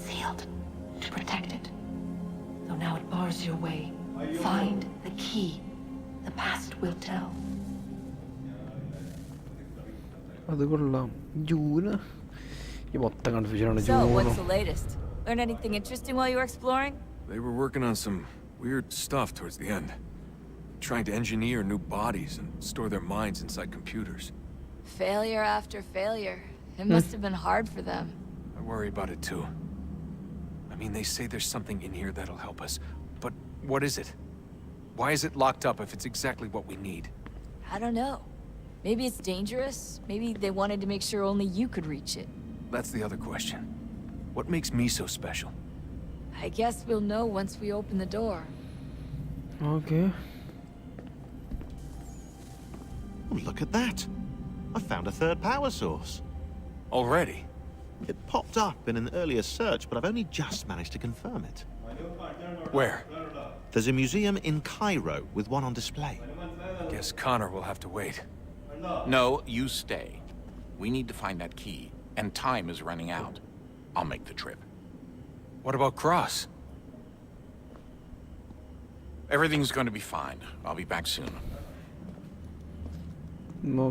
Sealed. To protect it. So now it bars your way. Find the key. The past will tell. അത് കൊള്ളാം. ജൂന് മൊത്തം കൺഫ്യൂഷനാണ്. So, what's the latest? Learn anything interesting while you were exploring? They were working on some weird stuff towards the end. Trying to engineer new bodies and store their minds inside computers. Failure after failure. It must have been hard for them. I worry about it too. I mean, they say there's something in here that'll help us. But what is it? Why is it locked up if it's exactly what we need? I don't know. Maybe it's dangerous. Maybe they wanted to make sure only you could reach it. That's the other question. What makes me so special? I guess we'll know once we open the door. Okay. Oh, look at that. I found a third power source. Already? It popped up in an earlier search, but I've only just managed to confirm it. Where? There's a museum in Cairo with one on display. Guess Connor will have to wait. No, you stay. We need to find that key, and time is running out. I'll make the trip. What about Cross? Everything's going to be fine. I'll be back soon.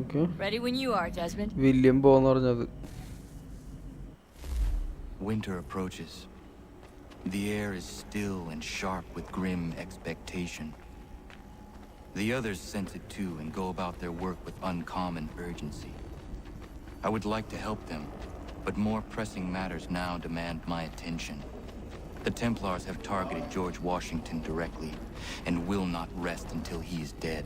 Okay. Ready when you are, Desmond. William പോന്ന് പറഞ്ഞത്. Winter approaches. The air is still and sharp with grim expectation. The others sense it too and go about their work with uncommon urgency. I would like to help them, but more pressing matters now demand my attention. The Templars have targeted George Washington directly, and will not rest until he is dead.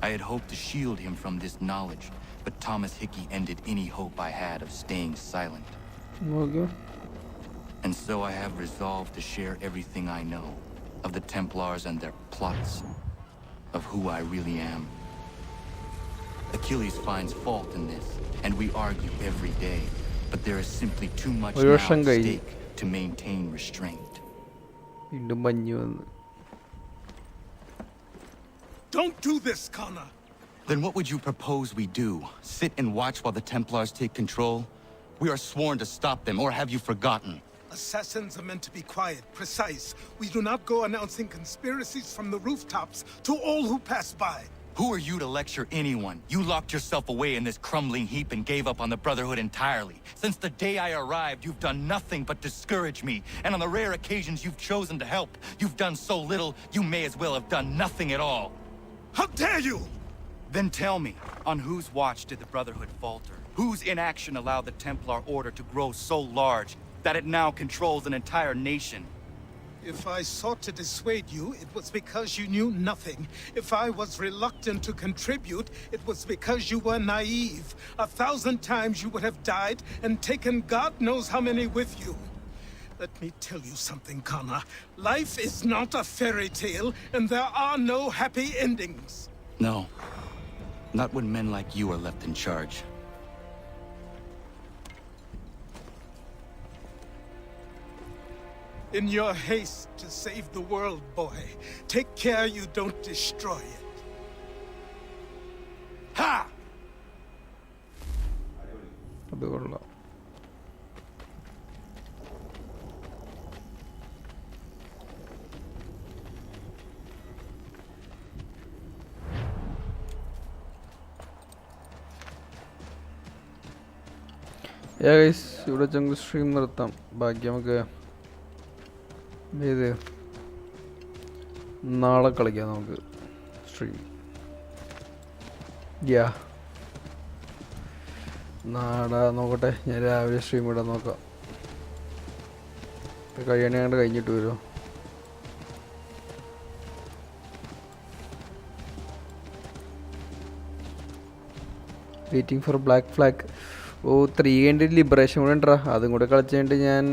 I had hoped to shield him from this knowledge, but Thomas Hickey ended any hope I had of staying silent. Okay. And so I have resolved to share everything I know of the Templars and their plots, of who I really am. Achilles finds fault in this, and we argue every day, but there is simply too much now at stake to maintain restraint. Don't do this, Connor. Then what would you propose we do? Sit and watch while the Templars take control? We are sworn to stop them, or have you forgotten? Assassins are meant to be quiet, precise. We do not go announcing conspiracies from the rooftops to all who pass by. Who are you to lecture anyone? You locked yourself away in this crumbling heap and gave up on the Brotherhood entirely. Since the day I arrived, you've done nothing but discourage me. And on the rare occasions you've chosen to help, you've done so little, you may as well have done nothing at all. How dare you! Then tell me, on whose watch did the Brotherhood falter? Whose inaction allowed the Templar Order to grow so large that it now controls an entire nation? If I sought to dissuade you, it was because you knew nothing. If I was reluctant to contribute, it was because you were naive. 1,000 times you would have died and taken God knows how many with you. Let me tell you something, Connor. Life is not a fairy tale, and there are no happy endings. No. Not when men like you are left in charge. In your haste to save the world, boy, take care you don't destroy it. Ha! Yeah guys, ഇവിടെ ചങ്ക് stream നിർത്താം. ബാക്കി നമുക്ക് ഇത് നാളെ കളിക്കാം നമുക്ക് stream. യാ നാളെ നോക്കട്ടെ, ഞാൻ രാവിലെ സ്ട്രീം ഇടാൻ നോക്കാം. കഴിയണേണ്ട് കഴിഞ്ഞിട്ട് വരുമോ? Waiting for black flag. Oh 3 liberation കൂടെ ഉണ്ടാ, അതും കൂടെ കളിച്ച് കഴിഞ്ഞിട്ട് ഞാൻ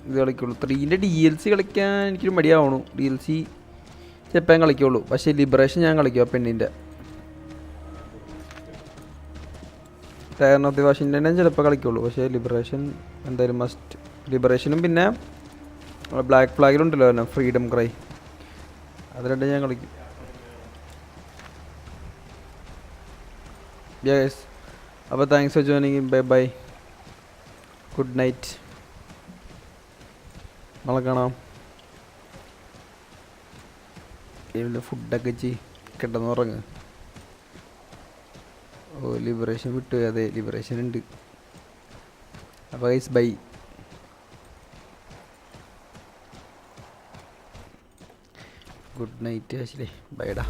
ഇത് കളിക്കുള്ളൂ. 3 DLC കളിക്കാൻ എനിക്കൊരു മടിയാവണു. DLC ചിലപ്പോൾ കളിക്കുള്ളൂ, പക്ഷേ ലിബറേഷൻ ഞാൻ കളിക്കും. ആ പെണ്ണിൻ്റെ ടയർ ഓഫ് ദി വാഷിംഗ്ടൺ ചിലപ്പോൾ കളിക്കുള്ളൂ, പക്ഷേ ലിബറേഷൻ എന്തായാലും മസ്റ്റ്. ലിബറേഷനും പിന്നെ ബ്ലാക്ക് ഫ്ലാഗിലുണ്ടല്ലോ തന്നെ ഫ്രീഡം ക്രൈ, അത് രണ്ടും ഞാൻ കളിക്കും. യെസ്, അപ്പോൾ thanks for joining. Bye bye, good night, നാളെ കാണാം. ഇവിടെ ഫുഡൊക്കെ കിടന്ന് ഉറങ്ങ്. ഓ ലിബറേഷൻ വിട്ടു, അതെ ലിബറേഷൻ ഉണ്ട്. അപ്പോൾ ഗൈസ് ബൈ. ഗുഡ് നൈറ്റ് ആശിലേ, ബൈഡാ.